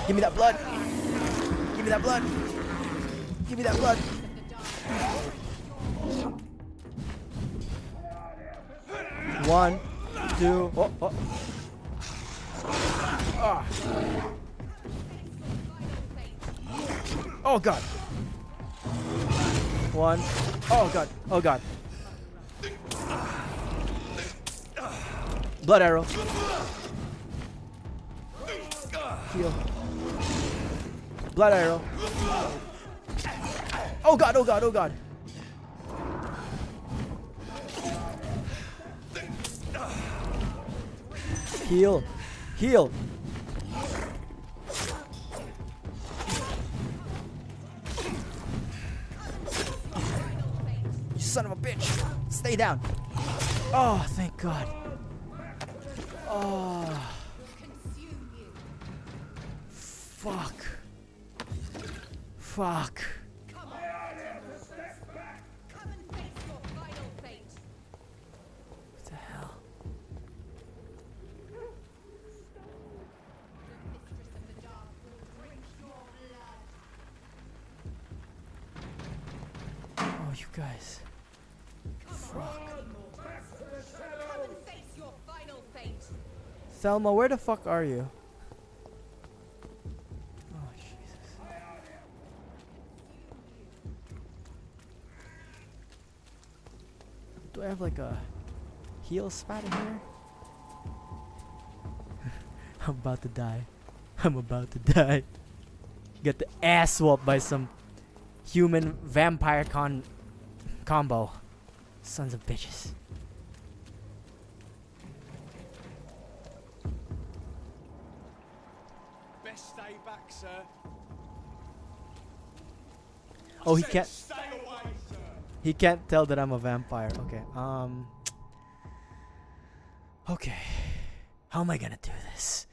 Give me that blood. Give me that blood. Give me that blood. One, two. Oh, oh. Ah. Oh god. One. Oh god. Oh god. Blood arrow. Heal. Blood arrow. Oh god, oh god, oh god. Heal. Heal. You son of a bitch. Stay down. Oh, thank God. Oh. Fuck. Fuck. What the hell? Oh, you guys. Fuck. Thelma, where the fuck are you? Oh, Jesus. Do I have like a heal spot in here? I'm about to die. I'm about to die. Get the ass whooped by some human vampire combo. Sons of bitches. Best stay back, sir. Oh, he can't. He can't tell that I'm a vampire. Okay. Okay. How am I gonna do this?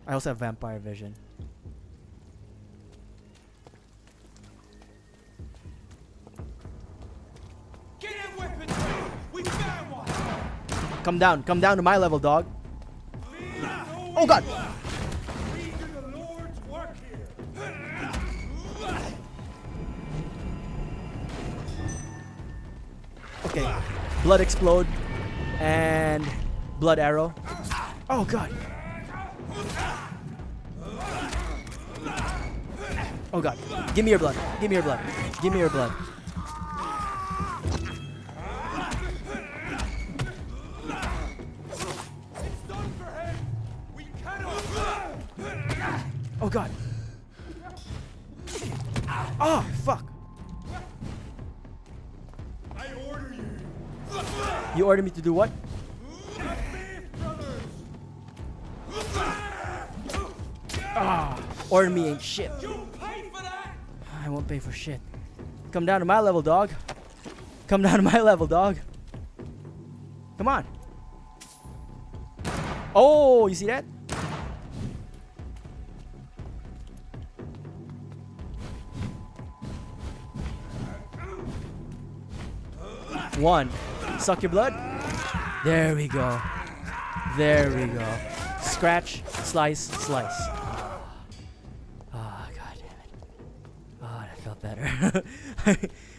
I also have vampire vision. Get in weapons ready. We found one. Come down to my level, dog. Oh God! We do the Lord's work here. Okay. Blood explode and blood arrow. Oh God! Oh God! Give me your blood! Give me your blood! Give me your blood! Oh God! Oh fuck! I order you. You ordered me to do what? Ah! Order me ain't shit. I won't pay for shit. Come down to my level, dog. Come down to my level, dog. Come on. Oh, you see that? One. Suck your blood. There we go. There we go. Scratch, slice, slice. Oh, God damn it. Oh, that felt better.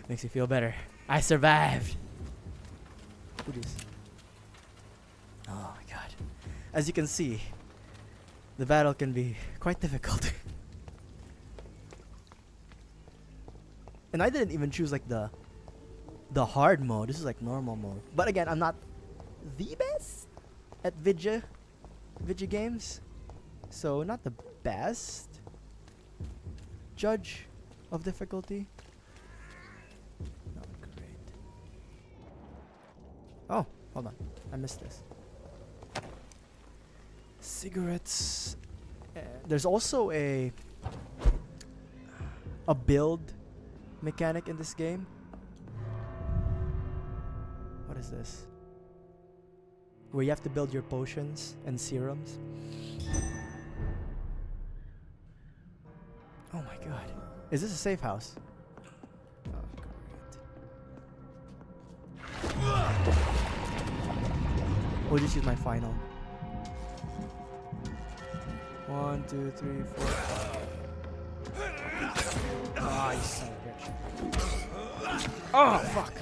Makes me feel better. I survived. Who this? Oh my God. As you can see, the battle can be quite difficult. And I didn't even choose like the hard mode. This is like normal mode. But again, I'm not the best at video games. So not the best judge of difficulty. Not great. Oh, hold on. I missed this. Cigarettes. There's also a build mechanic in this game. What is this? Where you have to build your potions and serums. Oh my God. Is this a safe house? Oh, great. We'll just use my final. 1, 2, 3, 4. Ah, you son of a bitch. Oh, fuck.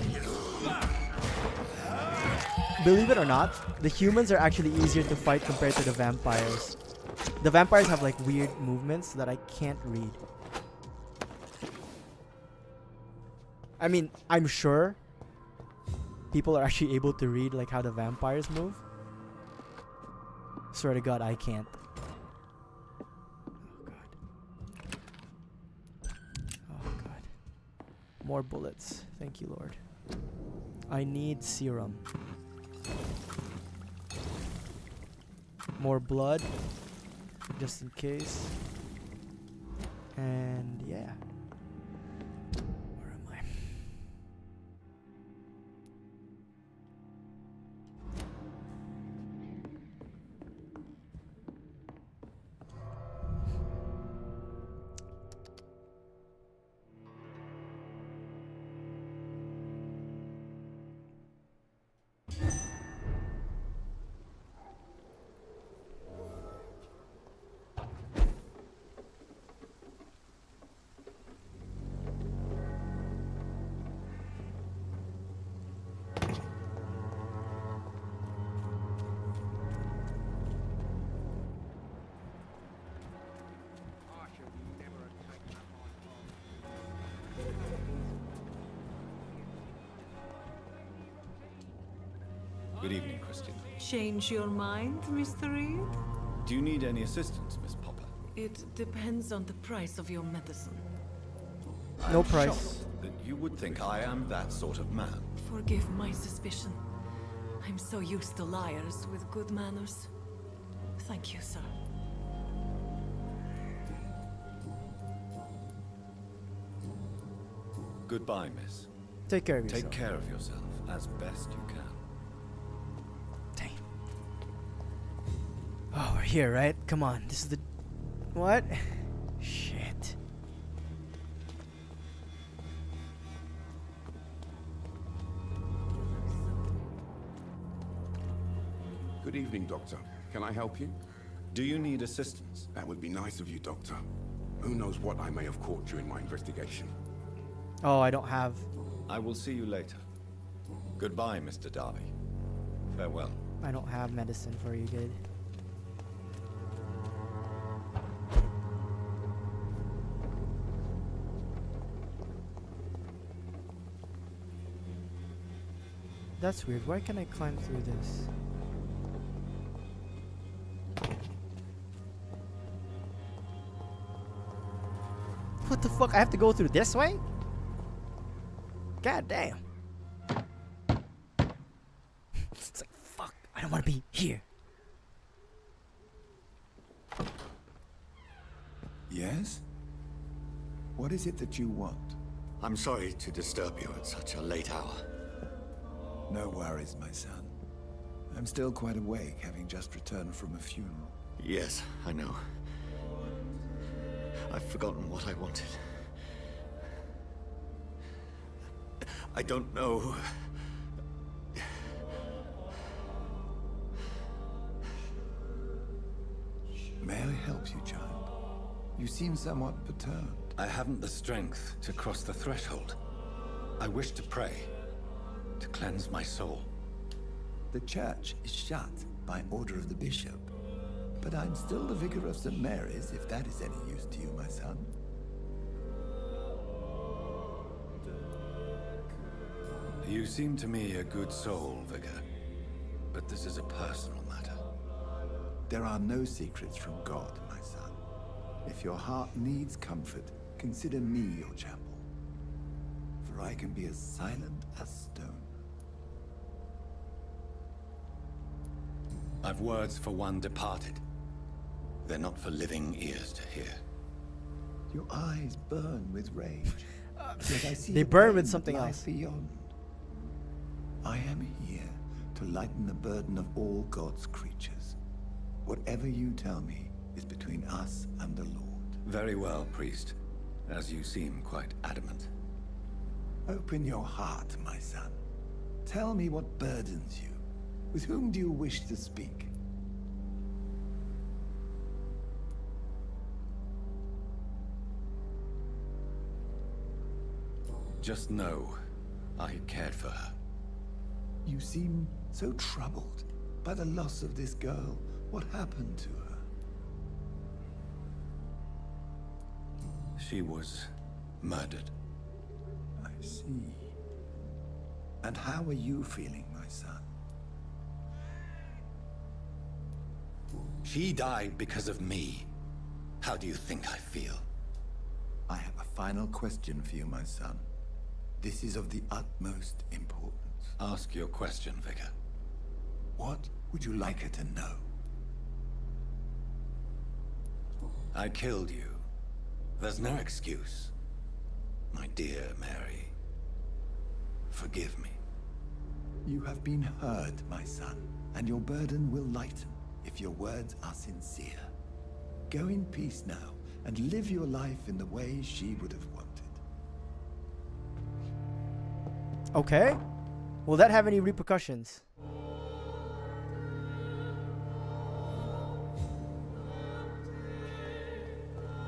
Believe it or not, the humans are actually easier to fight compared to the vampires. The vampires have like weird movements that I can't read. I mean, I'm sure people are actually able to read like how the vampires move. Swear to God, I can't. Oh God. More bullets. Thank you, Lord. I need serum. More blood, just in case. And yeah. Where am I? Good evening, Christian. Change your mind, Mr. Reed? Do you need any assistance, Miss Popper? It depends on the price of your medicine. No I'm price. shocked that you would think I am that sort of man. Forgive my suspicion. I'm so used to liars with good manners. Thank you, sir. Goodbye, miss. Take care of yourself. Take care of yourself as best you can. Dang. Oh, we're here, right? Come on. This is the... What? Shit. Good evening, Doctor. Can I help you? Do you need assistance? That would be nice of you, Doctor. Who knows what I may have caught during my investigation. Oh, I don't have... I will see you later. Goodbye, Mr. Darby. Farewell. I don't have medicine for you, kid. That's weird. Why can I climb through this? What the fuck? I have to go through this way? God damn. It's like, fuck. I don't want to be here. Yes? What is it that you want? I'm sorry to disturb you at such a late hour. No worries, my son. I'm still quite awake, having just returned from a funeral. Yes, I know. I've forgotten what I wanted. I don't know. May I help you, child? You seem somewhat perturbed. I haven't the strength to cross the threshold. I wish to pray, to cleanse my soul. The church is shut by order of the bishop. But I'm still the vicar of St. Mary's, if that is any use to you, my son. You seem to me a good soul, Vicar. But this is a personal matter. There are no secrets from God, my son. If your heart needs comfort, consider me your chapel. For I can be as silent as stone. I've words for one departed. They're not for living ears to hear. Your eyes burn with rage. Yet I see They the burn pain with that something lies else. Beyond. I am here to lighten the burden of all God's creatures. Whatever you tell me is between us and the Lord. Very well, priest. As you seem quite adamant. Open your heart, my son. Tell me what burdens you. With whom do you wish to speak? Just know, I cared for her. You seem so troubled by the loss of this girl. What happened to her? She was murdered. I see. And how are you feeling, my son? She died because of me. How do you think I feel? I have a final question for you, my son. This is of the utmost importance. Ask your question, Vicar. What would you like her to know? I killed you. There's no excuse. My dear Mary, forgive me. You have been heard, my son, and your burden will lighten if your words are sincere. Go in peace now, and live your life in the way she would have wanted. Okay. Will that have any repercussions?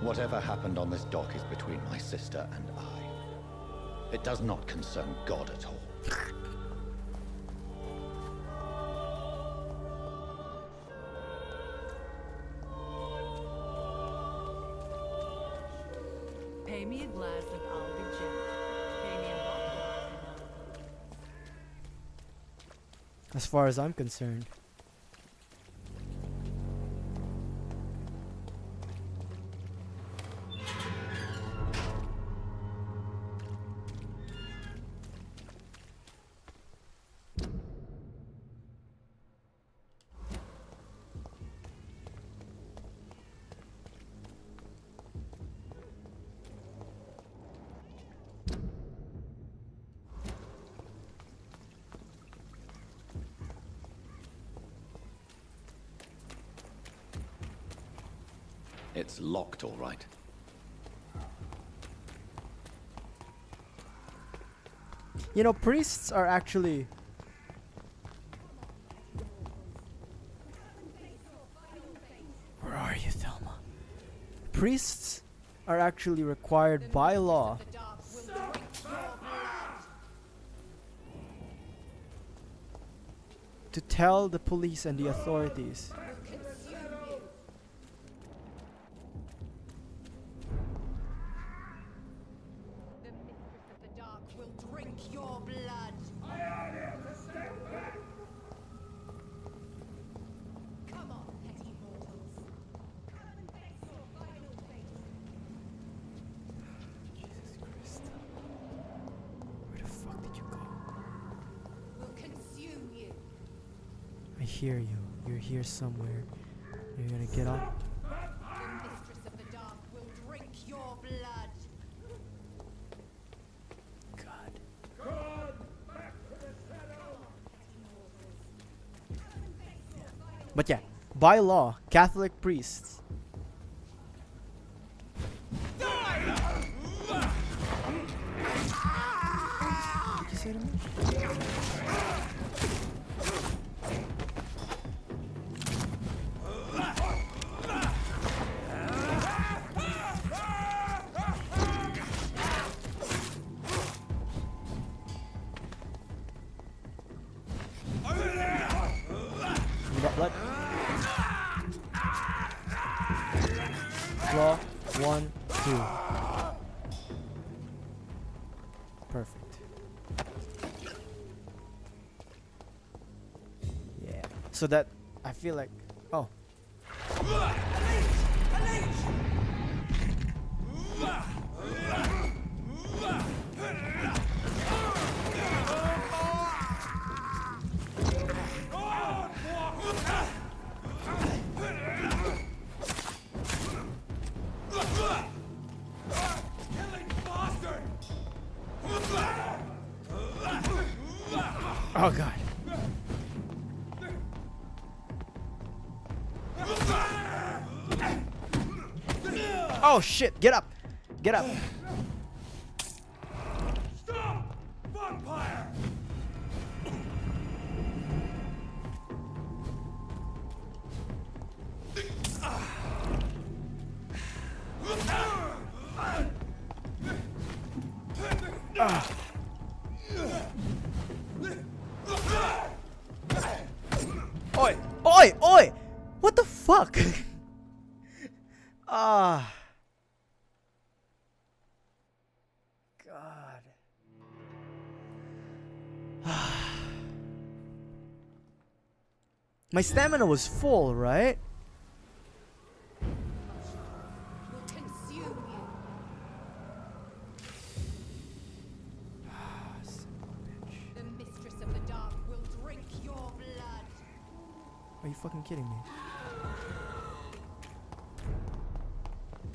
Whatever happened on this dock is between my sister and I. It does not concern God at all. Pay me a glass and I'll be gentle. Pay me a bottle. As far as I'm concerned. It's locked, all right. You know, priests are actually... Where are you, Thelma? Priests are actually required by law to tell the police and the authorities I hear you. You're here somewhere. You're gonna get up. The mistress of the dark will drink your blood. But yeah, by law, Catholic priests Did you say to me? You got blood? Claw, 1, 2. Perfect. Yeah. So that I feel like, oh. Oh god. Oh shit, get up. Get up. Stop! Vampire! Oi! Oi! Oi! What the fuck? Ah. God. My stamina was full, right? Will consume you. The mistress of the dark will drink your blood. Are you fucking kidding me?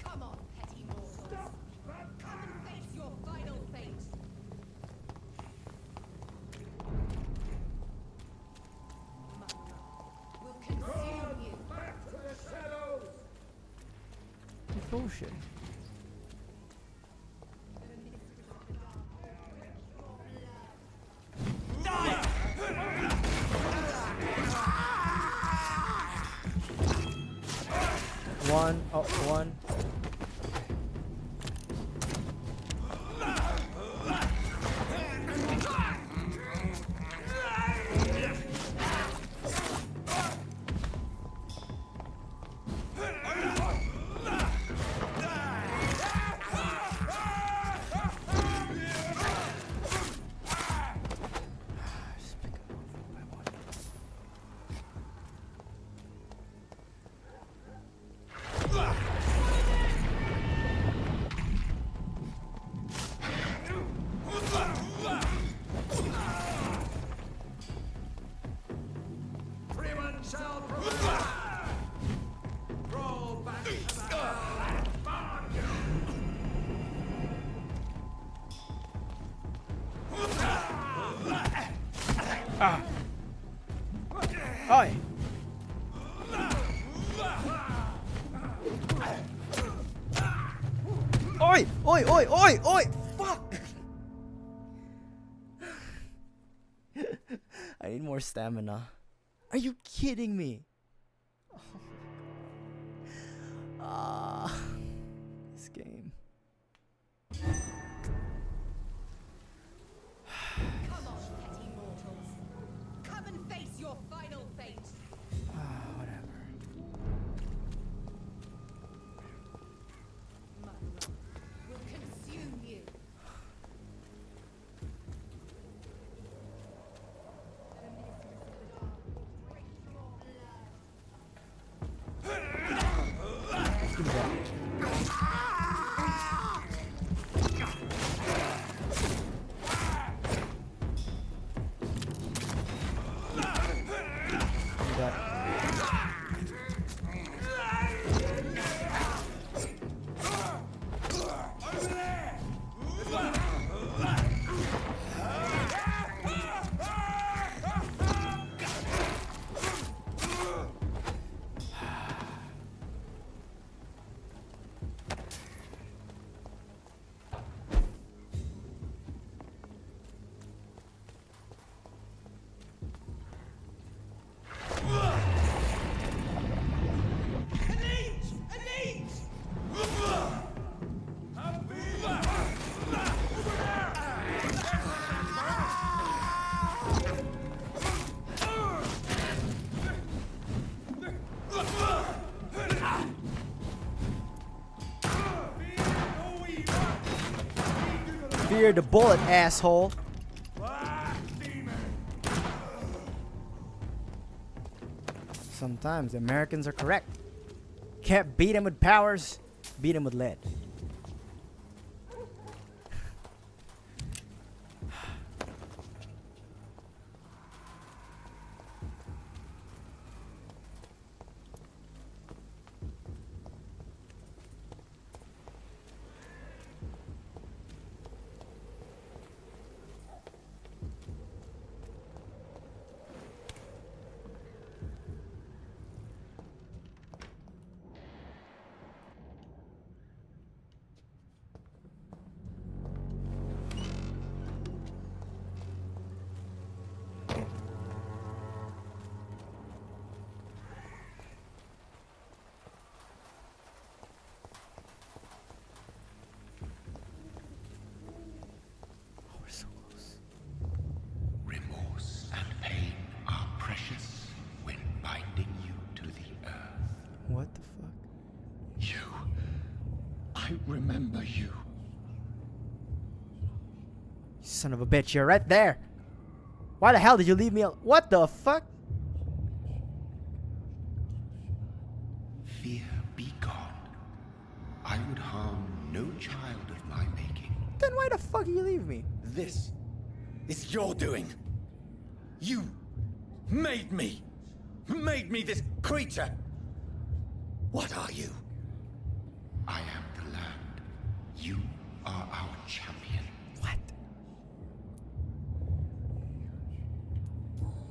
Come on, petty mortals. Come and face your final fate. Will consume you. Back to the shadows. Bullshit. One, oh, one. Ah. Oi. Oi, oi, oi, oi, oi. Fuck. I need more stamina. Are you kidding me? Ah, this game. Come on, petty mortals. Come and face your final fate. Whatever. Will consume you. Give me that. Give me that. Fear the bullet, asshole. Sometimes the Americans are correct. Can't beat him with powers, beat him with lead. Son of a bitch, you're right there. Why the hell did you leave me what the fuck? Fear be gone. I would harm no child of my making. Then why the fuck you leave me? This is your doing. You made me this creature. What are you? I am the land. You are our champion. What?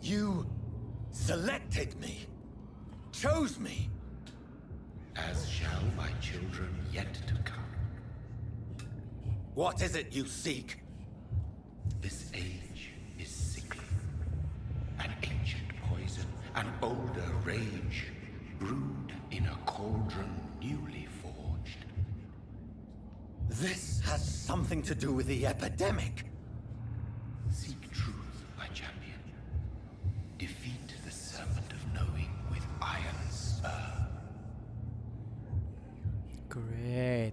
You selected me, chose me. As shall my children yet to come. What is it you seek? This age is sickly. An ancient poison, an older rage, brewed in a cauldron newly forged. This has something to do with the epidemic. Seek truth, my champion. Defeat the serpent of knowing with iron spur. Great.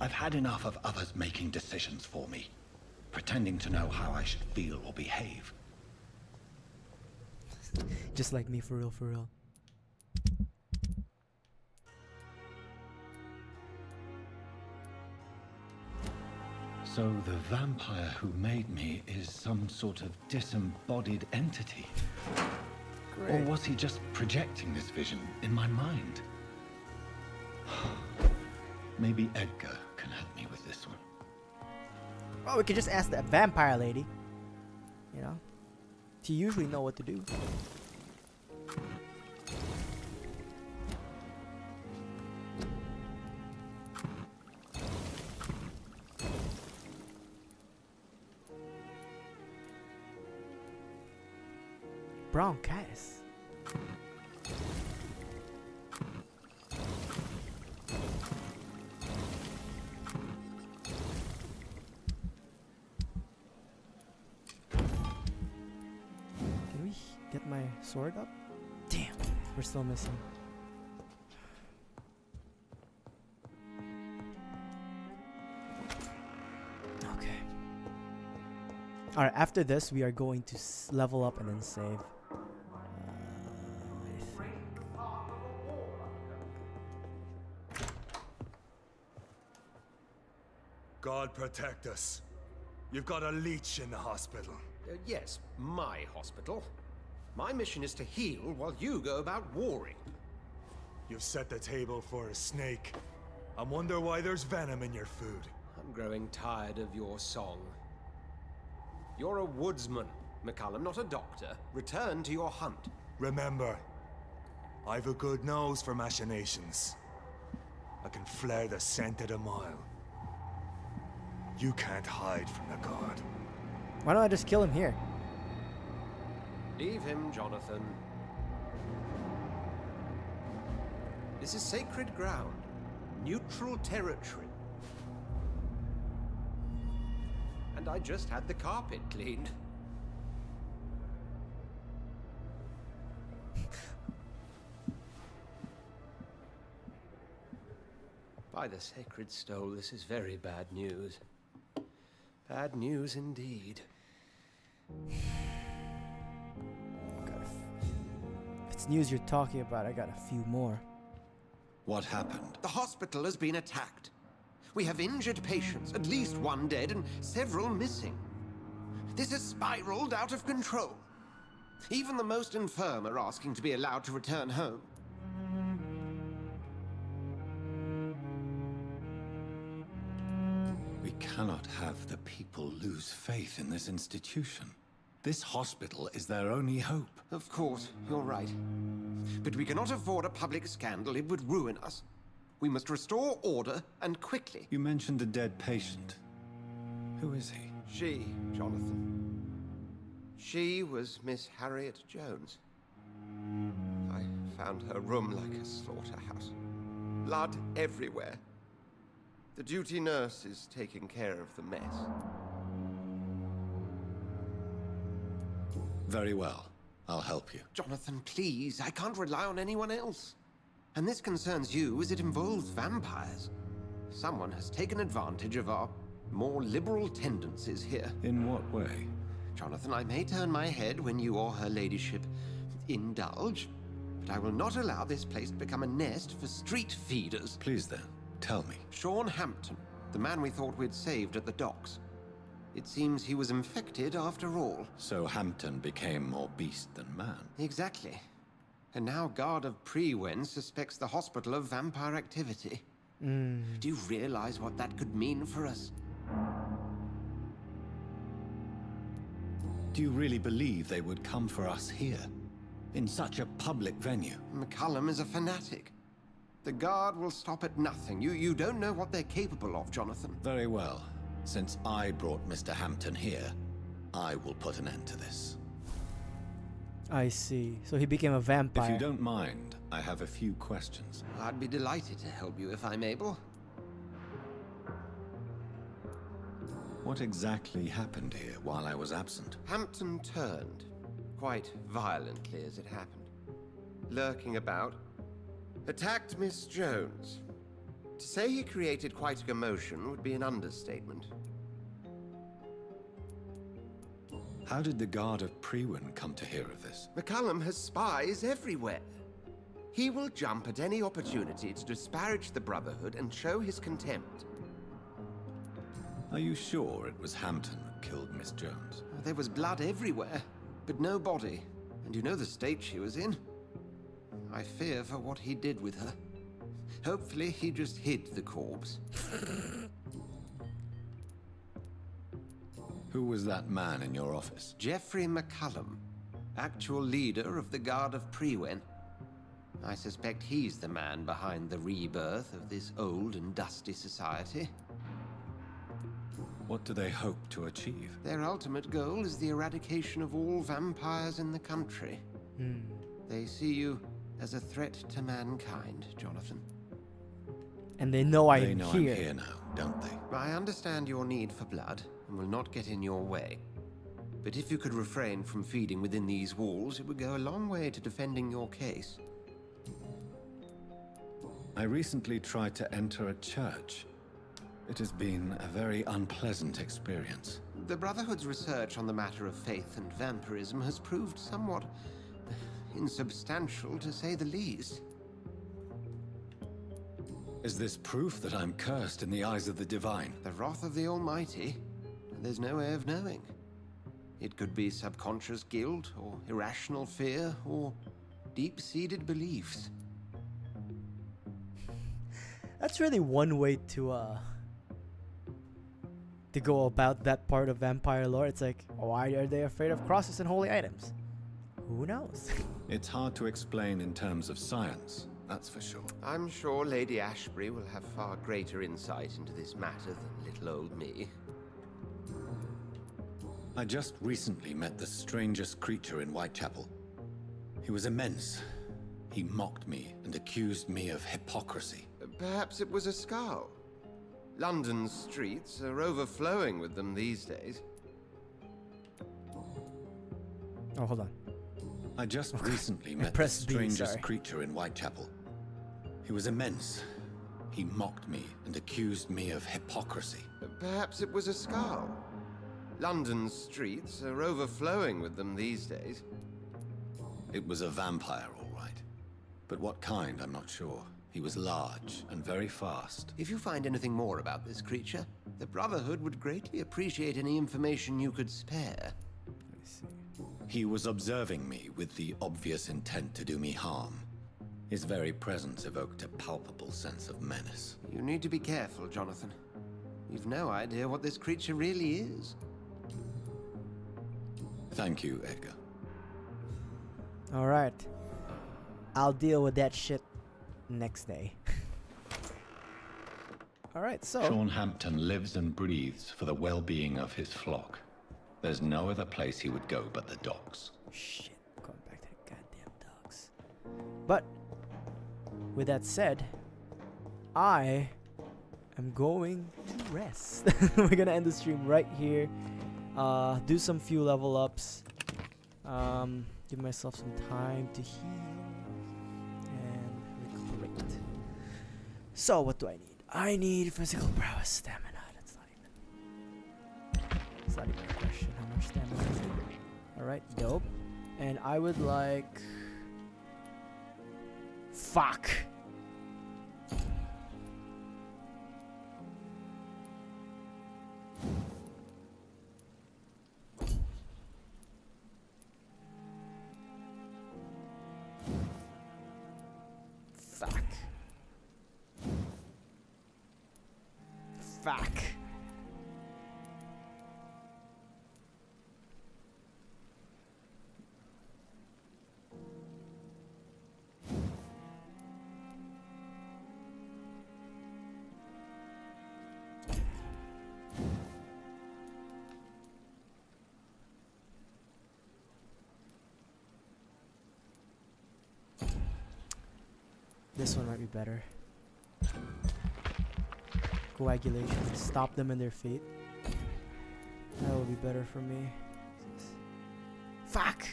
I've had enough of others making decisions for me, pretending to know how I should feel or behave. Just like me, for real, for real. So the vampire who made me is some sort of disembodied entity? Or was he just projecting this vision in my mind? Maybe Edgar can help me with this one. Oh, we could just ask that vampire lady. You know? She usually know what to do. Bronchitis. Can we get my sword up? Damn, we're still missing. Okay. Alright, after this, we are going to level up and then save. God protect us. You've got a leech in the hospital. Yes, my hospital. My mission is to heal while you go about warring. You've set the table for a snake. I wonder why there's venom in your food. I'm growing tired of your song. You're a woodsman, McCullum, not a doctor. Return to your hunt. Remember, I've a good nose for machinations. I can flare the scent at a mile. You can't hide from the guard. Why don't I just kill him here? Leave him, Jonathan. This is sacred ground. Neutral territory. And I just had the carpet cleaned. By the sacred stole, this is very bad news. Bad news indeed. If it's news you're talking about, I got a few more. What happened? The hospital has been attacked. We have injured patients, at least one dead and several missing. This has spiraled out of control. Even the most infirm are asking to be allowed to return home. We cannot have the people lose faith in this institution. This hospital is their only hope. Of course, you're right. But we cannot afford a public scandal. It would ruin us. We must restore order, and quickly. You mentioned a dead patient. Who is he? She, Jonathan. She was Miss Harriet Jones. I found her room like a slaughterhouse. Blood everywhere. The duty nurse is taking care of the mess. Very well. I'll help you. Jonathan, please. I can't rely on anyone else. And this concerns you as it involves vampires. Someone has taken advantage of our more liberal tendencies here. In what way? Jonathan, I may turn my head when you or her ladyship indulge, but I will not allow this place to become a nest for street feeders. Please then, tell me. Sean Hampton, the man we thought we'd saved at the docks. It seems he was infected after all. So Hampton became more beast than man. Exactly. And now Guard of Prewen suspects the hospital of vampire activity. Do you realize what that could mean for us? Do you really believe they would come for us here? In such a public venue? McCullum is a fanatic. The Guard will stop at nothing. You don't know what they're capable of, Jonathan. Very well. Since I brought Mr. Hampton here, I will put an end to this. I see. So he became a vampire. If you don't mind, I have a few questions. I'd be delighted to help you if I'm able. What exactly happened here while I was absent? Hampton turned, quite violently as it happened. Lurking about, attacked Miss Jones. To say he created quite a commotion would be an understatement. How did the Guard of Prewen come to hear of this? McCullum has spies everywhere. He will jump at any opportunity to disparage the Brotherhood and show his contempt. Are you sure it was Hampton that killed Miss Jones? There was blood everywhere, but no body. And you know the state she was in. I fear for what he did with her. Hopefully he just hid the corpse. Who was that man in your office? Geoffrey McCullum, actual leader of the Guard of Prewen. I suspect he's the man behind the rebirth of this old and dusty society. What do they hope to achieve? Their ultimate goal is the eradication of all vampires in the country. They see you as a threat to mankind, Jonathan. And they know I'm here now, don't they? I understand your need for blood and will not get in your way. But if you could refrain from feeding within these walls, it would go a long way to defending your case. I recently tried to enter a church. It has been a very unpleasant experience. The Brotherhood's research on the matter of faith and vampirism has proved somewhat insubstantial, to say the least. Is this proof that I'm cursed in the eyes of the divine? The wrath of the Almighty? There's no way of knowing. It could be subconscious guilt, or irrational fear, or deep-seated beliefs. That's really one way to go about that part of vampire lore. It's like, why are they afraid of crosses and holy items? Who knows? It's hard to explain in terms of science, that's for sure. I'm sure Lady Ashbury will have far greater insight into this matter than little old me. I just recently met the strangest creature in Whitechapel. He was immense. He mocked me and accused me of hypocrisy. Perhaps it was a skull. London's streets are overflowing with them these days. Oh, hold on. I just recently met the strangest creature in Whitechapel. He was immense. He mocked me and accused me of hypocrisy. Perhaps it was a skull. London's streets are overflowing with them these days. It was a vampire, all right. But what kind, I'm not sure. He was large and very fast. If you find anything more about this creature, the Brotherhood would greatly appreciate any information you could spare. I see. He was observing me with the obvious intent to do me harm. His very presence evoked a palpable sense of menace. You need to be careful, Jonathan. You've no idea what this creature really is. Thank you, Edgar. Alright. I'll deal with that shit next day. Alright, so... Sean Hampton lives and breathes for the well-being of his flock. There's no other place he would go but the docks. Shit, going back to the goddamn docks. But, with that said, I am going to rest. We're gonna end the stream right here. Do some few level ups. Give myself some time to heal and recuperate. So what do I need? I need physical prowess, stamina. That's not even a question. How much stamina I need? Alright, dope. And I would like... Fuck! Fuck. Fuck. This one might be better. Coagulation. Stop them in their feet. That will be better for me. Fuck!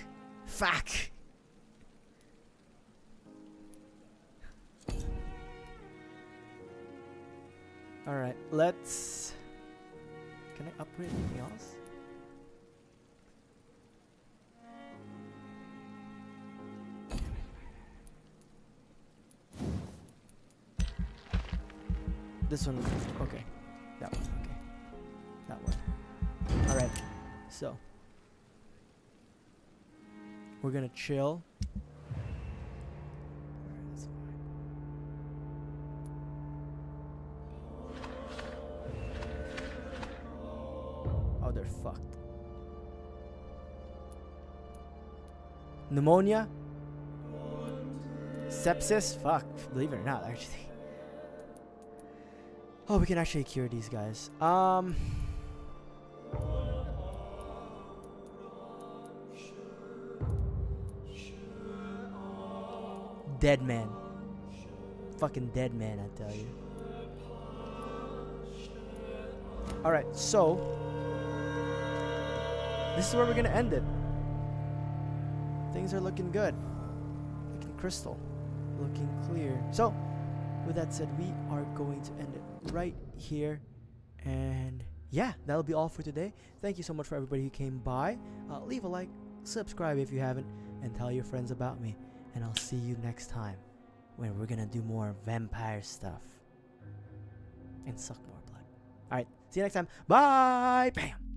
Fuck! Alright, let's... Can I upgrade anything else? This one, okay. That one, okay. That one. Alright, so. We're gonna chill. Alright, that's fine. Oh, they're fucked. Pneumonia? Sepsis? Fuck, believe it or not, actually. Oh, we can actually cure these guys. Dead man. Fucking dead man, I tell you. Alright, so this is where we're gonna end it. Things are looking good. Looking crystal. Looking clear. So, with that said, we are going to end it right here. And yeah, that'll be all for today. Thank you so much for everybody who came by. Leave a like, subscribe if you haven't, and tell your friends about me. And I'll see you next time when we're gonna do more vampire stuff and suck more blood. Alright, see you next time. Bye! Bam!